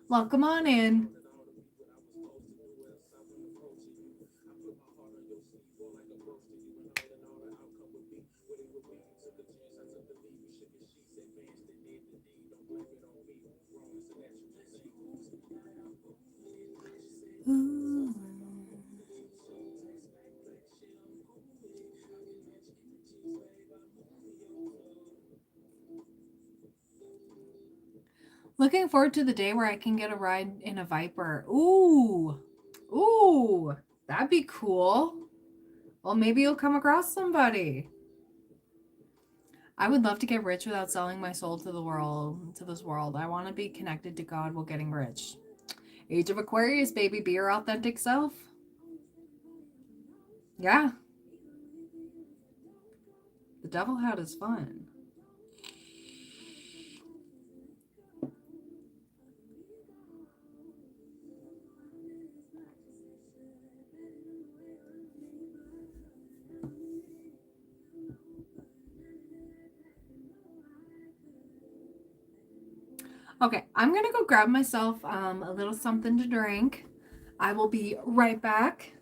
Welcome on in. Ooh. Looking forward to the day where I can get a ride in a Viper. Ooh. Ooh. That'd be cool. Well, maybe you'll come across somebody. I would love to get rich without selling my soul to the world, to this world. I want to be connected to God while getting rich. Age of Aquarius, baby, be your authentic self. Yeah. The devil hat is fun. Okay, I'm gonna go grab myself a little something to drink. I will be right back.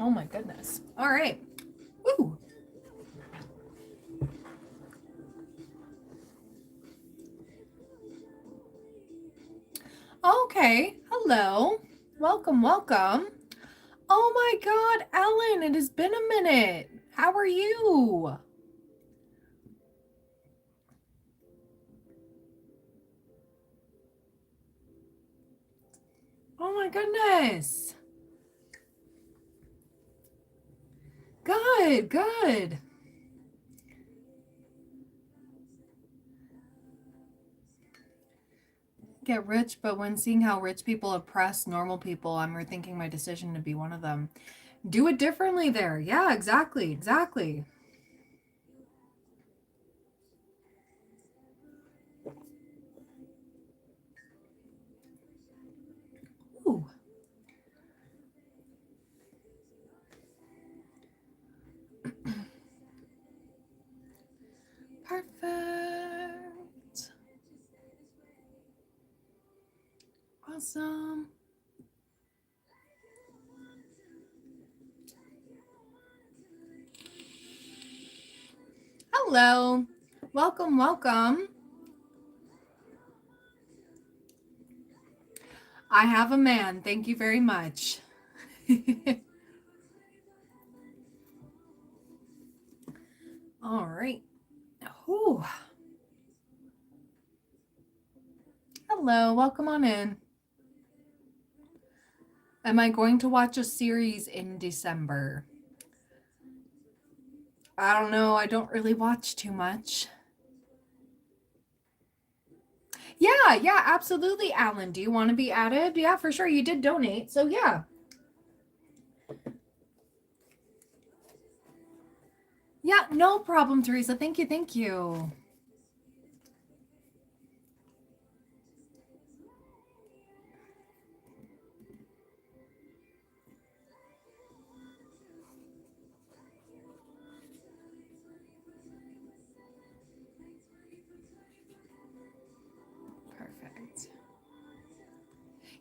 Oh my goodness. All right. Ooh. Okay. Hello. Welcome, welcome. Oh my God, Ellen, it has been a minute. How are you? Oh my goodness. Good, good. Get rich, but when seeing how rich people oppress normal people, I'm rethinking my decision to be one of them. Do it differently there. Yeah, exactly, exactly. Ooh. Perfect. Awesome. Hello. Welcome, welcome. I have a man. Thank you very much. All right. Ooh. Hello. Welcome on in. Am I going to watch a series in December? I don't know. I don't really watch too much. Yeah, absolutely, Alan. Do you want to be added? Yeah, for sure. You did donate. So, yeah. Yeah, no problem, Teresa. Thank you. Thank you. Perfect.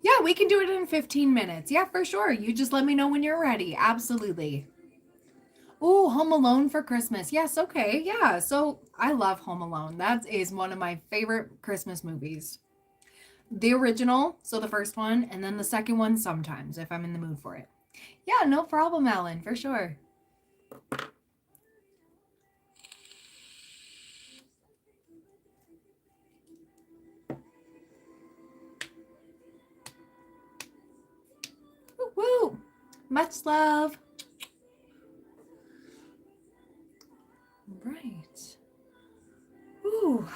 Yeah, we can do it in 15 minutes. Yeah, for sure. You just let me know when you're ready. Absolutely. Oh, Home Alone for Christmas. Yes, okay. Yeah. So I love Home Alone. That is one of my favorite Christmas movies. The original, so the first one, and then the second one sometimes if I'm in the mood for it. Yeah, no problem, Alan, for sure. Woo woo. Much love. Right. Ooh.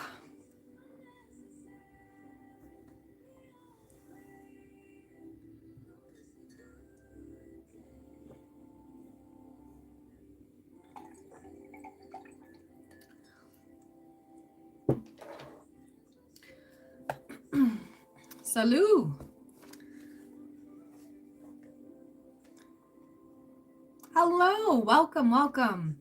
Salut. Hello. Welcome, welcome.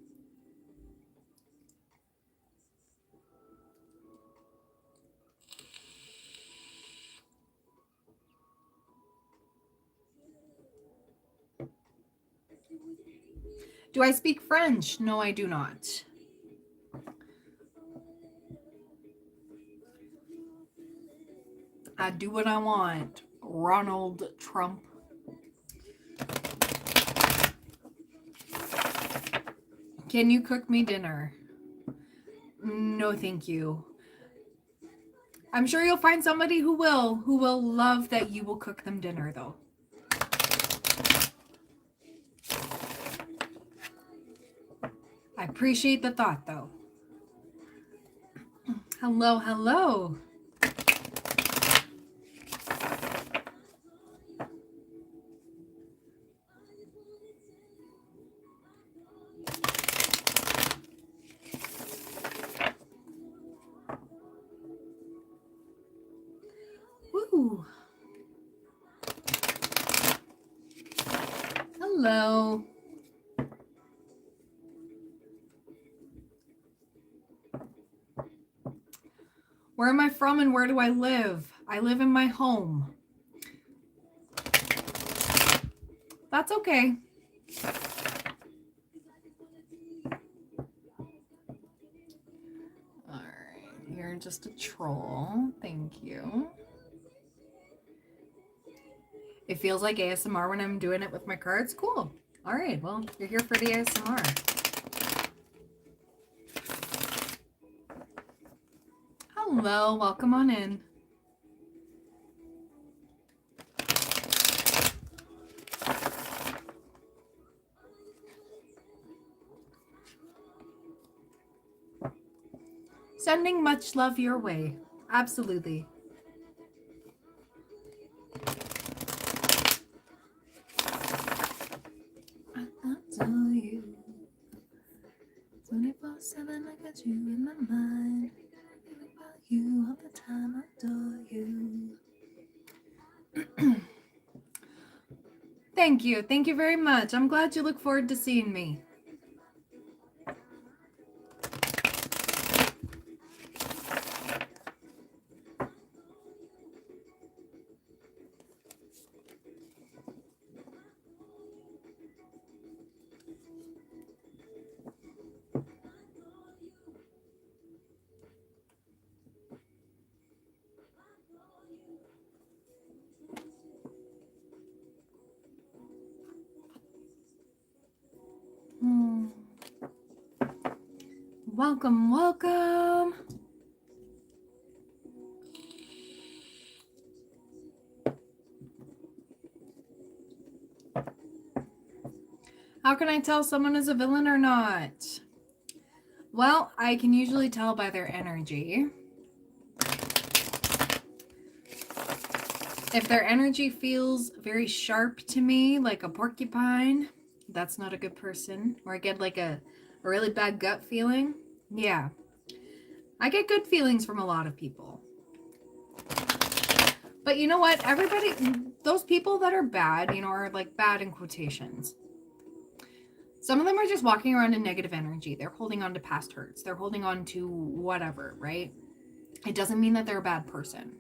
Do I speak French? No, I do not. I do what I want. Ronald Trump. Can you cook me dinner? No, thank you. I'm sure you'll find somebody who will love that you will cook them dinner though. I appreciate the thought though. Hello, hello. Woo. Hello. Where am I from and where do I live? I live in my home. That's okay. Alright, you're just a troll. Thank you. It feels like ASMR when I'm doing it with my cards. Cool. Alright, well, you're here for the ASMR. Hello, welcome on in. Sending much love your way. Absolutely. I adore you. 24/7, I got you in my mind. Think about you all the time, I adore you. Thank you. Thank you very much. I'm glad you look forward to seeing me. Welcome, welcome. How can I tell someone is a villain or not? Well, I can usually tell by their energy. If their energy feels very sharp to me, like a porcupine, that's not a good person. Or I get like a really bad gut feeling. Yeah. I get good feelings from a lot of people. But you know what? Everybody, those people that are bad, you know, are like bad in quotations. Some of them are just walking around in negative energy. They're holding on to past hurts. They're holding on to whatever, right? It doesn't mean that they're a bad person.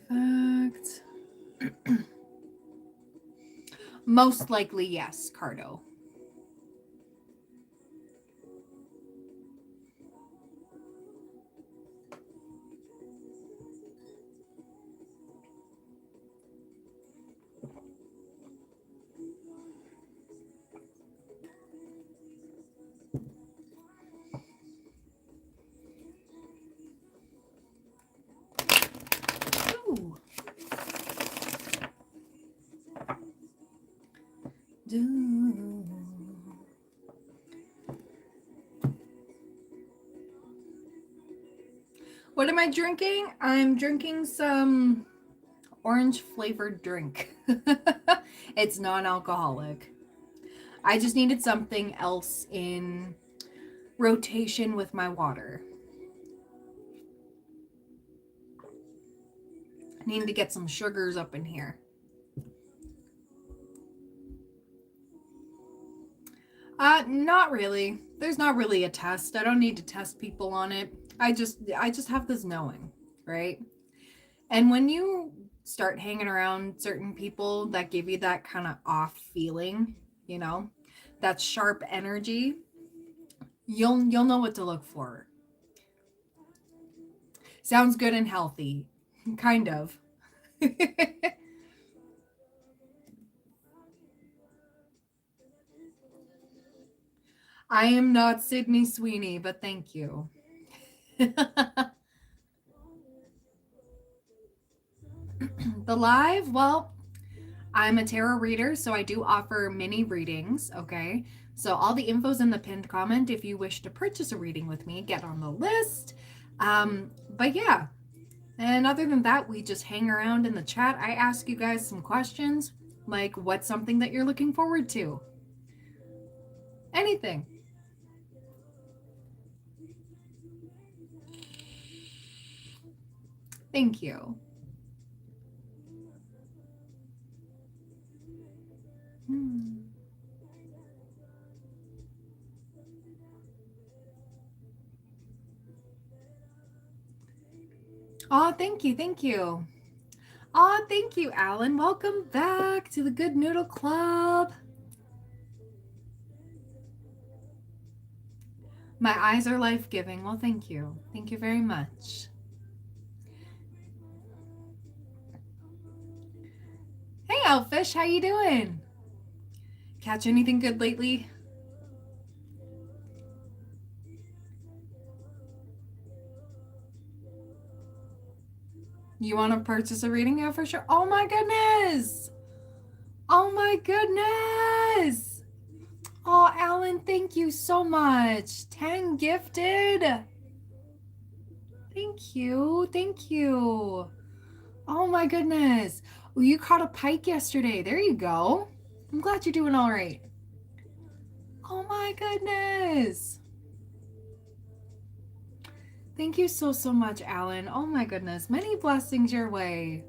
Perfect. Most likely, yes, Cardo. Ooh. What am I drinking? I'm drinking some orange flavored drink. It's non-alcoholic. I just needed something else in rotation with my water. I need to get some sugars up in here. Not really. There's not really a test. I don't need to test people on it. I just have this knowing, right? And when you start hanging around certain people that give you that kind of off feeling, you know, that sharp energy, you'll know what to look for. Sounds good and healthy. Kind of. I am not Sydney Sweeney, but thank you. The live, well, I'm a tarot reader, so I do offer mini readings, okay? So all the info's in the pinned comment. If you wish to purchase a reading with me, get on the list. But yeah, and other than that, we just hang around in the chat. I ask you guys some questions, like what's something that you're looking forward to? Anything. Thank you. Oh, thank you. Thank you. Oh, thank you, Alan. Welcome back to the Good Noodle Club. My eyes are life-giving. Well, thank you. Thank you very much. Hey, Elfish. How you doing? Catch anything good lately? You want to purchase a reading? Yeah, for sure. Oh, my goodness. Oh, my goodness. Oh, Alan, thank you so much. 10 gifted. Thank you. Thank you. Oh my goodness. Well, you caught a pike yesterday. There you go. I'm glad you're doing all right. Oh my goodness. Thank you so, so much, Alan. Oh my goodness. Many blessings your way.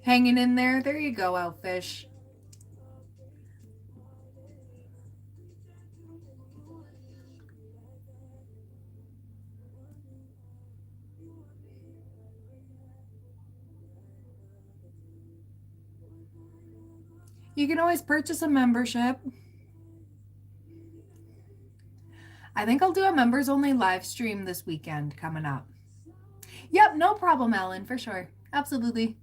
Hanging in there. There you go, Elfish. You can always purchase a membership. I think I'll do a members only live stream this weekend coming up. Yep, no problem, Ellen, for sure. Absolutely.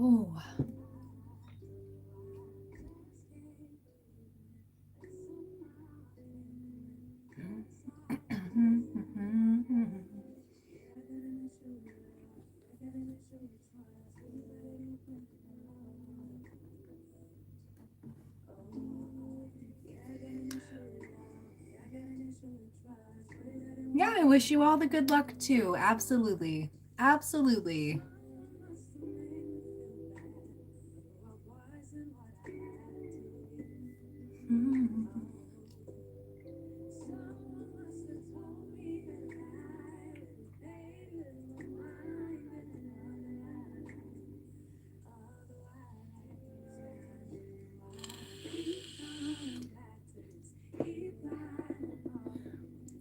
Oh. Yeah, I wish you all the good luck too. Absolutely. Absolutely.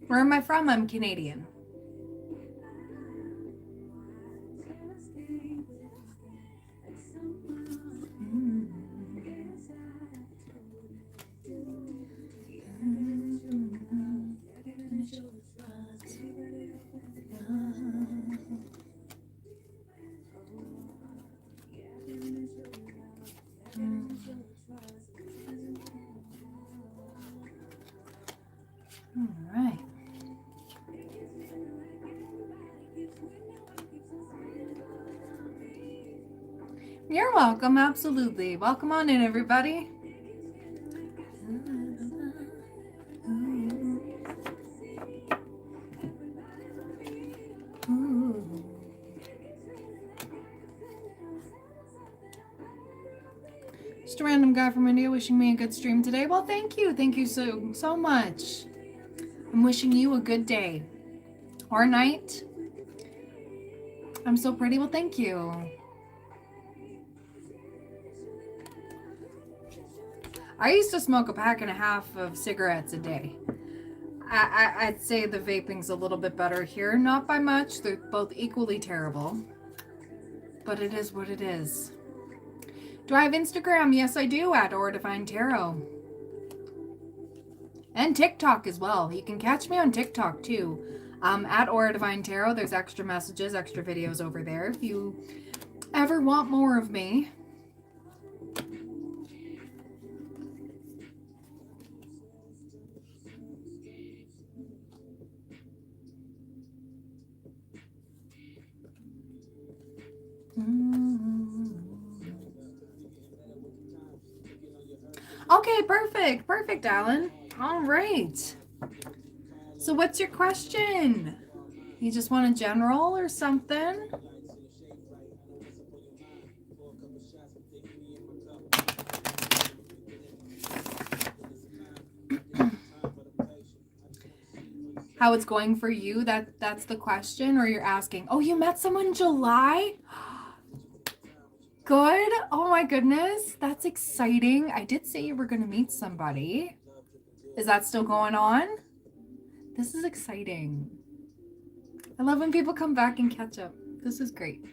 Where am I from? I'm Canadian. All right. You're welcome. Absolutely. Welcome on in, everybody. Just a random guy from India wishing me a good stream today. Well, thank you. Thank you so much. I'm wishing you a good day or night. I'm so pretty. Well, thank you. I used to smoke a pack and a half of cigarettes a day. I'd say the vaping's a little bit better here. Not by much. They're both equally terrible. But it is what it is. Do I have Instagram? Yes, I do, at Or Divine Tarot. And TikTok as well. You can catch me on TikTok too. At Or Divine Tarot. There's extra messages, extra videos over there if you ever want more of me. Okay, perfect. Perfect, Alan. All right. So what's your question? You just want a general or something? How it's going for you, that's the question, or you're asking, oh, you met someone in July? Good. Oh my goodness. That's exciting. I did say you were going to meet somebody. Is that still going on? This is exciting. I love when people come back and catch up. This is great.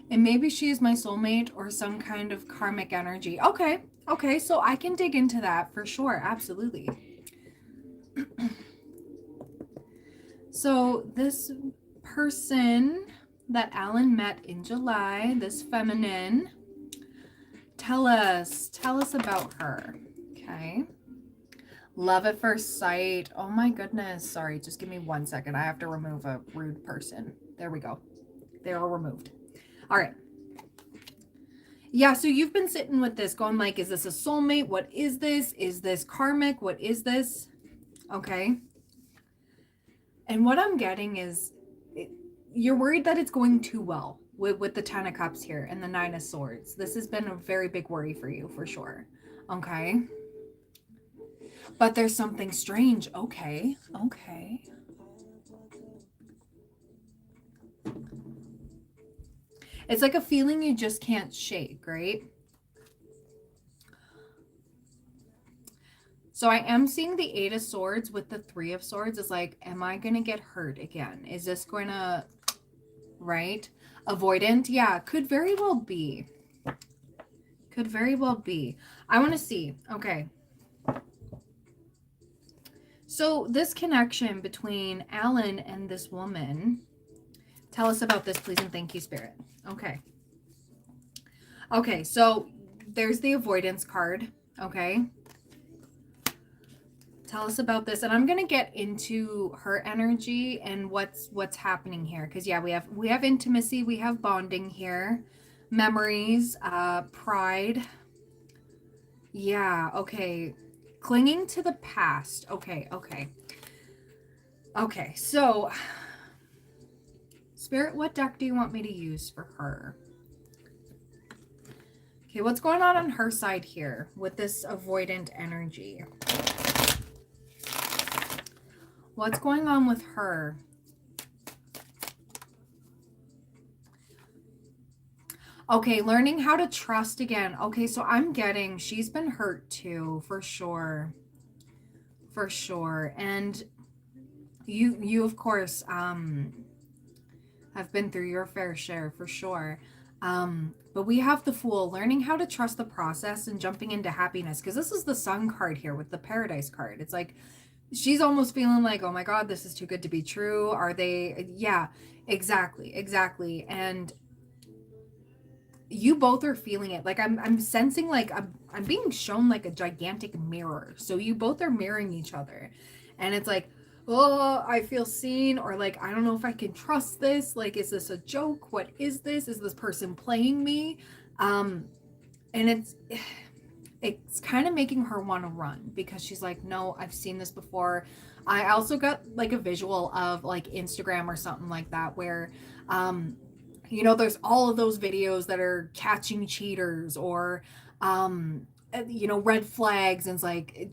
And maybe she is my soulmate or some kind of karmic energy. Okay. Okay. So I can dig into that for sure. Absolutely. So this person that Alan met in July, this feminine, tell us about her. Okay. Love at first sight. Oh my goodness. Sorry. Just give me 1 second. I have to remove a rude person. There we go. They are removed. All right. Yeah, so you've been sitting with this going like, is this a soulmate? What is this? Is this karmic? What is this? Okay. And what I'm getting is you're worried that it's going too well with the 10 of cups here and the 9 of swords. This has been a very big worry for you for sure. Okay. But there's something strange. Okay. Okay. It's like a feeling you just can't shake, right? So I am seeing the 8 of swords with the 3 of swords. It's like, am I going to get hurt again? Is this going to, right? Avoidant? Yeah, could very well be. Could very well be. I want to see. Okay. So this connection between Alan and this woman, tell us about this, please, and thank you, Spirit. Okay. Okay, so there's the avoidance card. Okay. Tell us about this, and I'm gonna get into her energy and what's happening here, because yeah, we have intimacy, we have bonding here, memories, pride. Yeah, okay. Clinging to the past. Okay, okay. Okay, so Spirit, what deck do you want me to use for her? Okay, what's going on her side here with this avoidant energy? What's going on with her? Okay, learning how to trust again. Okay, so I'm getting she's been hurt too, for sure. For sure. And you of course have been through your fair share, for sure. But we have the Fool, learning how to trust the process and jumping into happiness, because this is the Sun card here with the Paradise card. It's like she's almost feeling like, oh my God, this is too good to be true. Are they? Yeah, exactly. And you both are feeling it. Like I'm sensing like I'm being shown like a gigantic mirror. So you both are mirroring each other. And it's like, oh, I feel seen, or like, I don't know if I can trust this. Like, is this a joke? What is this? Is this person playing me? And it's kind of making her want to run, because she's like, no, I've seen this before. I also got like a visual of like Instagram or something like that, where you know, there's all of those videos that are catching cheaters, or you know, red flags, and it's like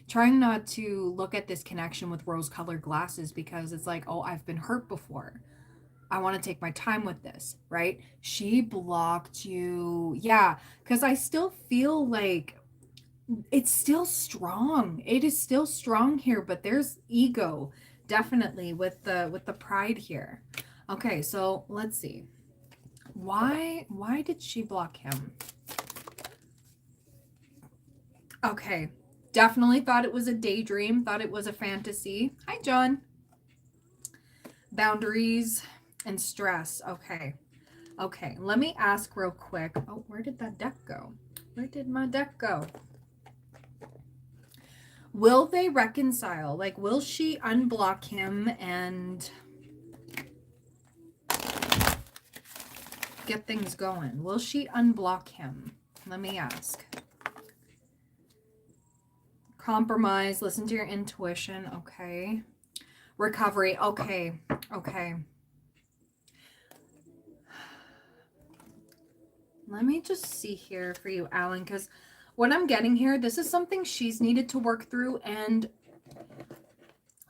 trying not to look at this connection with rose-colored glasses, because it's like, oh, I've been hurt before. I want to take my time with this, right? She blocked you. Yeah, because I still feel like it's still strong. It is still strong here, but there's ego definitely with the pride here. Okay, so let's see. Why did she block him? Okay. Definitely thought it was a daydream, thought it was a fantasy. Hi, John. Boundaries and stress. Okay. Okay, let me ask real quick. Oh, where did that deck go? Where did my deck go? Will they reconcile? Like, will she unblock him and get things going? Will she unblock him? Let me ask. Compromise, listen to your intuition. Okay. Recovery. Okay. Okay. Let me just see here for you, Alan, because what I'm getting here, this is something she's needed to work through, and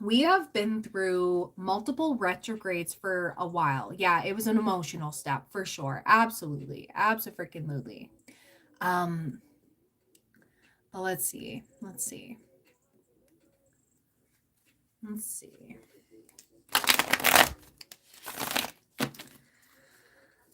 we have been through multiple retrogrades for a while. Yeah, it was an emotional step for sure. Absolutely. Abso-freaking-lutely. But let's see. Let's see. Let's see.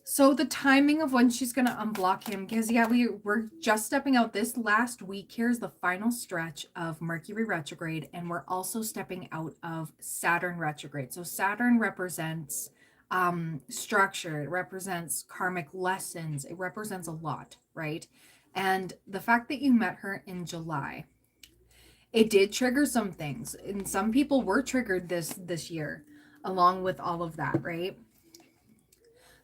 So the timing of when she's going to unblock him, because yeah, we're just stepping out this last week. Here's the final stretch of Mercury retrograde, and we're also stepping out of Saturn retrograde. So Saturn represents structure, it represents karmic lessons, it represents a lot, right? And the fact that you met her in July, it did trigger some things, and some people were triggered this year along with all of that, right?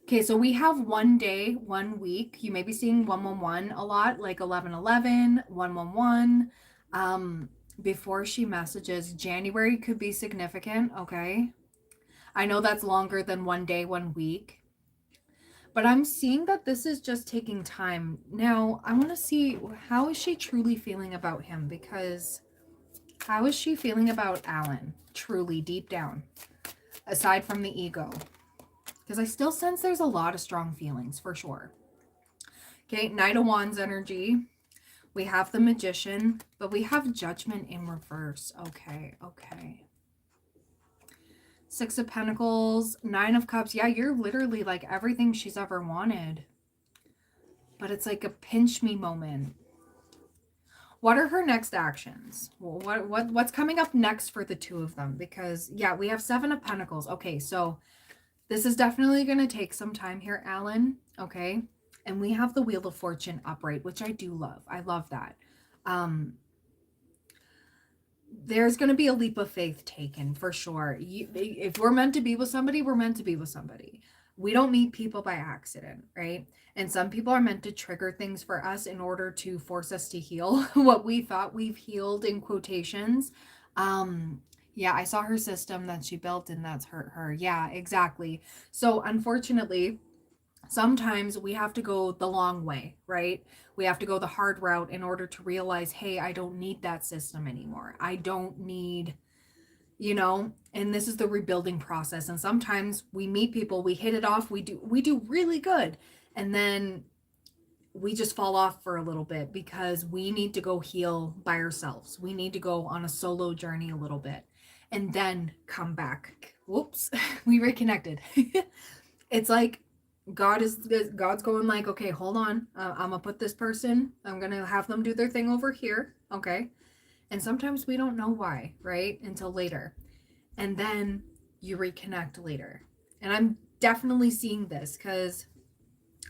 Okay, so we have 1 day, 1 week. You may be seeing 111 a lot, like 1111, 111. Before she messages, January could be significant, okay? I know that's longer than 1 day, 1 week. But I'm seeing that this is just taking time. Now, I want to see, how is she truly feeling about him? Because how is she feeling about Alan? Truly, deep down. Aside from the ego. Because I still sense there's a lot of strong feelings, for sure. Okay, Knight of Wands energy. We have the Magician, but we have Judgment in reverse. Okay, okay. Six of Pentacles, Nine of Cups. Yeah, you're literally like everything she's ever wanted. But it's like a pinch me moment. What are her next actions? What's coming up next for the two of them? Because, yeah, we have Seven of Pentacles. Okay, so this is definitely going to take some time here, Alan, okay? And we have the Wheel of Fortune upright, which I do love. I love that. There's going to be a leap of faith taken, for sure. If we're meant to be with somebody, we're meant to be with somebody. We don't meet people by accident, right? And some people are meant to trigger things for us in order to force us to heal what we thought we've healed, in quotations. Yeah, I saw her system that she built and that's hurt her. Yeah, exactly. So unfortunately, sometimes we have to go the long way, right? We have to go the hard route in order to realize, hey, I don't need that system anymore. I don't need, and this is the rebuilding process. And sometimes we meet people, we hit it off, we do really good. And then we just fall off for a little bit because we need to go heal by ourselves. We need to go on a solo journey a little bit and then come back. Whoops, we reconnected. It's like God's going like, okay, hold on. I'm gonna put this person, I'm gonna have them do their thing over here, okay? And sometimes we don't know why, right? Until later. And then you reconnect later. And I'm definitely seeing this because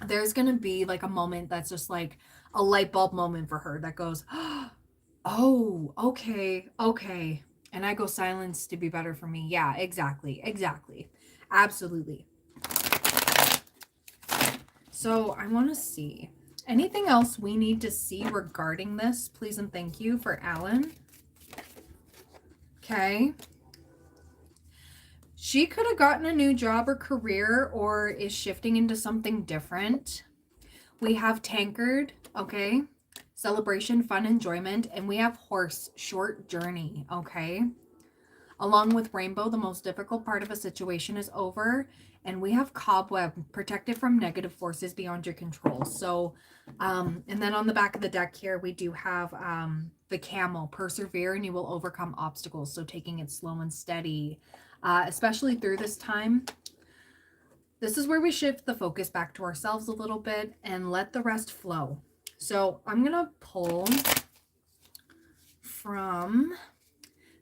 there's gonna be like a moment that's just like a light bulb moment for her that goes, oh, okay. And I go, silence to be better for me. Yeah, exactly. Absolutely. So I want to see anything else we need to see regarding this. Please and thank you for Alan. Okay. She could have gotten a new job or career or is shifting into something different. We have Tankard, okay? Celebration, fun, enjoyment. And we have Horse, short journey, okay? Along with Rainbow, the most difficult part of a situation is over. And we have Cobweb, protected from negative forces beyond your control. So, and then on the back of the deck here, we do have the Camel, persevere and you will overcome obstacles. So taking it slow and steady, especially through this time. This is where we shift the focus back to ourselves a little bit and let the rest flow. So I'm going to pull from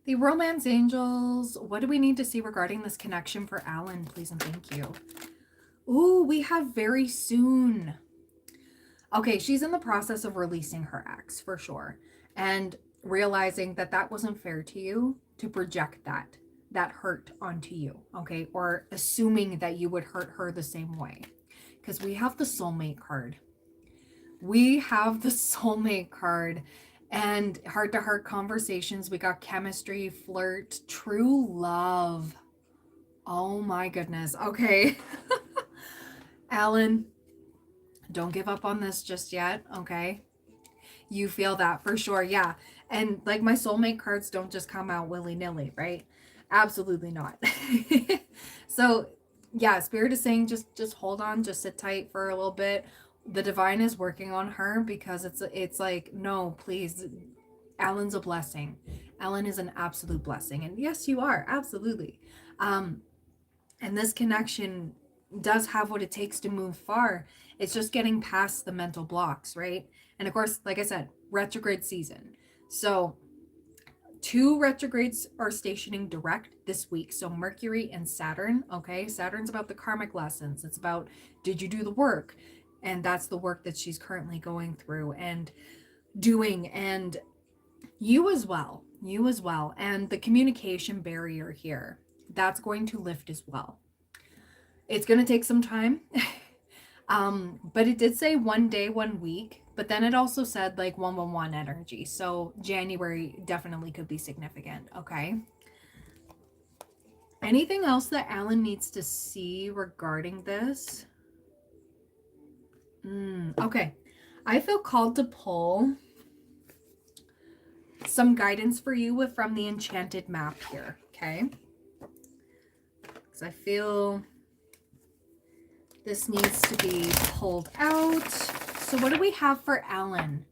the Romance Angels. What do we need to see regarding this connection for Alan? Please and thank you. Ooh, we have very soon. Okay, she's in the process of releasing her ex for sure. And realizing that that wasn't fair to you to project that hurt onto you, okay? Or assuming that you would hurt her the same way. Because we have the soulmate card. We have the soulmate card, and heart-to-heart conversations. We got chemistry, flirt, true love. Oh my goodness. Okay. Alan, don't give up on this just yet, okay? You feel that for sure. Yeah. And like, my soulmate cards don't just come out willy-nilly, right? Absolutely not. So yeah, Spirit is saying just hold on, just sit tight for a little bit. The divine is working on her, because it's like, no, please. Alan's a blessing. Alan is an absolute blessing. And yes, you are. Absolutely. And this connection does have what it takes to move far. It's just getting past the mental blocks, right? And of course, like I said, retrograde season. So 2 retrogrades are stationing direct this week. So Mercury and Saturn, okay? Saturn's about the karmic lessons. It's about, did you do the work? And that's the work that she's currently going through and doing. And you as well. And the communication barrier here, that's going to lift as well. It's going to take some time. But it did say 1 day, 1 week. But then it also said like 111 energy. So January definitely could be significant. Okay. Anything else that Alan needs to see regarding this? Okay. I feel called to pull some guidance for you from the enchanted map here. Okay. Because I feel this needs to be pulled out. So what do we have for Alan?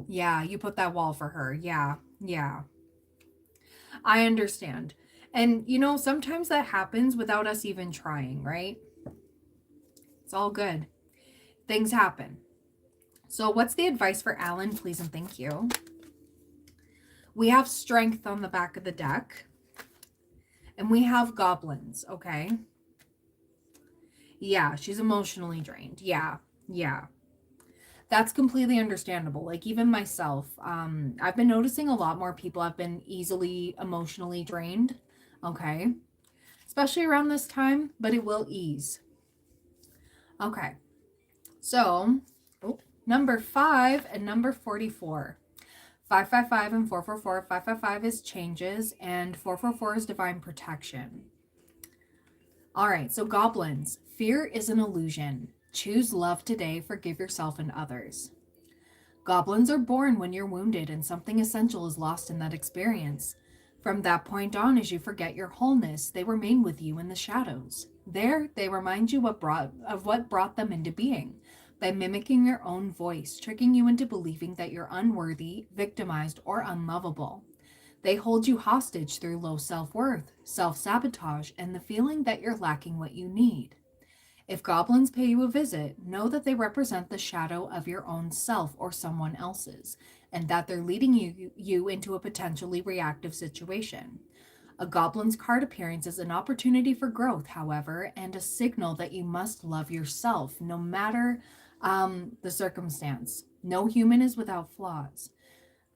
Yeah, you put that wall for her. Yeah. I understand. And, you know, sometimes that happens without us even trying, right? It's all good. Things happen. So what's the advice for Alan, please and thank you? We have strength on the back of the deck. And we have goblins, okay? Yeah, she's emotionally drained. Yeah. That's completely understandable. Like, even myself, I've been noticing a lot more people have been easily emotionally drained, okay? Especially around this time, but it will ease. Okay. So, number 5 and number 44. 555 and 444. 555 is changes, and 444 is divine protection. All right, so goblins. Fear is an illusion. Choose love today, forgive yourself and others. Goblins are born when you're wounded and something essential is lost in that experience. From that point on, as you forget your wholeness, they remain with you in the shadows. There, they remind you what brought them into being, by mimicking your own voice, tricking you into believing that you're unworthy, victimized, or unlovable. They hold you hostage through low self-worth, self-sabotage, and the feeling that you're lacking what you need. If goblins pay you a visit, know that they represent the shadow of your own self or someone else's, and that they're leading you into a potentially reactive situation. A goblin's card appearance is an opportunity for growth, however, and a signal that you must love yourself, no matter the circumstance. No human is without flaws.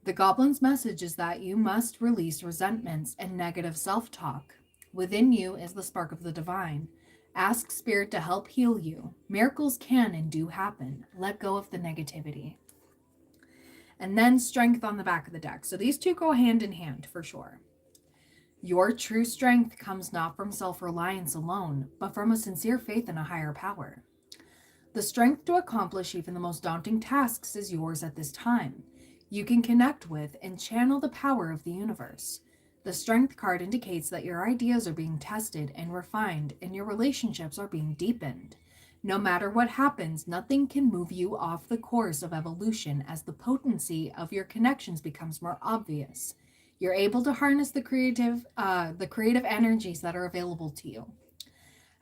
The goblin's message is that you must release resentments and negative self-talk. Within you is the spark of the divine. Ask Spirit to help heal you. Miracles can and do happen. Let go of the negativity. And then strength on the back of the deck. So these two go hand in hand for sure. Your true strength comes not from self-reliance alone, but from a sincere faith in a higher power. The strength to accomplish even the most daunting tasks is yours at this time. You can connect with and channel the power of the universe. The strength card indicates that your ideas are being tested and refined, and your relationships are being deepened. No matter what happens, nothing can move you off the course of evolution as the potency of your connections becomes more obvious. You're able to harness the creative energies that are available to you.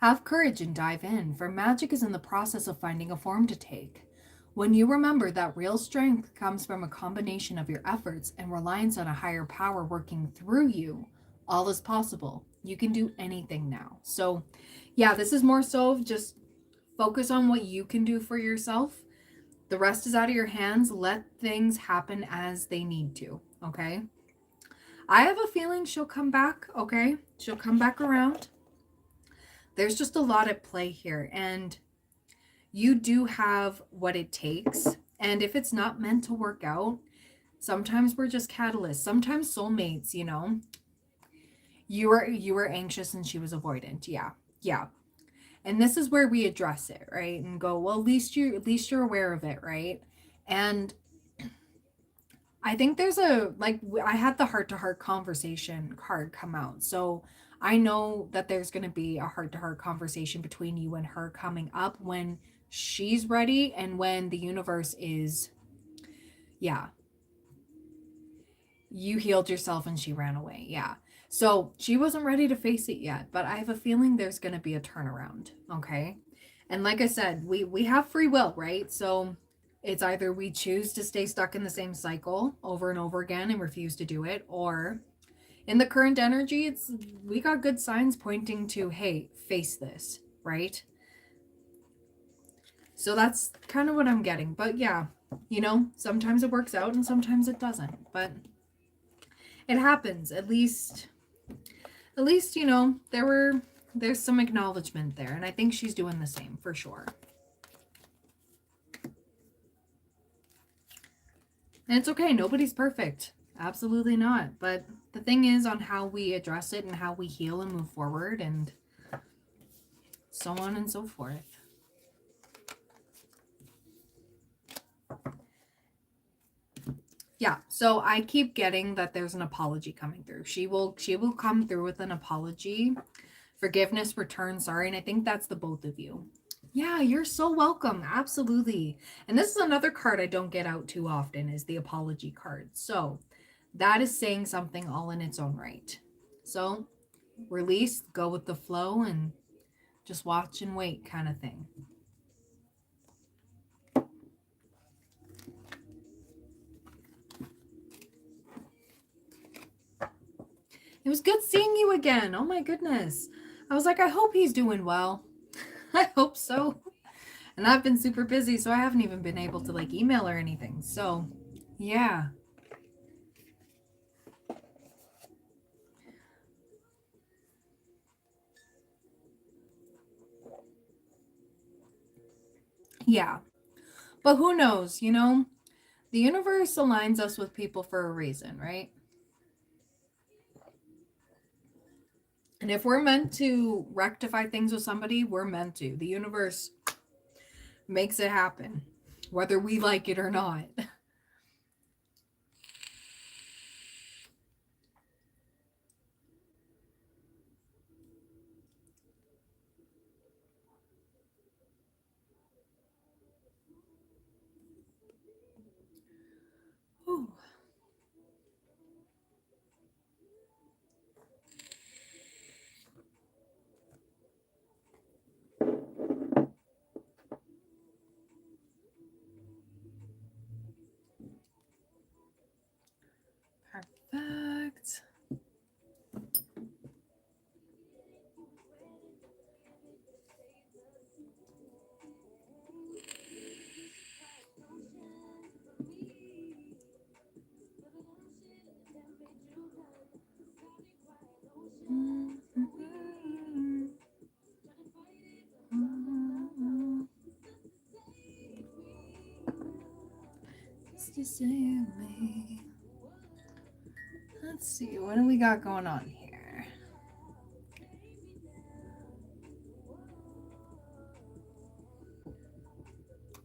Have courage and dive in, for magic is in the process of finding a form to take. When you remember that real strength comes from a combination of your efforts and reliance on a higher power working through you, all is possible. You can do anything now. So yeah, this is more so just focus on what you can do for yourself. The rest is out of your hands. Let things happen as they need to, okay? I have a feeling she'll come back, okay? She'll come back around. There's just a lot at play here, and you do have what it takes. And if it's not meant to work out, sometimes we're just catalysts. Sometimes soulmates, you know. You were anxious and she was avoidant. Yeah. Yeah. And this is where we address it, right? And go, well, at least you're aware of it, right? And I think there's I had the heart to heart conversation card come out. So I know that there's going to be a heart to heart conversation between you and her coming up when she's ready and when the universe is, yeah, you healed yourself and she ran away. Yeah. So she wasn't ready to face it yet, but I have a feeling there's going to be a turnaround. Okay. And like I said, we have free will, right? So it's either we choose to stay stuck in the same cycle over and over again and refuse to do it, or in the current energy, it's we got good signs pointing to, hey, face this, right? So that's kind of what I'm getting. But yeah, you know, sometimes it works out and sometimes it doesn't. But it happens. At least, you know, there's some acknowledgement there, and I think she's doing the same for sure. And it's okay, nobody's perfect. Absolutely not. But the thing is on how we address it and how we heal and move forward and so on and so forth. Yeah, so I keep getting that there's an apology coming through. She will come through with an apology, forgiveness, return, sorry, and I think that's the both of you. Yeah, you're so welcome. Absolutely. And this is another card I don't get out too often is the apology card. So, that is saying something all in its own right. So, release, go with the flow and just watch and wait kind of thing. It was good seeing you again. Oh my goodness. I was like, I hope he's doing well. I hope so. And I've been super busy, so I haven't even been able to like email or anything. So, yeah. Yeah. But who knows, you know? The universe aligns us with people for a reason, right? And if we're meant to rectify things with somebody, we're meant to. The universe makes it happen, whether we like it or not. Ooh. Perfect. Let's see, what do we got going on here?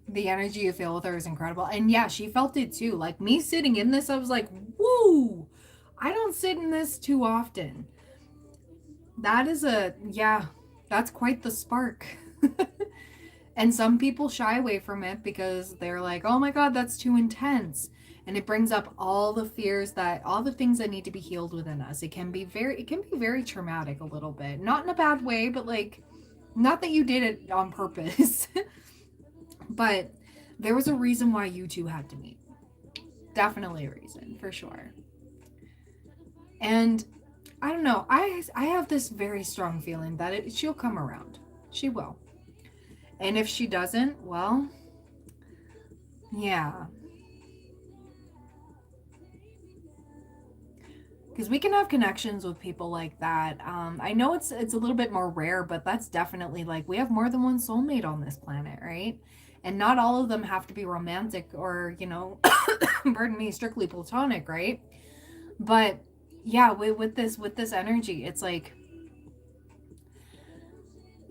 The energy you feel with her is incredible. And yeah, she felt it too. Like me sitting in this, I was like, woo! I don't sit in this too often. That is yeah, that's quite the spark. And some people shy away from it because they're like, oh my God, that's too intense. And it brings up all the fears all the things that need to be healed within us. It can be very traumatic a little bit. Not in a bad way, but like, not that you did it on purpose. But there was a reason why you two had to meet. Definitely a reason, for sure. And I don't know. I have this very strong feeling that she'll come around. She will. And if she doesn't, well, Yeah. Because we can have connections with people like that. I know it's a little bit more rare, but that's definitely like we have more than one soulmate on this planet, right? And not all of them have to be romantic or, pardon me, strictly platonic, right? But yeah, with this energy, it's like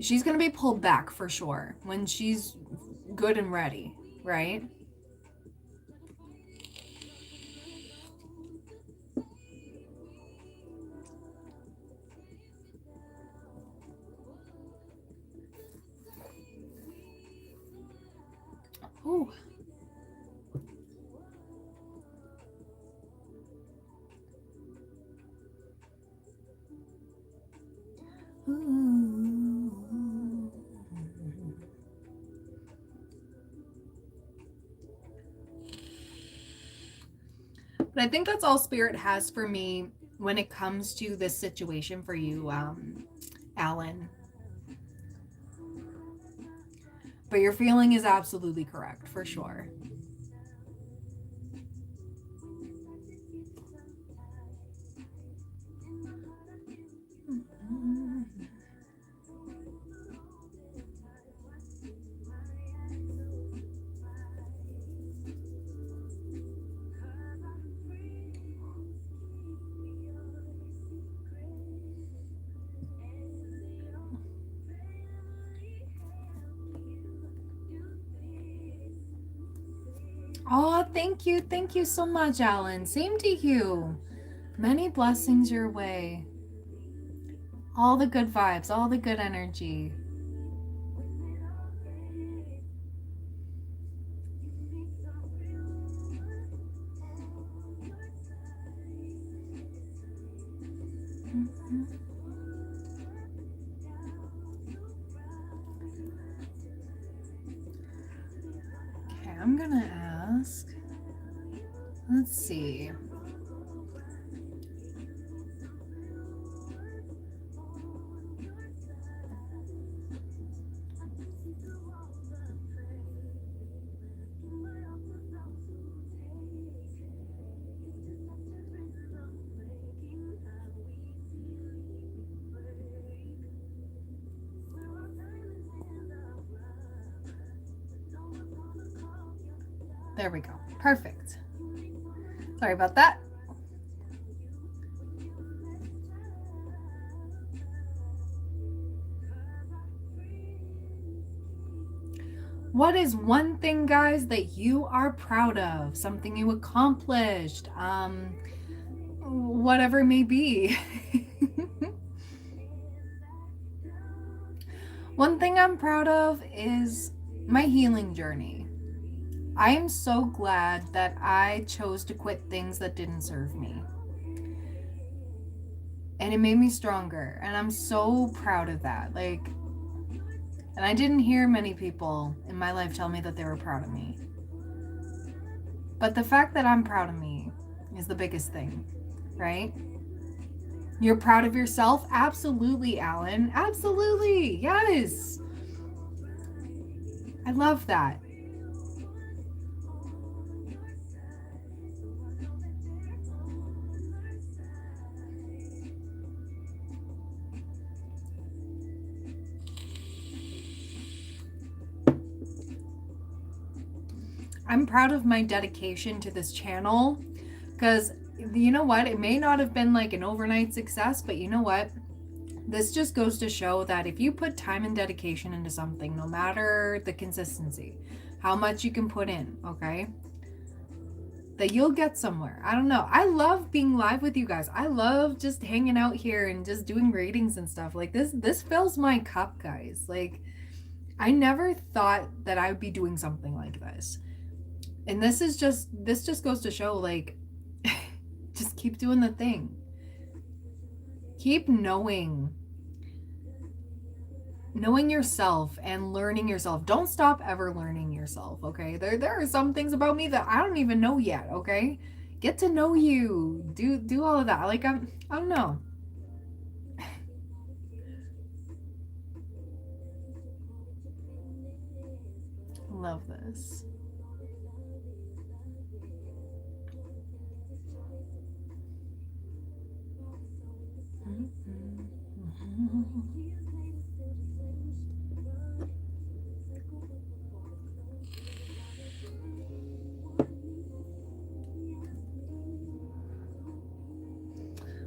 she's gonna be pulled back for sure when she's good and ready, right? Ooh. But I think that's all spirit has for me when it comes to this situation for you, Alan. But your feeling is absolutely correct, for sure. Oh, thank you. Thank you so much, Alan. Same to you. Many blessings your way. All the good vibes, all the good energy. Okay, I'm gonna ask. Let's see. There we go. Perfect. Sorry about that. What is one thing, guys, that you are proud of? Something you accomplished? Whatever it may be. One thing I'm proud of is my healing journey. I am so glad that I chose to quit things that didn't serve me. And it made me stronger. And I'm so proud of that. Like, and I didn't hear many people in my life tell me that they were proud of me. But the fact that I'm proud of me is the biggest thing, right? You're proud of yourself? Absolutely, Alan. Absolutely. Yes. I love that. I'm proud of my dedication to this channel because you know what? It may not have been like an overnight success, but you know what? This just goes to show that if you put time and dedication into something, no matter the consistency, how much you can put in, okay? That you'll get somewhere. I don't know. I love being live with you guys. I love just hanging out here and just doing ratings and stuff. Like this fills my cup, guys. Like I never thought that I would be doing something like this. And this just goes to show like just keep doing the thing. Keep knowing yourself and learning yourself. Don't stop ever learning yourself, okay? There are some things about me that I don't even know yet, okay? Get to know you. Do all of that. Like I don't know. Love this.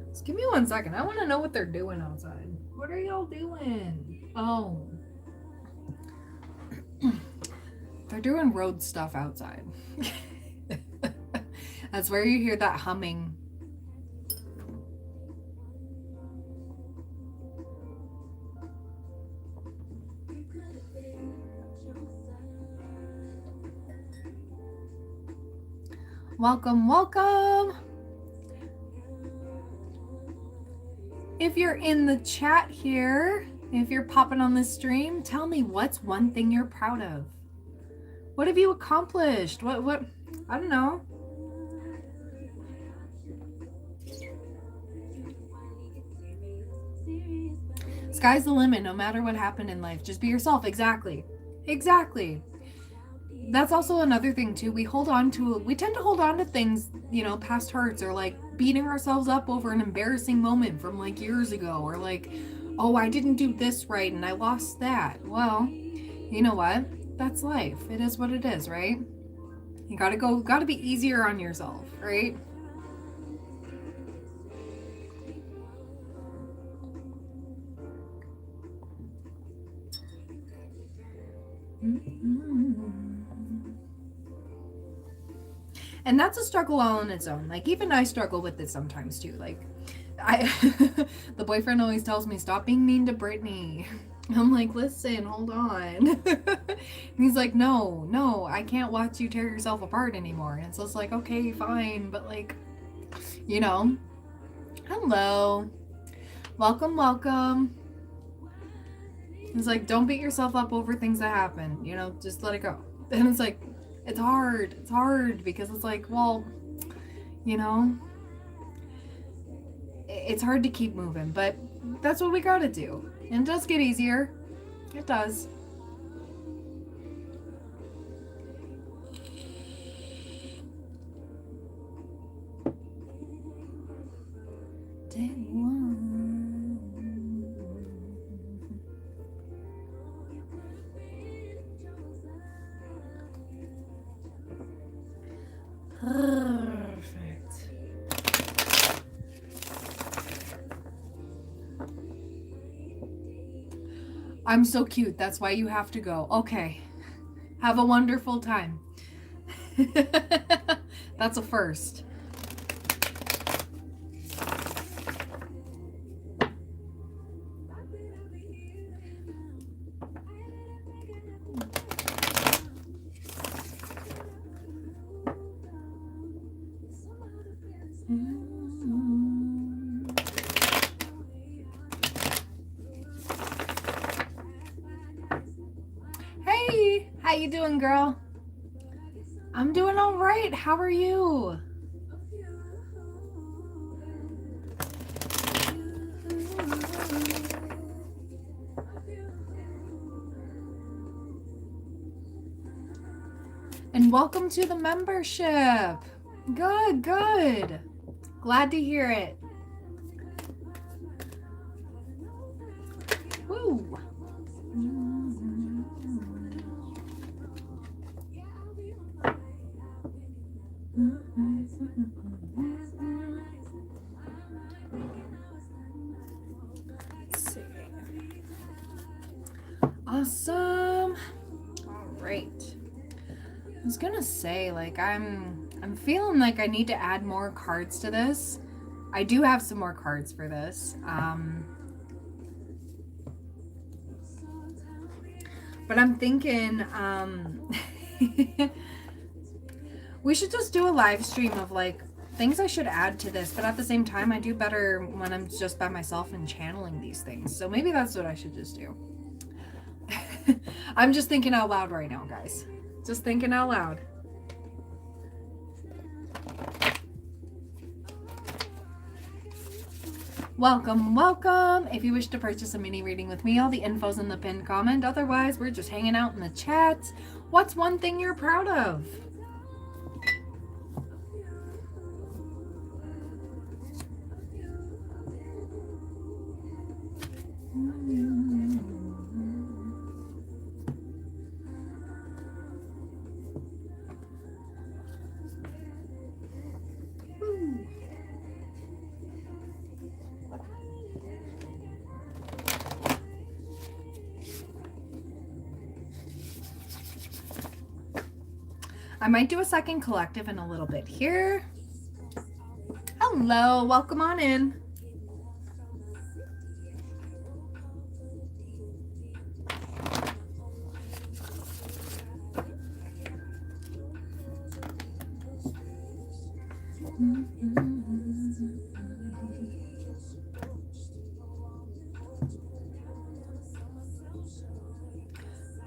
Just give me 1 second. I want to know what they're doing outside. What are y'all doing? Oh. They're doing road stuff outside. That's where you hear that humming. Welcome, welcome. If you're in the chat here, if you're popping on the stream, tell me what's one thing you're proud of. What have you accomplished? What, I don't know. Sky's the limit, no matter what happened in life. Just be yourself. Exactly. Exactly. That's also another thing too. We tend to hold on to things, you know, past hurts, or like beating ourselves up over an embarrassing moment from like years ago, or like, oh, I didn't do this right and I lost that. Well, you know what? That's life. It is what it is, right? You gotta be easier on yourself, right? And that's a struggle all on its own. Like, even I struggle with it sometimes too. Like, the boyfriend always tells me, stop being mean to Brittany. I'm like, listen, hold on. He's like, no, I can't watch you tear yourself apart anymore. And so it's like, okay, fine. But like, you know, hello. Welcome. He's like, don't beat yourself up over things that happen. You know, just let it go. And it's like, it's hard because it's like, well, you know, it's hard to keep moving, but that's what we gotta do. And it does get easier. It does. Day one. Perfect. I'm so cute. That's why you have to go. Okay. Have a wonderful time. That's a first. Hey, how you doing, girl? I'm doing all right. How are you? And welcome to the membership. Good. Glad to hear it. Woo. Let's see. Awesome. All right. I was gonna say, like, I'm feeling like I need to add more cards to this. I do have some more cards for this. But I'm thinking we should just do a live stream of like things I should add to this, but at the same time I do better when I'm just by myself and channeling these things. So maybe that's what I should just do. I'm just thinking out loud right now, guys. Just thinking out loud. Welcome. If you wish to purchase a mini reading with me, all the info's in the pinned comment. Otherwise, we're just hanging out in the chat. What's one thing you're proud of? I might do a second collective in a little bit here. Hello, welcome on in.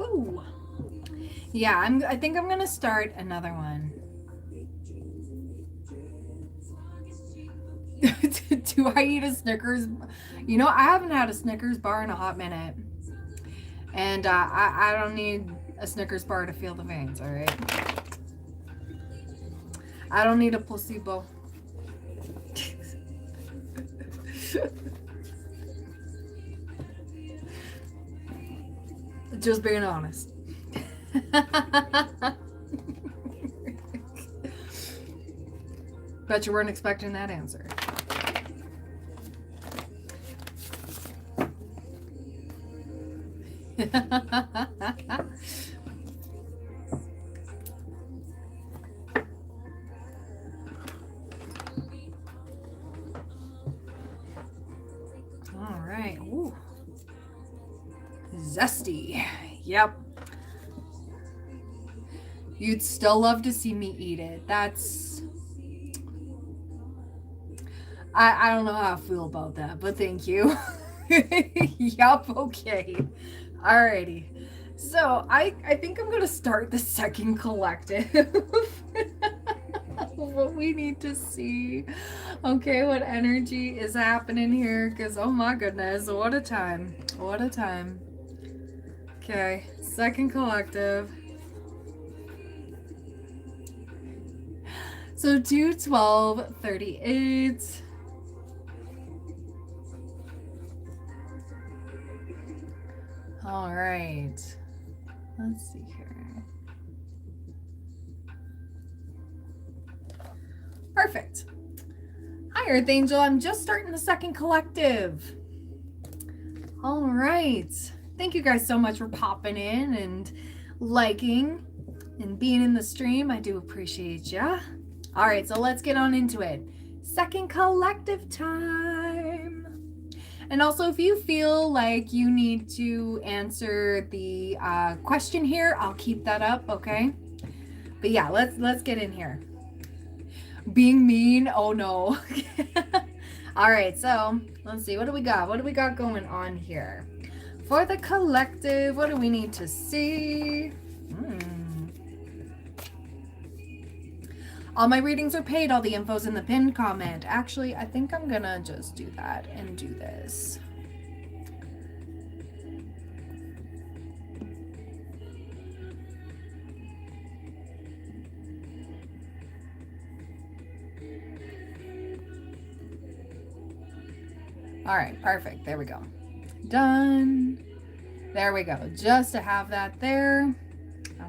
Ooh. Yeah, I think I'm gonna start another one. Do I eat a Snickers? You know, I haven't had a Snickers bar in a hot minute. And I don't need a Snickers bar to feel the veins, all right? I don't need a placebo. Just being honest. Bet you weren't expecting that answer. All right. Ooh. Zesty. Yep. You'd still love to see me eat it. That's... I don't know how I feel about that, but thank you. Yup, okay. Alrighty. So I think I'm gonna start the second collective. What we need to see. Okay, what energy is happening here? Because oh my goodness, what a time. What a time. Okay, second collective. So 2, 12, 38. All right. Let's see here. Perfect. Hi, Earth Angel. I'm just starting the second collective. All right. Thank you guys so much for popping in and liking and being in the stream. I do appreciate ya. All right, so let's get on into it. Second collective time. And also, if you feel like you need to answer the question here, I'll keep that up, okay? But yeah, let's get in here. Being mean? Oh no. All right, so let's see. What do we got? What do we got going on here? For the collective, what do we need to see? All my readings are paid. All the info's in the pinned comment. Actually, I think I'm gonna just do that and do this. All right, perfect. There we go. Done. There we go. Just to have that there.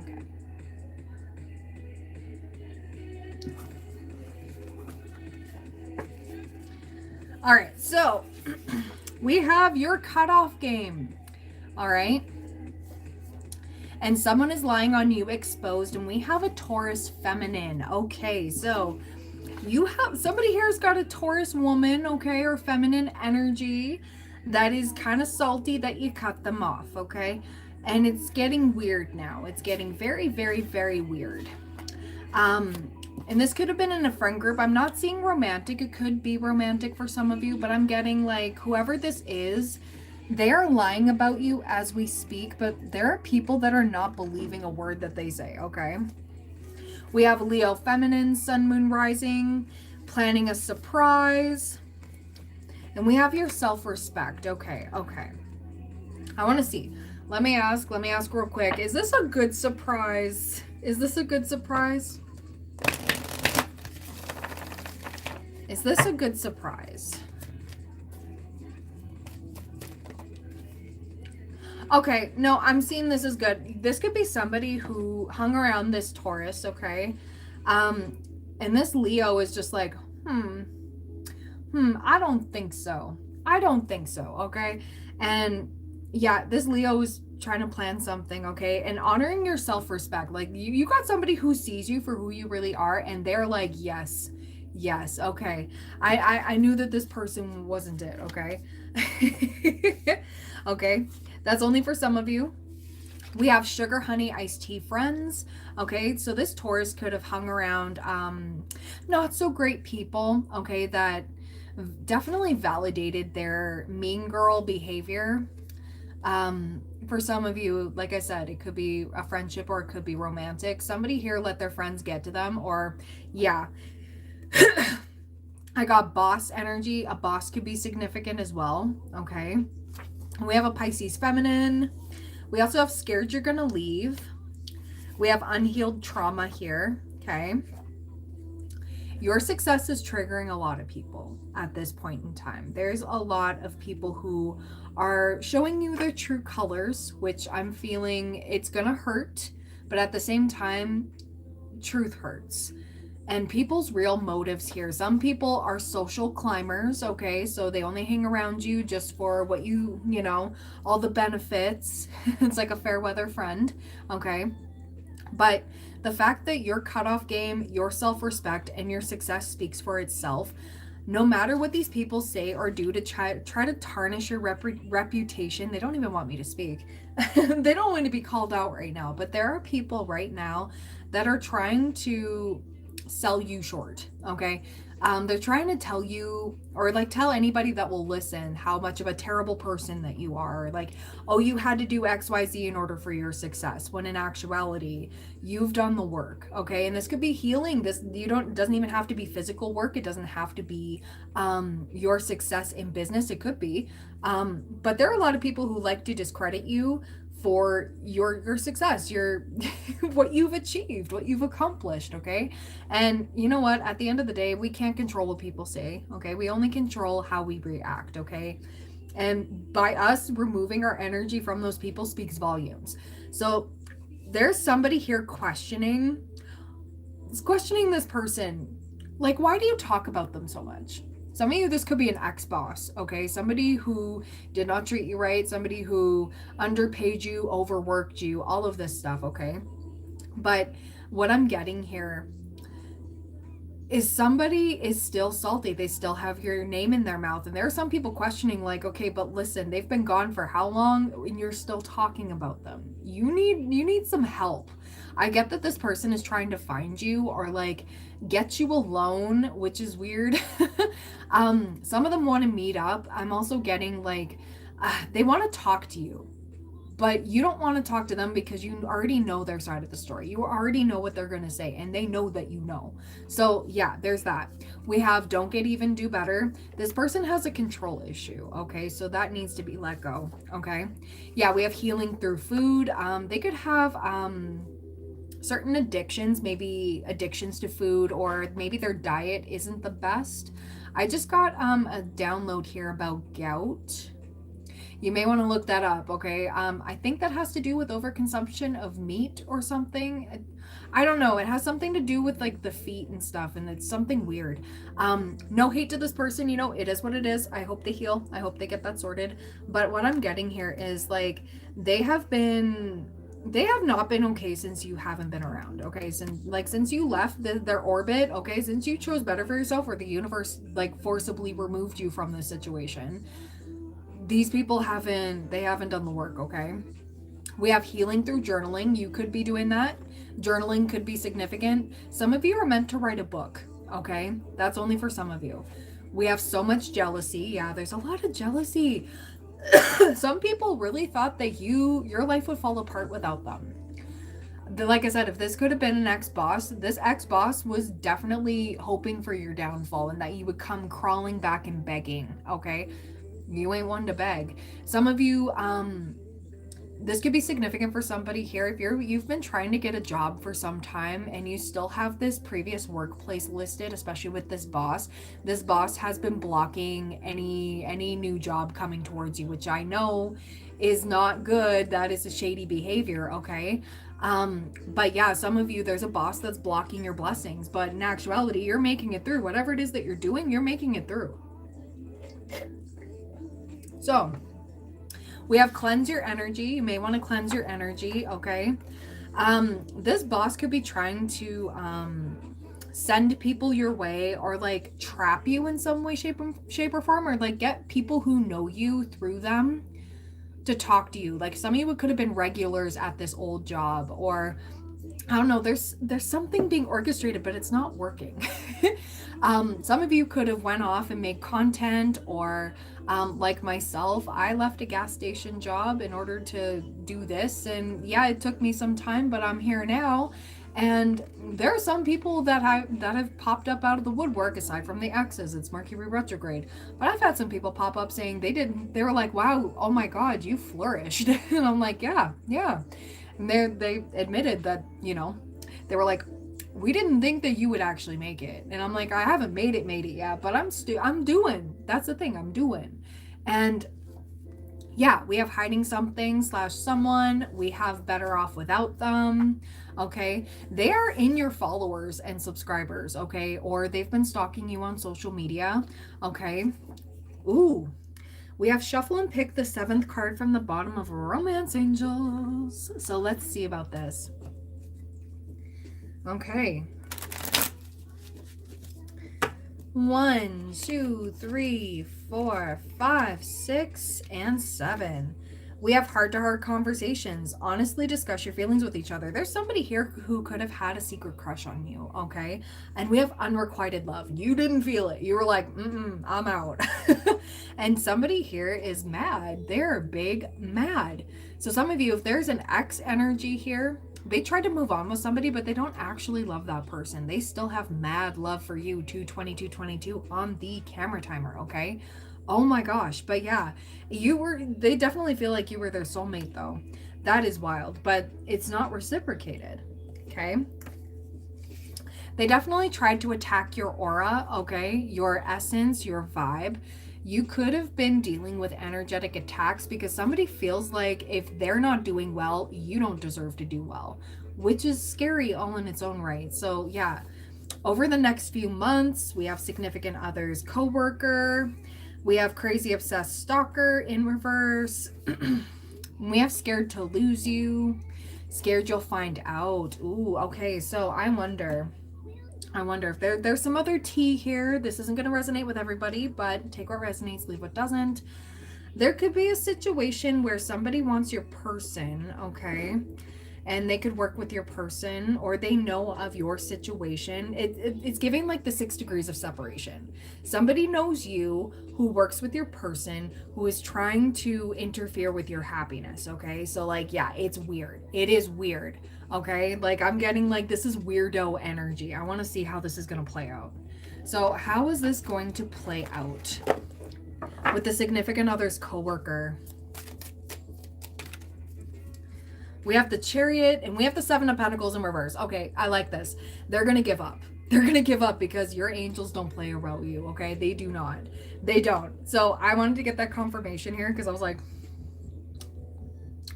Okay. All right, so we have your cutoff game. All right. And someone is lying on you exposed, and we have a Taurus feminine. Okay, so you have somebody here has got a Taurus woman, okay, or feminine energy that is kind of salty that you cut them off, okay? And it's getting weird now. It's getting very, very, very weird. And this could have been in a friend group. I'm not seeing romantic. It could be romantic for some of you, but I'm getting like whoever this is, they are lying about you as we speak, but there are people that are not believing a word that they say, okay? We have Leo feminine, sun, moon, rising, planning a surprise. And we have your self-respect. Okay. I want to see. Let me ask real quick. Is this a good surprise? Is this a good surprise? Is this a good surprise? Okay, no, I'm seeing this as good. This could be somebody who hung around this Taurus, okay? And this Leo is just like, I don't think so. Okay? And yeah, this Leo is trying to plan something, okay? And honoring your self-respect. Like you got somebody who sees you for who you really are, and they're like, yes, yes, okay. I knew that this person wasn't it, okay? Okay. That's only for some of you. We have sugar honey iced tea friends. Okay, so this Taurus could have hung around not so great people, okay, that definitely validated their mean girl behavior. For some of you, like I said, it could be a friendship or it could be romantic. Somebody here let their friends get to them, or yeah. I got boss energy. A boss could be significant as well. Okay. We have a Pisces feminine. We also have scared you're gonna leave. We have unhealed trauma here. Okay. Your success is triggering a lot of people at this point in time. There's a lot of people who are showing you their true colors, which I'm feeling it's gonna hurt, but at the same time, truth hurts. And people's real motives here. Some people are social climbers, okay? So they only hang around you just for what you know, all the benefits. It's like a fair weather friend, okay? But the fact that your cutoff game, your self-respect, and your success speaks for itself, no matter what these people say or do to try to tarnish your reputation, they don't even want me to speak. They don't want to be called out right now. But there are people right now that are trying to sell you short, okay? They're trying to tell you, or like tell anybody that will listen, how much of a terrible person that you are. Like, oh, you had to do XYZ in order for your success, when in actuality, you've done the work, okay? And this could be healing. This it doesn't even have to be physical work. It doesn't have to be your success in business. It could be. But there are a lot of people who like to discredit you for your success, your what you've achieved, what you've accomplished, okay? And you know what, at the end of the day, we can't control what people say, okay? We only control how we react, okay? And by us removing our energy from those people speaks volumes. So there's somebody here questioning this person, like, why do you talk about them so much? Some of you, this could be an ex-boss, okay? Somebody who did not treat you right, somebody who underpaid you, overworked you, all of this stuff, okay? But what I'm getting here is somebody is still salty. They still have your name in their mouth. And there are some people questioning, like, okay, but listen, they've been gone for how long and you're still talking about them? You need some help. I get that this person is trying to find you or like get you alone, which is weird. Some of them want to meet up. I'm also getting like they want to talk to you, but you don't want to talk to them because you already know their side of the story. You already know what they're going to say, and they know that you know. So yeah, there's that. We have don't get even, do better. This person has a control issue, okay? So that needs to be let go, okay? Yeah, we have healing through food. They could have certain addictions, maybe addictions to food, or maybe their diet isn't the best. I just got a download here about gout. You may want to look that up, okay? I think that has to do with overconsumption of meat or something. I don't know. It has something to do with like the feet and stuff, and it's something weird. No hate to this person, you know, it is what it is. I hope they heal. I hope they get that sorted. But what I'm getting here is like they have not been okay since you haven't been around, okay? Since you left their orbit, okay? Since you chose better for yourself, or the universe like forcibly removed you from this situation, these people haven't done the work, okay? We have healing through journaling. You could be doing that. Journaling could be significant. Some of you are meant to write a book, okay? That's only for some of you. We have so much jealousy. Yeah, there's a lot of jealousy. Some people really thought that your life would fall apart without them. Like I said, if this could have been an ex-boss, this ex-boss was definitely hoping for your downfall and that you would come crawling back and begging, okay? You ain't one to beg. Some of you, this could be significant for somebody here. If you've been trying to get a job for some time and you still have this previous workplace listed, especially with this boss has been blocking any new job coming towards you, which I know is not good. That is a shady behavior, okay? But yeah, some of you, there's a boss that's blocking your blessings, but in actuality, you're making it through. Whatever it is that you're doing, you're making it through. So We have cleanse your energy. You may want to cleanse your energy, okay? This boss could be trying to send people your way, or like trap you in some way, shape or form, or like get people who know you through them to talk to you. Like some of you could have been regulars at this old job, or I don't know, there's something being orchestrated, but it's not working. Some of you could have went off and made content, or like myself, I left a gas station job in order to do this, and yeah, it took me some time, but I'm here now. And there are some people that have popped up out of the woodwork, aside from the exes. It's Mercury retrograde, but I've had some people pop up saying they were like, wow, oh my god, you flourished. And I'm like, yeah, yeah. And they admitted that, they were like, we didn't think that you would actually make it. And I'm like, I haven't made it yet, but I'm doing. That's the thing, I'm doing. And yeah, we have hiding something / someone. We have better off without them. Okay. They are in your followers and subscribers. Okay. Or they've been stalking you on social media. Okay. Ooh. We have shuffle and pick the 7th card from the bottom of Romance Angels. So let's see about this. Okay. 1, 2, 3, 4, 5, 6, and 7. We have heart-to-heart conversations. Honestly discuss your feelings with each other. There's somebody here who could have had a secret crush on you, okay? And we have unrequited love. You didn't feel it. You were like, I'm out. And somebody here is mad. They're big mad. So some of you, if there's an ex energy here, they tried to move on with somebody, but they don't actually love that person. They still have mad love for you, 22222 on the camera timer, okay? Oh my gosh. But yeah, they definitely feel like you were their soulmate though. That is wild, but it's not reciprocated, okay? They definitely tried to attack your aura, okay? Your essence, your vibe. You could have been dealing with energetic attacks because somebody feels like if they're not doing well, you don't deserve to do well, which is scary all in its own right. So yeah, over the next few months, we have significant others, coworker, we have crazy obsessed stalker in reverse. We have scared to lose you, scared you'll find out. Ooh, okay, so I wonder if there's some other tea here. This isn't going to resonate with everybody, but take what resonates, leave what doesn't. There could be a situation where somebody wants your person, okay? And they could work with your person, or they know of your situation. It's giving like the 6 degrees of separation. Somebody knows you who works with your person, who is trying to interfere with your happiness, okay? So like, yeah, it's weird. It is weird, okay? Like I'm getting like, this is weirdo energy. I want to see how this is going to play out. So how is this going to play out with the significant other's coworker? We have the Chariot and we have the 7 of Pentacles in reverse. Okay, I like this. They're going to give up. They're going to give up because your angels don't play about you, okay? They do not. They don't. So I wanted to get that confirmation here because I was like,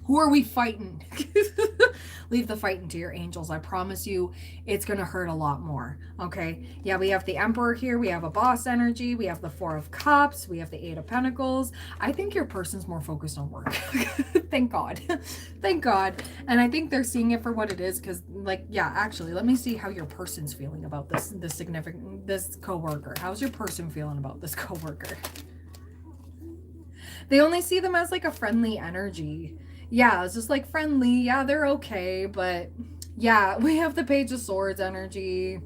who are we fighting? Leave the fighting to your angels. I promise you it's going to hurt a lot more. Okay. Yeah, we have the Emperor here. We have a boss energy. We have the 4 of Cups. We have the 8 of Pentacles. I think your person's more focused on work. Thank God. Thank God. And I think they're seeing it for what it is because like, yeah, actually, let me see how your person's feeling about this coworker. How's your person feeling about this coworker? They only see them as like a friendly energy. Yeah, it's just like friendly. Yeah, they're okay. But yeah, we have the Page of Swords energy.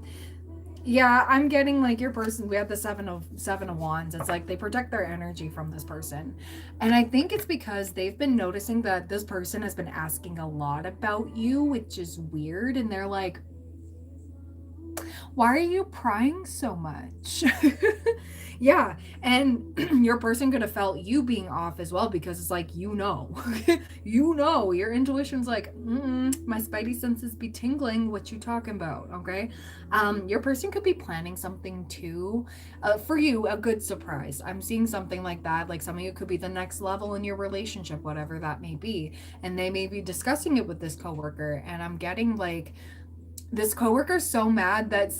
Yeah, I'm getting like your person. We have the seven of Wands. It's like they protect their energy from this person. And I think it's because they've been noticing that this person has been asking a lot about you, which is weird. And they're like, why are you prying so much? Yeah, and your person could have felt you being off as well because it's like, you know, your intuition's like, my spidey senses be tingling. What you talking about? Okay. Your person could be planning something too, for you, a good surprise. I'm seeing something like that. Like some of you could be the next level in your relationship, whatever that may be. And they may be discussing it with this coworker. And I'm getting like, this coworker's so mad that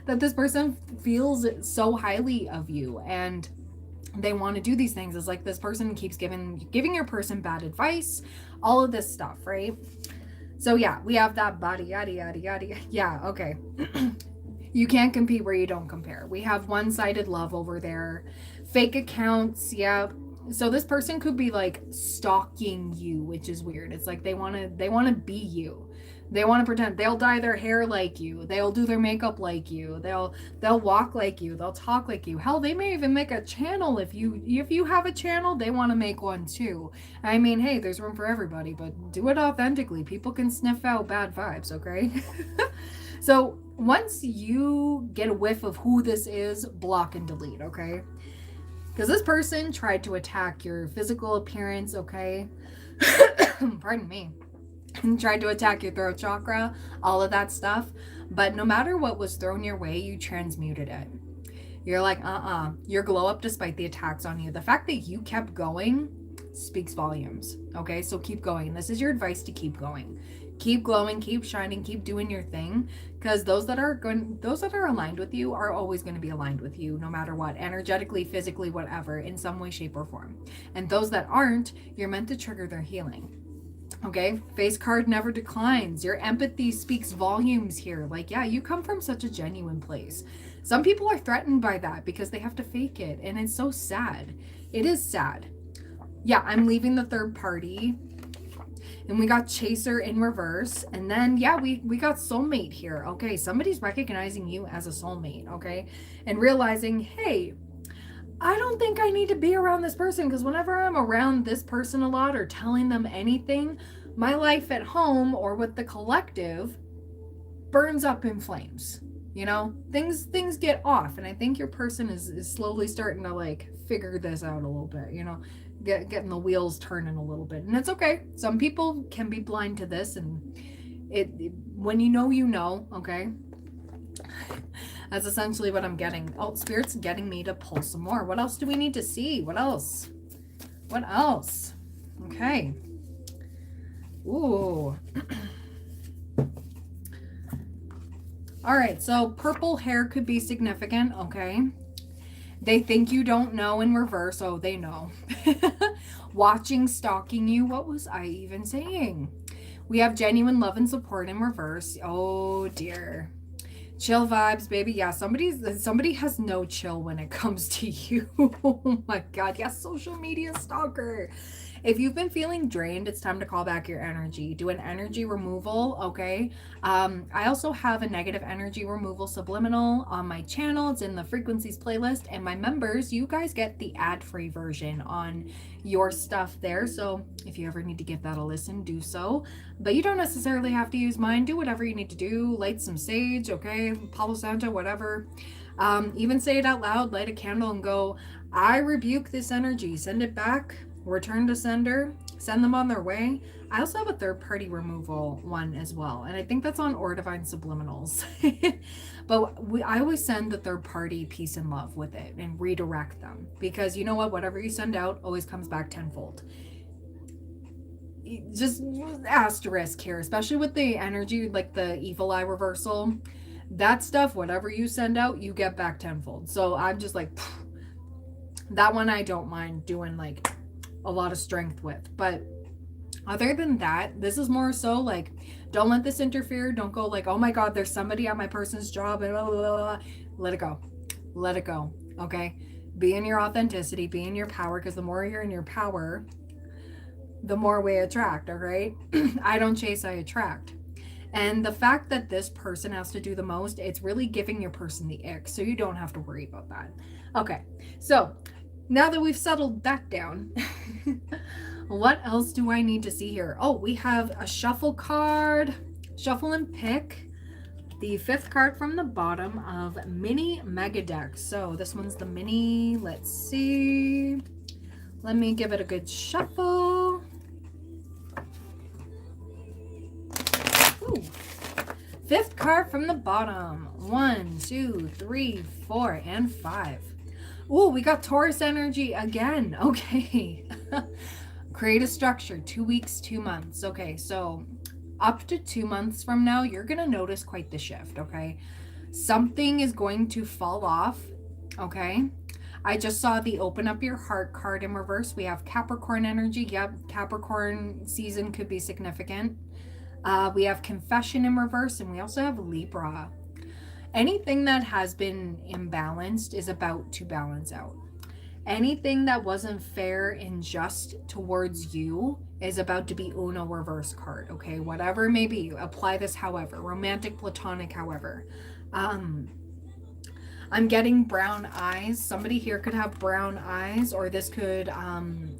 that this person feels so highly of you, and They want to do these things. It's like this person keeps giving your person bad advice, all of this stuff, right? So yeah, we have that body, yada, yada, yada. Yeah, okay. You can't compete where you don't compare. We have one-sided love over there. Fake accounts, yeah. So this person could be like stalking you, which is weird. It's like they want to be you. They want to pretend. They'll dye their hair like you. They'll do their makeup like you. They'll walk like you. They'll talk like you. Hell, they may even make a channel. If you have a channel, they want to make one too. I mean, hey, there's room for everybody, but do it authentically. People can sniff out bad vibes, okay? So once you get a whiff of who this is, block and delete, okay? Because this person tried to attack your physical appearance, okay? Pardon me. And tried to attack your throat chakra, all of that stuff. But no matter what was thrown your way, you transmuted it. You're like, You're glow up despite the attacks on you. The fact that you kept going speaks volumes, okay? So keep going. This is your advice to keep going. Keep glowing, keep shining, keep doing your thing, because those that are aligned with you are always going to be aligned with you no matter what, energetically, physically, whatever, in some way, shape, or form. And those that aren't, you're meant to trigger their healing. Okay, face card never declines. Your empathy speaks volumes here. Like, yeah, you come from such a genuine place. Some people are threatened by that because they have to fake it, and it's so sad. It is sad. Yeah, I'm leaving the third party. And we got chaser in reverse. And then, yeah, we got soulmate here. Okay, somebody's recognizing you as a soulmate, okay? And realizing, hey, I don't think I need to be around this person, because whenever I'm around this person a lot or telling them anything, my life at home or with the collective burns up in flames. You know, things get off. And I think your person is slowly starting to like figure this out a little bit, you know, getting the wheels turning a little bit. And it's okay. Some people can be blind to this, and it when you know, okay? That's essentially what I'm getting. Oh, Spirit's getting me to pull some more. What else do we need to see? What else? Okay. Ooh. All right, so purple hair could be significant, okay? They think you don't know in reverse. Oh, they know. Watching, stalking you. What was I even saying? We have genuine love and support in reverse. Oh, dear. Chill vibes, baby. Yeah, somebody has no chill when it comes to you. Oh, my God. Yeah, social media stalker. If you've been feeling drained, it's time to call back your energy. Do an energy removal, okay? I also have a negative energy removal subliminal on my channel. It's in the frequencies playlist. And my members, you guys get the ad-free version on your stuff there. So if you ever need to give that a listen, do so. But you don't necessarily have to use mine. Do whatever you need to do. Light some sage, okay? Palo Santo, whatever. Even say it out loud. Light a candle and go, I rebuke this energy. Send it back. Return to sender, send them on their way. I also have a third party removal one as well, and I think that's on Or Divine Subliminals. But I always send the third party peace and love with it and redirect them, because you know what, whatever you send out always comes back tenfold. Just asterisk here, especially with the energy, like the evil eye reversal, that stuff, whatever you send out, you get back tenfold. So I'm just like, that one I don't mind doing like a lot of strength with. But other than that, this is more so like, don't let this interfere. Don't go like, oh my God, there's somebody at my person's job, and blah, blah, blah. Let it go. Okay, be in your authenticity, be in your power, because the more you're in your power, the more we attract. All right. I don't chase, I attract. And the fact that this person has to do the most, it's really giving your person the ick, so you don't have to worry about that. Okay, so now that we've settled that down, what else do I need to see here? Oh, we have a shuffle card. Shuffle and pick the 5th card from the bottom of mini mega deck. So this one's the mini. Let's see. Let me give it a good shuffle. Ooh. 5th card from the bottom. 1, 2, 3, 4, and 5. Oh, we got Taurus energy again. Okay. Create a structure. 2 weeks, 2 months. Okay, so up to 2 months from now, you're going to notice quite the shift, okay? Something is going to fall off, okay? I just saw the open up your heart card in reverse. We have Capricorn energy. Yep, Capricorn season could be significant. We have confession in reverse, and we also have Libra. Anything that has been imbalanced is about to balance out. Anything that wasn't fair and just towards you is about to be Uno reverse card, okay? Whatever it may be, apply this however. Romantic, platonic, however. I'm getting brown eyes. Somebody here could have brown eyes, or this could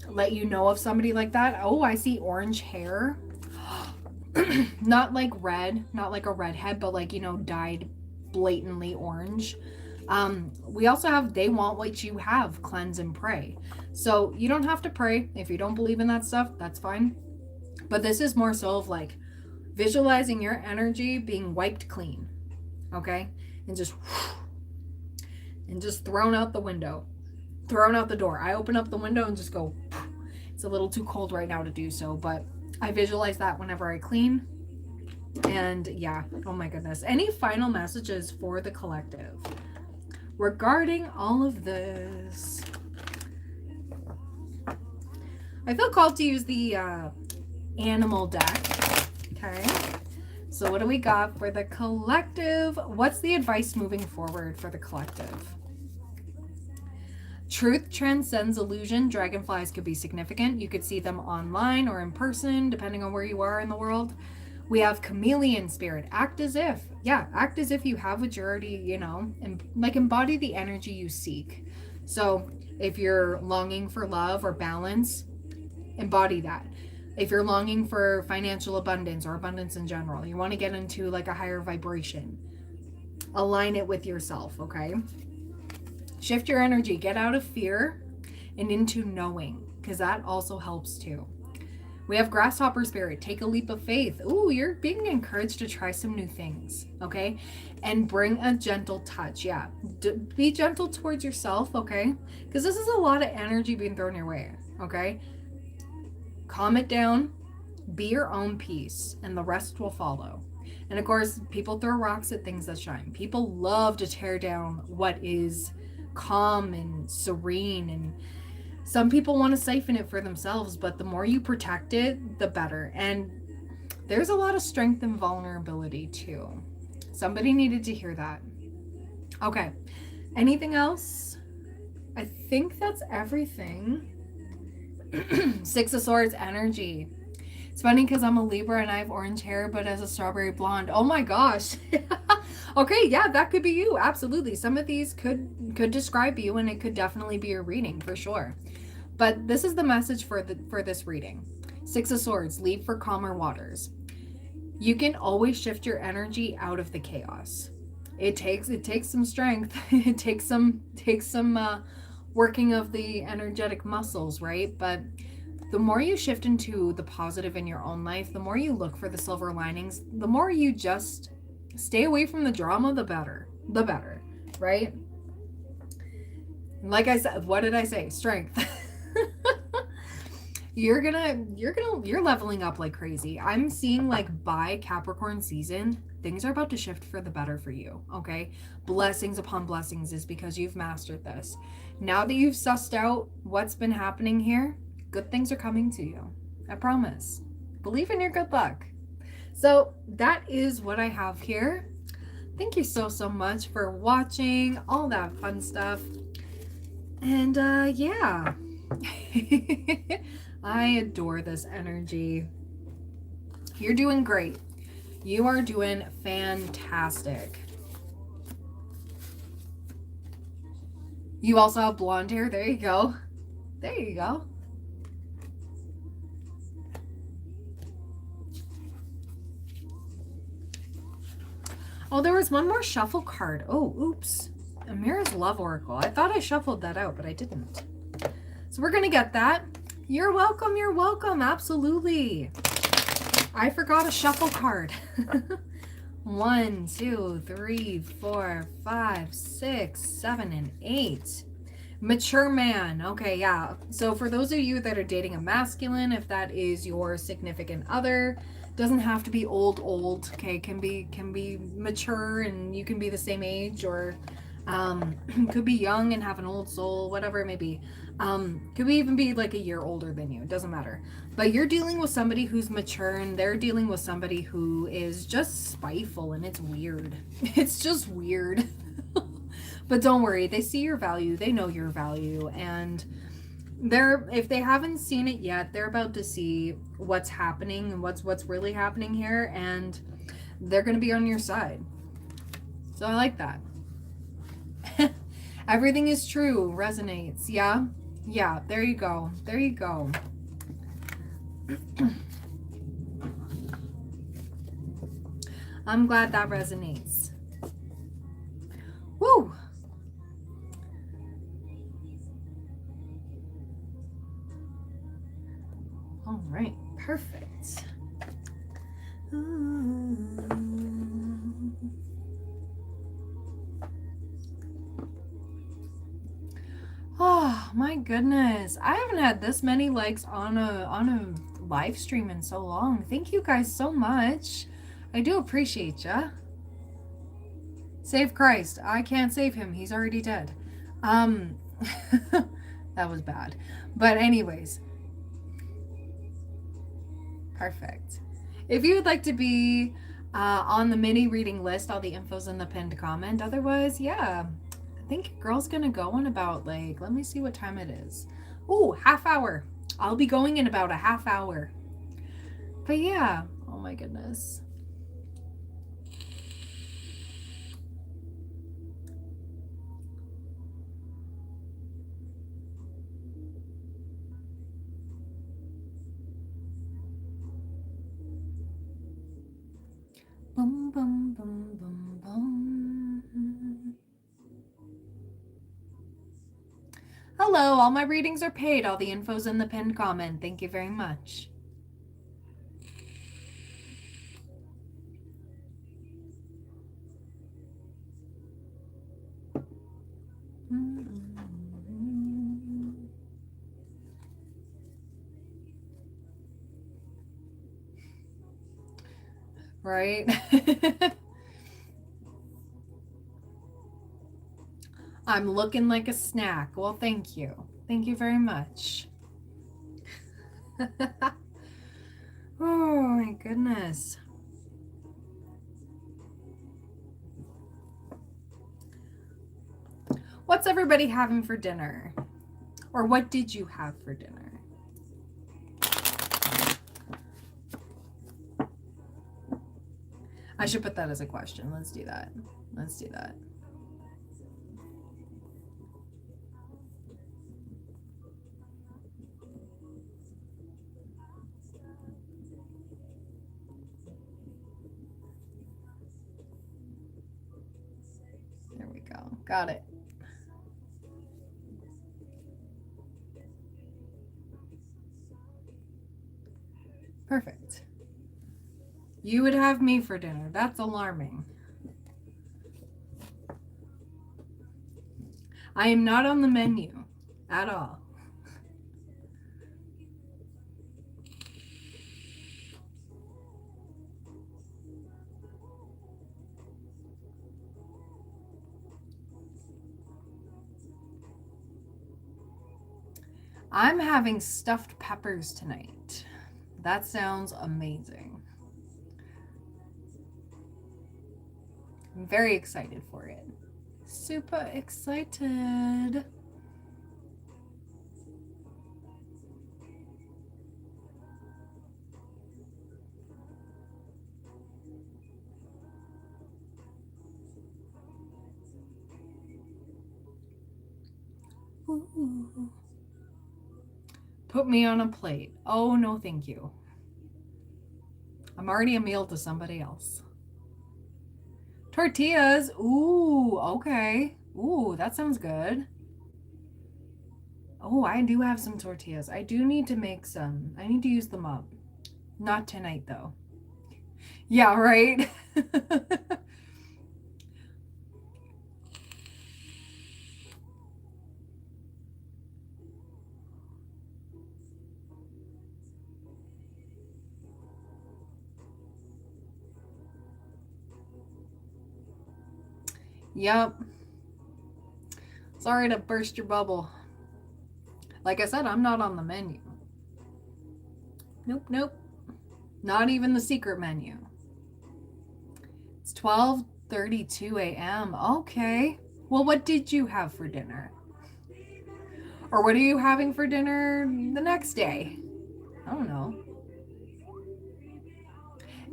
let you know of somebody like that. Oh, I see orange hair. Not like red, not like a redhead, but like, you know, dyed blatantly orange. We also have they want what you have, cleanse and pray. So you don't have to pray if you don't believe in that stuff, that's fine. But this is more so of like visualizing your energy being wiped clean, okay? And just thrown out the window, thrown out the door. I open up the window and just go. It's a little too cold right now to do so, but I visualize that whenever I clean. And yeah, oh my goodness. Any final messages for the collective regarding all of this? I feel called to use the animal deck. Okay. So what do we got for the collective? What's the advice moving forward for the collective? Truth transcends illusion. Dragonflies could be significant. You could see them online or in person, depending on where you are in the world. We have chameleon spirit. Act as if you have what you're already, you know, and like embody the energy you seek. So if you're longing for love or balance, embody that. If you're longing for financial abundance or abundance in general, you want to get into like a higher vibration, align it with yourself, okay? Shift your energy, get out of fear and into knowing, because that also helps too. We have grasshopper spirit. Take a leap of faith. Ooh, you're being encouraged to try some new things, okay? And bring a gentle touch. Yeah, be gentle towards yourself, okay? Because this is a lot of energy being thrown your way, okay? Calm it down. Be your own peace, and the rest will follow. And of course, people throw rocks at things that shine. People love to tear down what is calm and serene, and some people want to siphon it for themselves, but the more you protect it, the better. And there's a lot of strength and vulnerability too. Somebody needed to hear that. Okay. Anything else? I think that's everything. Six of Swords energy. It's funny because I'm a Libra and I have orange hair, but as a strawberry blonde. Oh my gosh. Okay, yeah, that could be you. Absolutely. Some of these could describe you, and it could definitely be a reading for sure. But this is the message for this reading. Six of Swords, leave for calmer waters. You can always shift your energy out of the chaos. It takes some strength. It takes some working of the energetic muscles, right? But the more you shift into the positive in your own life, the more you look for the silver linings, the more you just stay away from the drama, the better, right? Like I said, what did I say? Strength. You're leveling up like crazy. I'm seeing like by Capricorn season, things are about to shift for the better for you, okay? Blessings upon blessings is because you've mastered this. Now that you've sussed out what's been happening here, good things are coming to you. I promise. Believe in your good luck. So that is what I have here. Thank you so much for watching, all that fun stuff. And yeah. I adore this energy. You're doing great. You are doing fantastic. You also have blonde hair. There you go. There you go. Oh, there was one more shuffle card. Oh, oops. Amira's Love Oracle. I thought I shuffled that out, but I didn't. So we're going to get that. You're welcome. You're welcome. Absolutely. I forgot a shuffle card. 1, 2, 3, 4, 5, 6, 7, and 8. Mature man. Okay, yeah. So for those of you that are dating a masculine, if that is your significant other, doesn't have to be old, okay? Can be mature, and you can be the same age, or Could be young and have an old soul, whatever it may be. Could even be like a year older than you. It doesn't matter. But you're dealing with somebody who's mature, and they're dealing with somebody who is just spiteful, and it's weird. It's just weird. But don't worry, they see your value, they know your value, and they're, if they haven't seen it yet, they're about to see what's happening and what's really happening here, and they're going to be on your side. So I like that. Everything is true, resonates. Yeah. Yeah, there you go. There you go. I'm glad that resonates. Woo! All right, perfect. Oh my goodness, I haven't had this many likes on a live stream in so long. Thank you guys so much. I do appreciate ya. Save Christ. I can't save him. He's already dead. That was bad. But anyways. Perfect. If you would like to be on the mini reading list, all the info's in the pinned comment. Otherwise, yeah. I think girl's gonna go in about, like, let me see what time it is. Ooh, half hour. I'll be going in about a half hour. But yeah. Oh my goodness. Boom, boom, boom, boom, boom. Hello, all my readings are paid. All the info's in the pinned comment. Thank you very much. Right? I'm looking like a snack. Well, thank you. Thank you very much. Oh my goodness. What's everybody having for dinner? Or what did you have for dinner? I should put that as a question. Let's do that. Let's do that. There we go. Got it. Perfect. You would have me for dinner. That's alarming. I am not on the menu at all. I'm having stuffed peppers tonight. That sounds amazing. I'm very excited for it. Super excited. Ooh. Put me on a plate. Oh, no, thank you. I'm already a meal to somebody else. Tortillas. Ooh, okay. Ooh, that sounds good. Oh, I do have some tortillas. I do need to make some. I need to use them up. Not tonight, though. Yeah, right? Yep. Sorry to burst your bubble. Like I said, I'm not on the menu. Nope, nope. Not even the secret menu. It's 12:32 a.m. Okay. Well, what did you have for dinner? Or what are you having for dinner the next day? I don't know.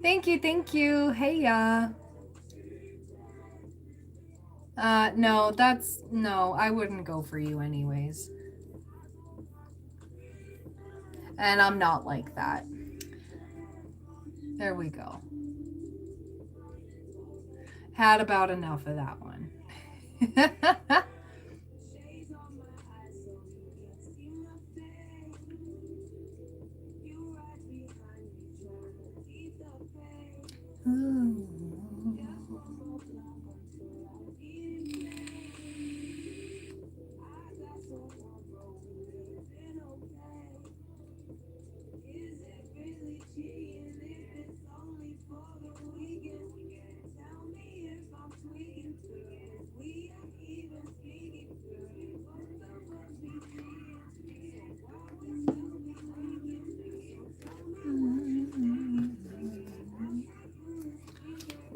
Thank you, thank you. Heyaa. No, no, I wouldn't go for you anyways. And I'm not like that. There we go. Had about enough of that one. Ooh.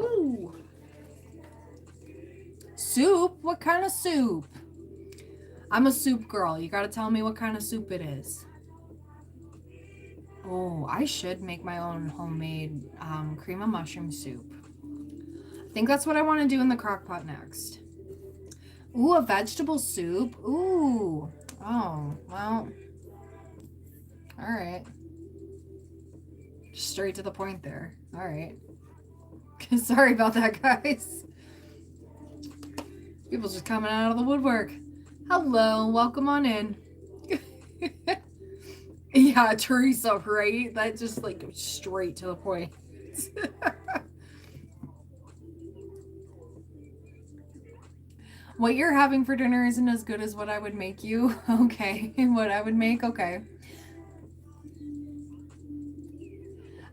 Ooh. Soup? What kind of soup? I'm a soup girl. You gotta tell me what kind of soup it is. Oh, I should make my own homemade cream of mushroom soup. I think that's what I want to do in the crock pot next. Ooh, a vegetable soup. Ooh. Oh, well. All right. Straight to the point there. All right. Sorry about that, guys. People just coming out of the woodwork. Hello, welcome on in. Yeah, Teresa, right? That just like goes straight to the point. What you're having for dinner isn't as good as what I would make you. Okay, what I would make, okay.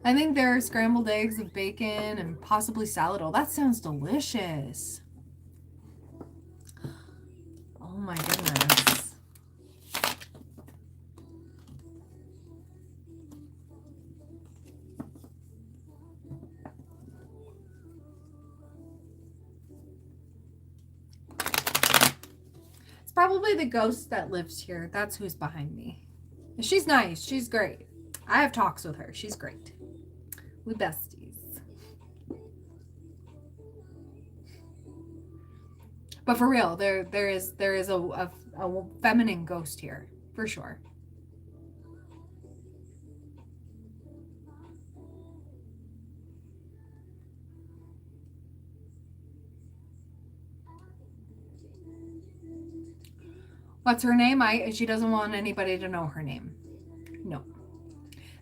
I think there are scrambled eggs with bacon and possibly salad. Oh, that sounds delicious. Oh my goodness. It's probably the ghost that lives here. That's who's behind me. She's nice. She's great. I have talks with her. She's great. We besties. But for real, there is a feminine ghost here, for sure. What's her name? She doesn't want anybody to know her name. No.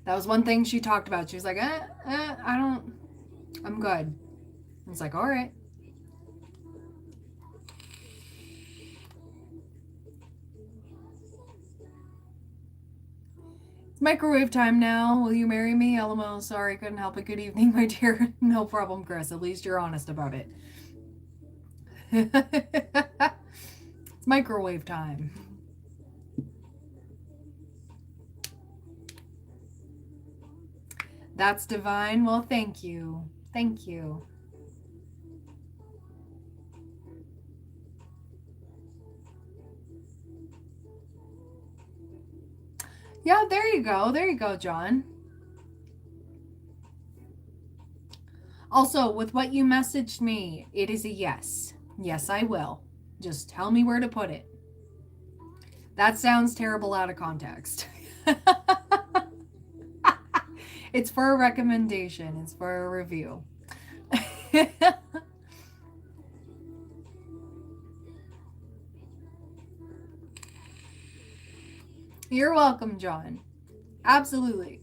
That was one thing she talked about. She was like, I'm good. I was like, all right. It's microwave time now. Will you marry me? LMO. Sorry, couldn't help it. Good evening, my dear. No problem, Chris. At least you're honest about it. It's microwave time. That's divine. Well, thank you. Thank you. Yeah, there you go. There you go, John. Also, with what you messaged me, it is a yes. Yes, I will. Just tell me where to put it. That sounds terrible out of context. It's for a recommendation. It's for a review. You're welcome, John. Absolutely.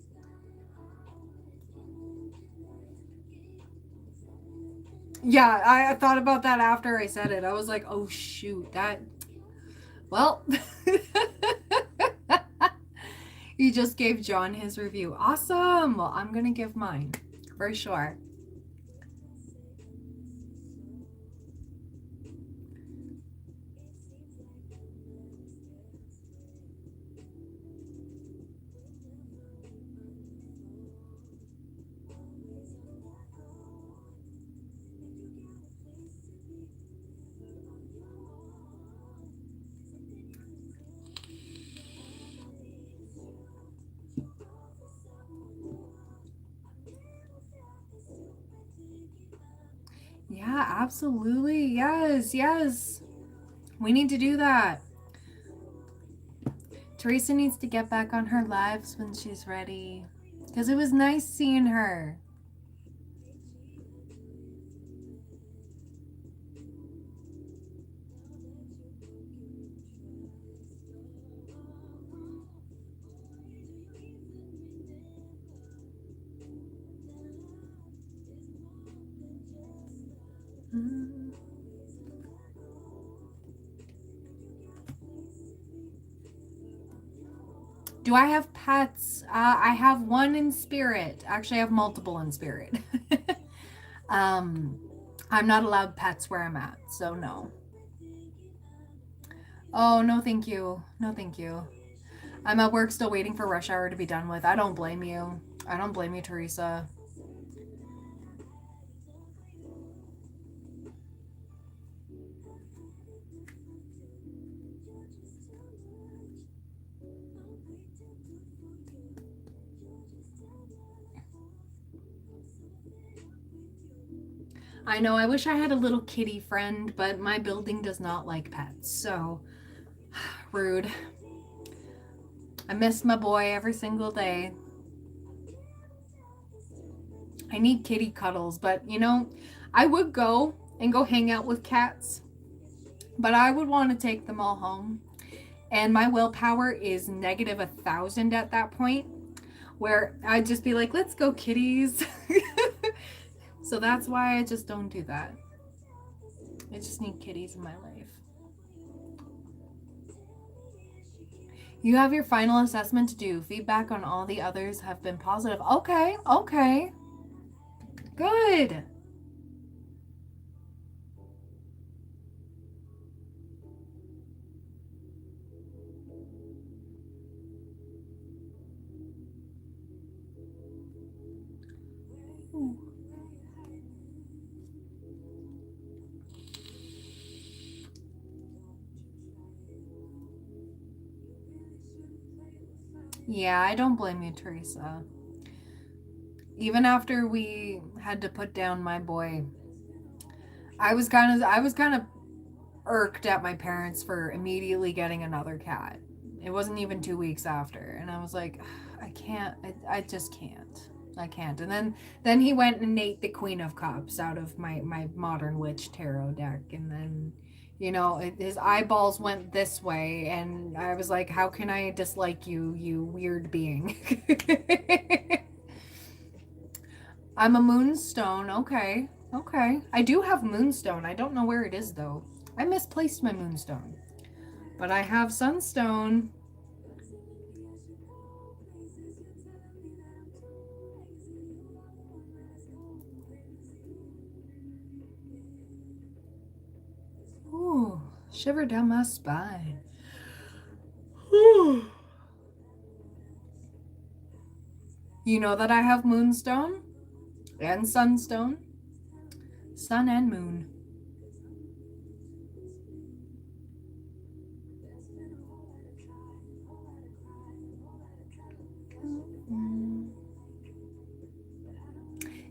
Yeah, I thought about that after I said it. I was like, oh shoot, that... Well... You just gave John his review. Awesome. Well, I'm going to give mine for sure. Yeah, absolutely. Yes, yes. We need to do that. Teresa needs to get back on her lives when she's ready. Because it was nice seeing her. Do I have pets? I have one in spirit. Actually, I have multiple in spirit. um, I'm not allowed pets where I'm at, so no. Oh, no, thank you. No, thank you. I'm at work still waiting for rush hour to be done with. I don't blame you. I don't blame you, Teresa. I know, I wish I had a little kitty friend, but my building does not like pets, so rude. I miss my boy every single day. I need kitty cuddles, but you know, I would go and go hang out with cats, but I would want to take them all home. And my willpower is negative 1,000 at that point, where I'd just be like, let's go, kitties. So that's why I just don't do that. I just need kitties in my life. You have your final assessment to do. Feedback on all the others have been positive. Okay, okay. Good. Yeah, I don't blame you, Teresa. Even after we had to put down my boy, I was kind of irked at my parents for immediately getting another cat. It wasn't even 2 weeks after, and I was like, I can't. I just can't. I can't. And then he went and ate the Queen of Cups out of my Modern Witch tarot deck, and then his eyeballs went this way, and I was like, how can I dislike you, you weird being? I'm a moonstone. Okay. Okay. I do have moonstone. I don't know where it is though. I misplaced my moonstone. But I have sunstone. Ooh, shiver down my spine. Ooh. You know that I have moonstone and sunstone. Sun and moon.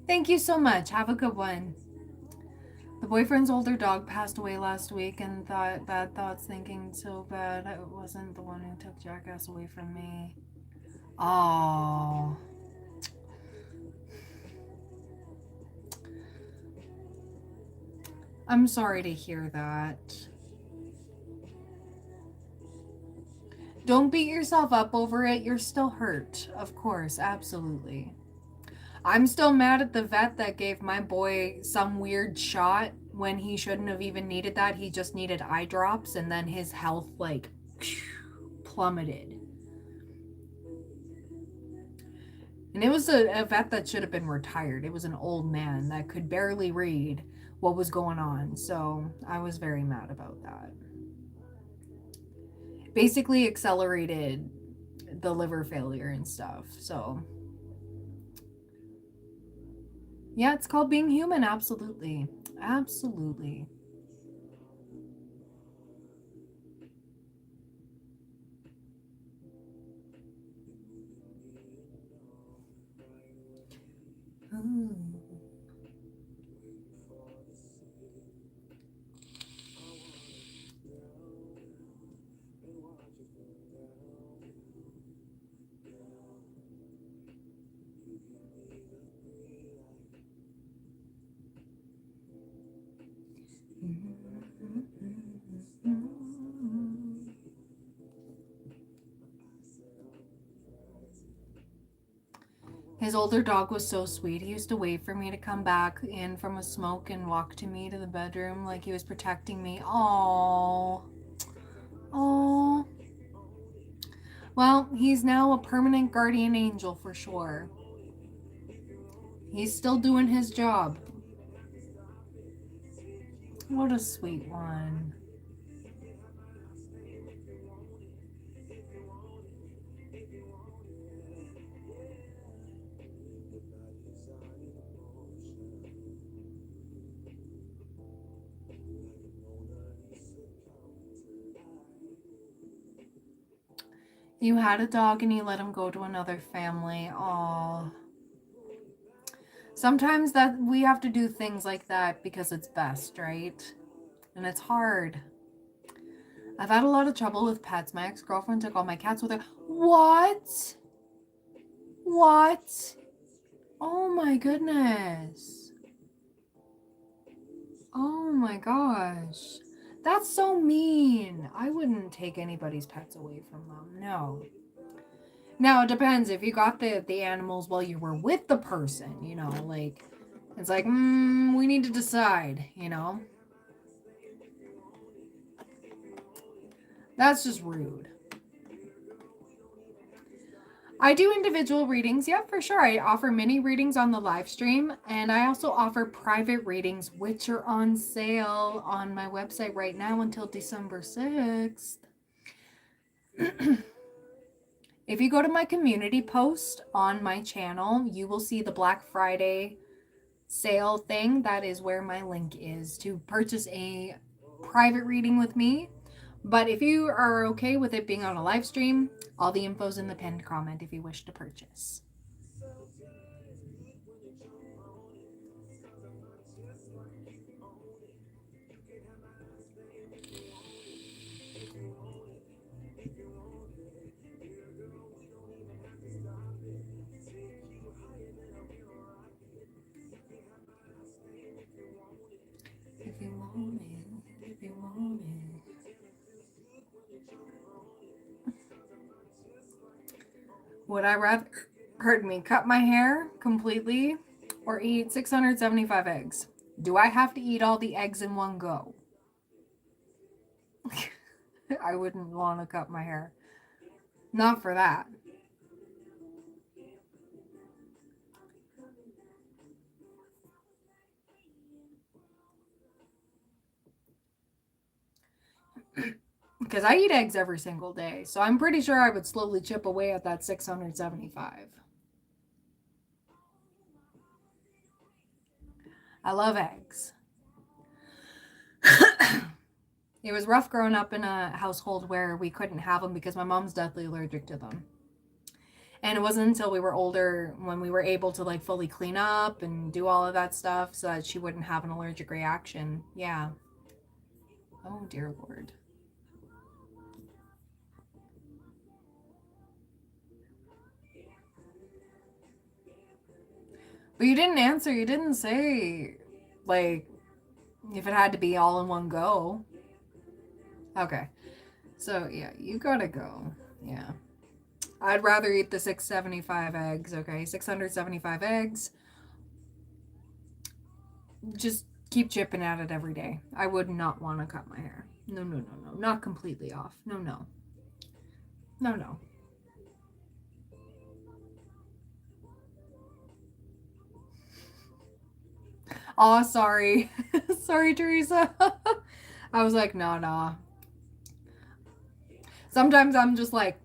Thank you so much. Have a good one. The boyfriend's older dog passed away last week and thought bad thoughts, thinking so bad I wasn't the one who took Jackass away from me. Oh. I'm sorry to hear that. Don't beat yourself up over it. You're still hurt. Of course, absolutely. I'm still mad at the vet that gave my boy some weird shot when he shouldn't have even needed that. He just needed eye drops, and then his health like plummeted. And it was a vet that should have been retired. It was an old man that could barely read what was going on. So I was very mad about that. Basically accelerated the liver failure and stuff. So yeah, it's called being human. Absolutely. Absolutely. Ooh. His older dog was so sweet. He used to wait for me to come back in from a smoke and walk to me to the bedroom like he was protecting me. Oh. Oh. Well, he's now a permanent guardian angel for sure. He's still doing his job. What a sweet one. You had a dog and you let him go to another family. Aww. Sometimes that we have to do things like that because it's best, right? And it's hard. I've had a lot of trouble with pets. My ex-girlfriend took all my cats with her. What? What? Oh my goodness. Oh my gosh. That's so mean. I wouldn't take anybody's pets away from them. No. Now, it depends. If you got the animals while you were with the person, you know, like, it's like, we need to decide, you know. That's just rude. I do individual readings. Yeah, for sure. I offer mini readings on the live stream, and I also offer private readings, which are on sale on my website right now until December 6th. If you go to my community post on my channel, you will see the Black Friday sale thing. That is where my link is to purchase a private reading with me. But if you are okay with it being on a live stream, all the info's in the pinned comment if you wish to purchase. If you want it, if you want it. Would I rather, cut my hair completely or eat 675 eggs? Do I have to eat all the eggs in one go? I wouldn't want to cut my hair. Not for that. Because I eat eggs every single day. So I'm pretty sure I would slowly chip away at that 675. I love eggs. It was rough growing up in a household where we couldn't have them because my mom's deathly allergic to them. And it wasn't until we were older when we were able to like fully clean up and do all of that stuff so that she wouldn't have an allergic reaction. Yeah. Oh, dear Lord. But you didn't answer. You didn't say, like, if it had to be all in one go. Okay. So, yeah, you gotta go. Yeah. I'd rather eat the 675 eggs, okay? 675 eggs. Just keep chipping at it every day. I would not want to cut my hair. No, no, no, no. Not completely off. No, no. No, no. Oh, sorry. Sorry, Teresa. I was like, nah. Sometimes I'm just like,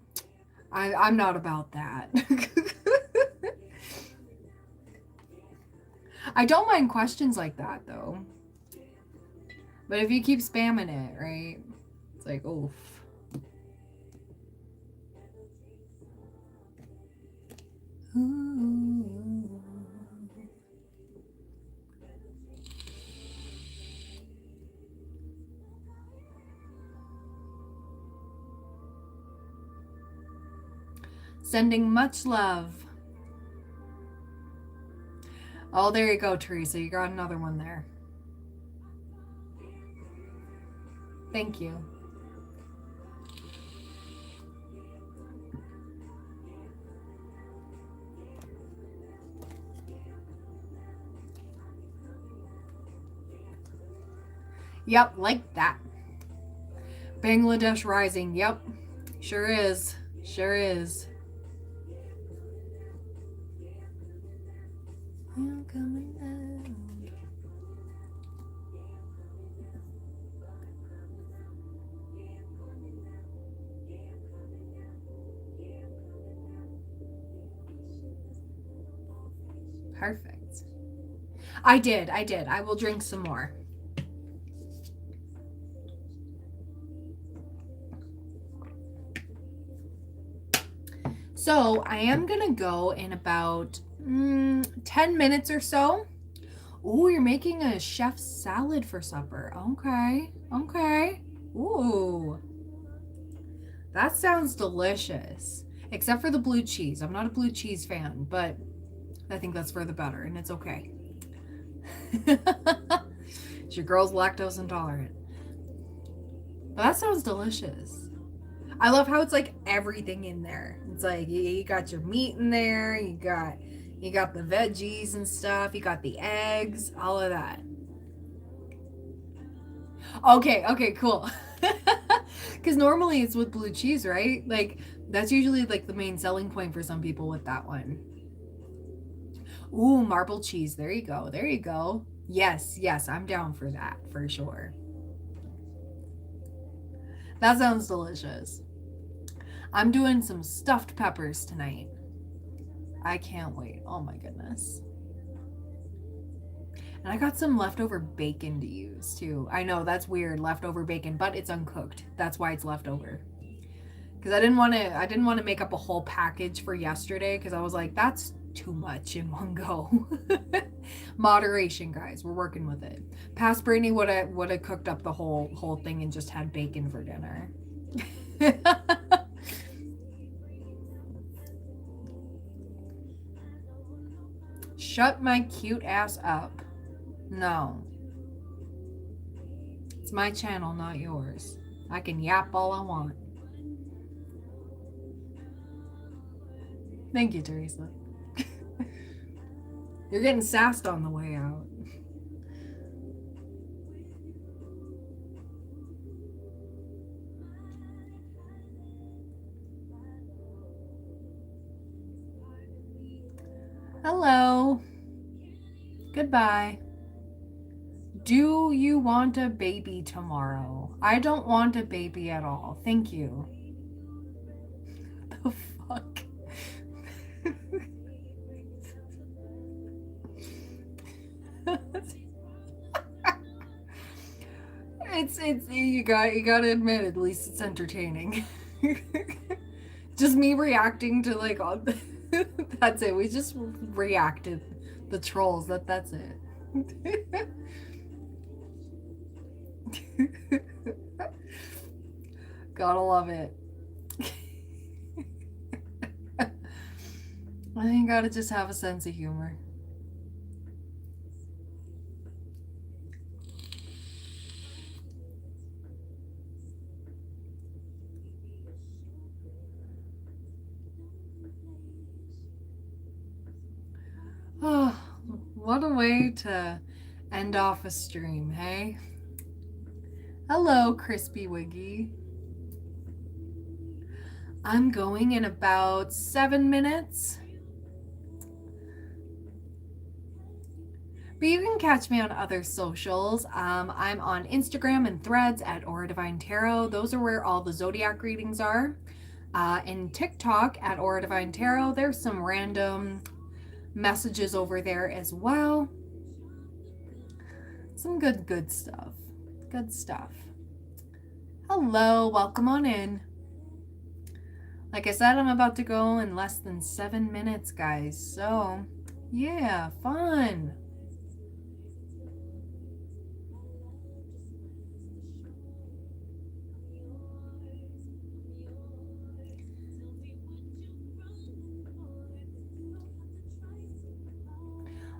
I'm not about that. I don't mind questions like that, though. But if you keep spamming it, right? It's like, oof. Ooh. Sending much love. Oh, there you go, Teresa. You got another one there. Thank you. Yep, like that. Bangladesh Rising. Yep. Sure is. Sure is. I'm coming out. Perfect. I did. I will drink some more. So I am going to go in about 10 minutes or so. Ooh, you're making a chef's salad for supper. Okay. Okay. Ooh. That sounds delicious. Except for the blue cheese. I'm not a blue cheese fan, but I think that's for the better, and it's okay. Your girl's lactose intolerant. But that sounds delicious. I love how it's like everything in there. It's like you got your meat in there, you got the veggies and stuff, you got the eggs, all of that. Okay, cool. Because normally it's with blue cheese, right? Like that's usually like the main selling point for some people with that one. Ooh, marble cheese. There you go. There you go. Yes, I'm down for that for sure. That sounds delicious. I'm doing some stuffed peppers tonight. I can't wait. Oh my goodness. And I got some leftover bacon to use too. I know that's weird, leftover bacon, but it's uncooked. That's why it's leftover. Because I didn't want to make up a whole package for yesterday because I was like, that's too much in one go. Moderation, guys. We're working with it. Past Brittany would have cooked up the whole thing and just had bacon for dinner. Shut my cute ass up. No. It's my channel, not yours. I can yap all I want. Thank you, Teresa. You're getting sassed on the way out. Hello. Goodbye. Do you want a baby tomorrow? I don't want a baby at all. Thank you. The fuck? it's you gotta admit, at least it's entertaining. Just me reacting to like all that's it. We just reacted the trolls. That's it. Gotta love it. I think gotta just have a sense of humor. Oh, what a way to end off a stream, hey? Hello, Crispy Wiggy. I'm going in about 7 minutes. But you can catch me on other socials. I'm on Instagram and Threads at Aura Divine Tarot. Those are where all the zodiac readings are. And TikTok at Aura Divine Tarot. There's some random messages over there as well. Some good stuff. Good stuff. Hello, welcome on in. Like I said, I'm about to go in less than 7 minutes, guys. So, yeah, fun.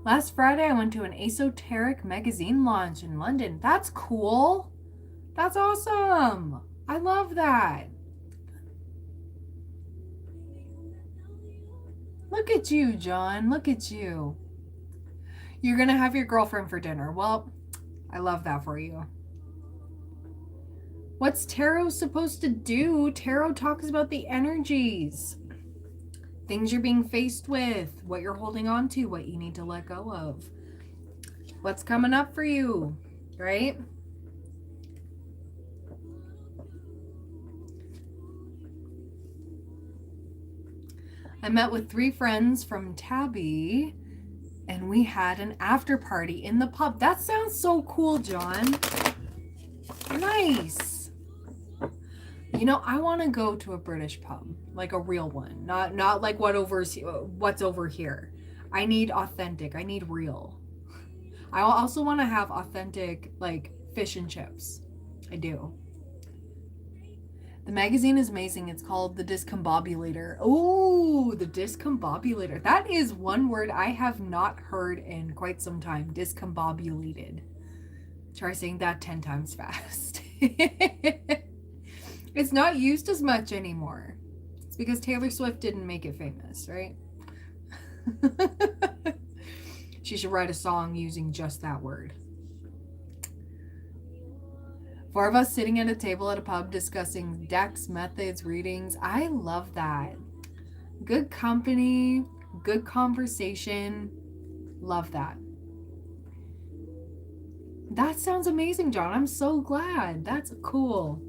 Last Friday, I went to an esoteric magazine launch in London. That's cool. That's awesome. I love that. Look at you, John. Look at you. You're going to have your girlfriend for dinner. Well, I love that for you. What's tarot supposed to do? Tarot talks about the energies, things you're being faced with, what you're holding on to, what you need to let go of, what's coming up for you, right? I met with 3 friends from Tabby and we had an after party in the pub. That sounds so cool, John. Nice. You know, I want to go to a British pub, like a real one, not like what's over here. I need authentic. I need real. I also want to have authentic, like, fish and chips. I do. The magazine is amazing. It's called The Discombobulator. Oh, The Discombobulator. That is one word I have not heard in quite some time. Discombobulated. Try saying that 10 times fast. It's not used as much anymore. It's because Taylor Swift didn't make it famous, right? She should write a song using just that word. 4 of us sitting at a table at a pub discussing decks, methods, readings. I love that. Good company, good conversation. Love that. That sounds amazing, John. I'm so glad. That's cool.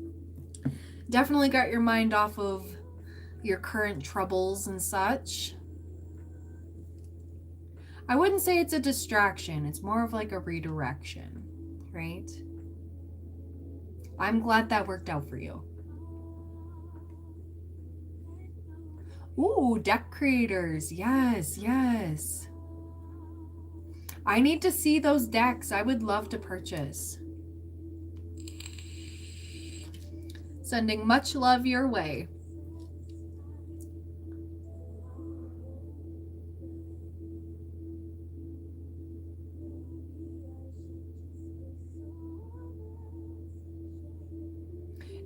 Definitely got your mind off of your current troubles and such. I wouldn't say it's a distraction. It's more of like a redirection, right? I'm glad that worked out for you. Ooh, deck creators. Yes, yes. I need to see those decks. I would love to purchase. Sending much love your way.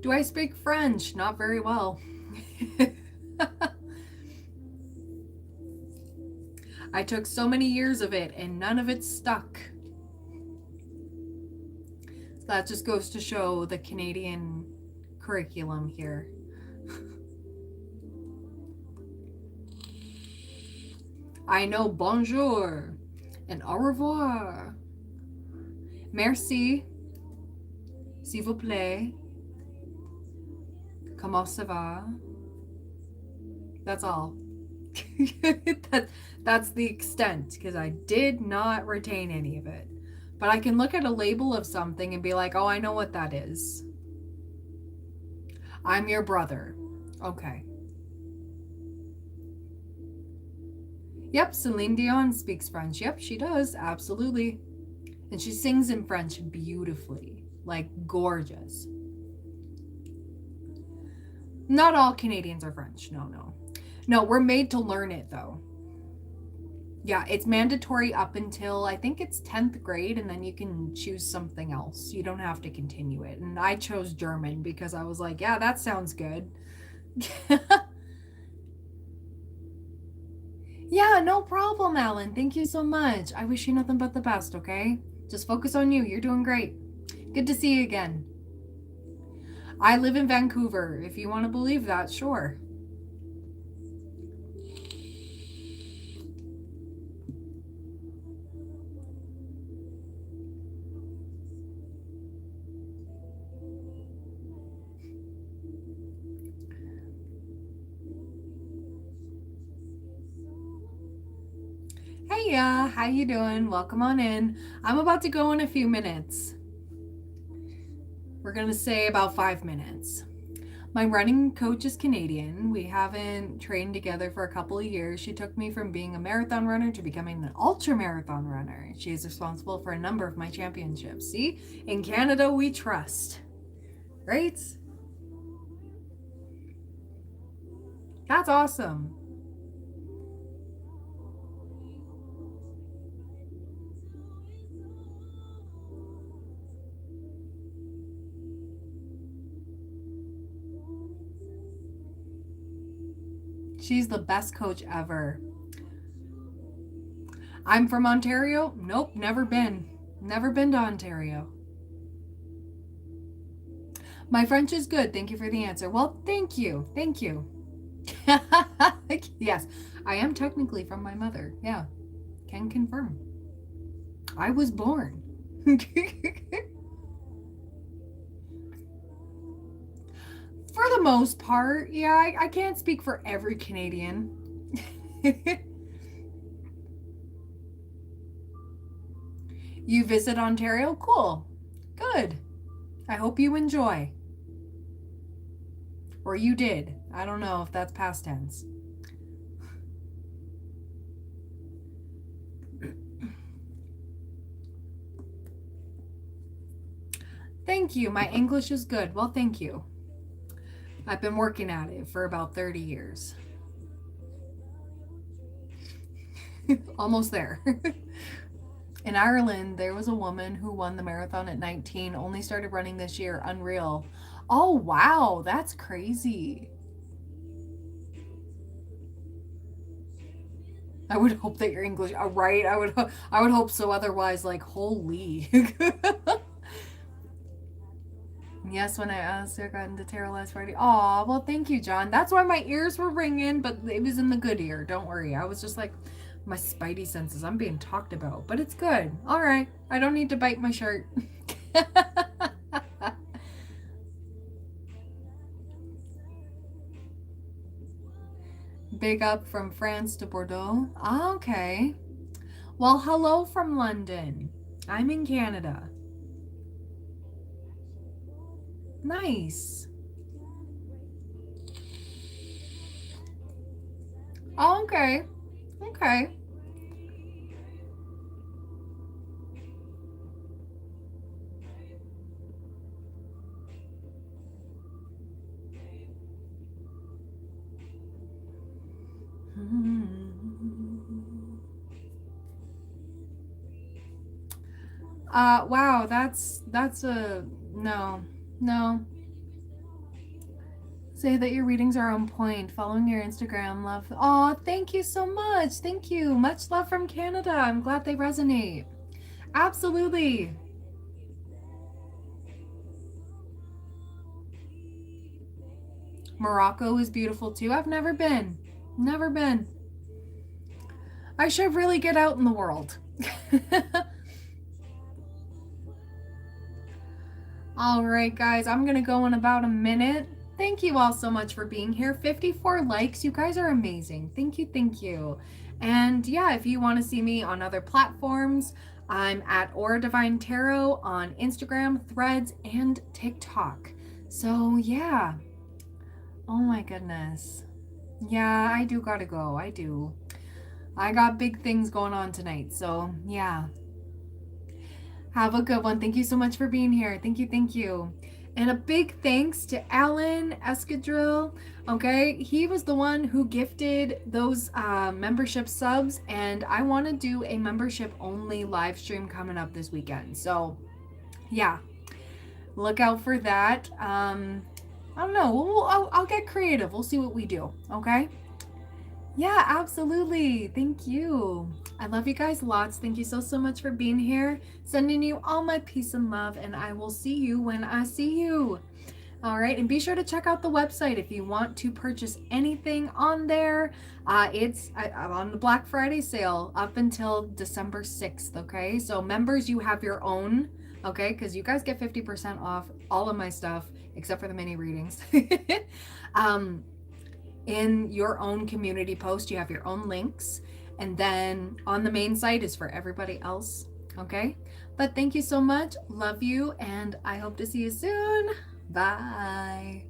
Do I speak French? Not very well. I took so many years of it and none of it stuck. So that just goes to show the Canadian curriculum here. I know bonjour and au revoir. Merci. S'il vous plaît. Comment ça va? That's all. That's the extent, because I did not retain any of it. But I can look at a label of something and be like, oh, I know what that is. I'm your brother. Okay. Yep, Celine Dion speaks French. Yep, she does. Absolutely. And she sings in French beautifully. Like, gorgeous. Not all Canadians are French. No. No, we're made to learn it, though. Yeah, it's mandatory up until, I think it's 10th grade, and then you can choose something else. You don't have to continue it. And I chose German because I was like, yeah, that sounds good. Yeah, no problem, Alan. Thank you so much. I wish you nothing but the best, okay? Just focus on you. You're doing great. Good to see you again. I live in Vancouver. If you want to believe that, sure. Hey, how you doing? Welcome on in. I'm about to go in a few minutes. We're going to say about 5 minutes. My running coach is Canadian. We haven't trained together for a couple of years. She took me from being a marathon runner to becoming an ultra marathon runner. She is responsible for a number of my championships. See, in Canada, we trust, right? That's awesome. She's the best coach ever. I'm from Ontario. Nope, never been. Never been to Ontario. My French is good. Thank you for the answer. Well, thank you. Thank you. Yes, I am technically from my mother. Yeah, can confirm. I was born. For the most part, yeah, I can't speak for every Canadian. You visit Ontario? Cool. Good. I hope you enjoy. Or you did. I don't know if that's past tense. Thank you. My English is good. Well, thank you. I've been working at it for about 30 years. Almost there. In Ireland, there was a woman who won the marathon at 19, only started running this year. Unreal. Oh, wow. That's crazy. I would hope that your English, right? I would hope so. Otherwise, like, holy. Yes, when I asked her, I got into tarot last Friday. Aw, well, thank you, John. That's why my ears were ringing, but it was in the good ear. Don't worry. I was just like, my spidey senses. I'm being talked about, but it's good. All right. I don't need to bite my shirt. Big up from France to Bordeaux. Okay. Well, hello from London. I'm in Canada. Nice. Oh, okay. Okay. Wow, that's a no. Say that your readings are on point. Following your Instagram, love. Oh, thank you so much. Thank you. Much love from Canada. I'm glad they resonate. Absolutely. Morocco is beautiful too. I've never been. Never been. I should really get out in the world. All right, guys, I'm going to go in about a minute. Thank you all so much for being here. 54 likes. You guys are amazing. Thank you. Thank you. And yeah, if you want to see me on other platforms, I'm at Aura Divine Tarot on Instagram, Threads, and TikTok. So yeah. Oh my goodness. Yeah, I do gotta go. I do. I got big things going on tonight. So yeah. Have a good one. Thank you so much for being here. Thank you. Thank you. And a big thanks to Alan Escadrille. Okay, he was the one who gifted those membership subs, and I want to do a membership only live stream coming up this weekend. So yeah, look out for that. I don't know. I'll get creative. We'll see what we do. Okay. Yeah, absolutely. Thank you. I love you guys lots. Thank you so much for being here. Sending you all my peace and love, and I will see you when I see you. All right, and be sure to check out the website if you want to purchase anything on there. It's on the Black Friday sale up until December 6th, okay? So members, you have your own, okay? Because you guys get 50% off all of my stuff, except for the mini readings. In your own community post, you have your own links. And then on the main site is for everybody else, okay? But thank you so much. Love you, and I hope to see you soon. Bye.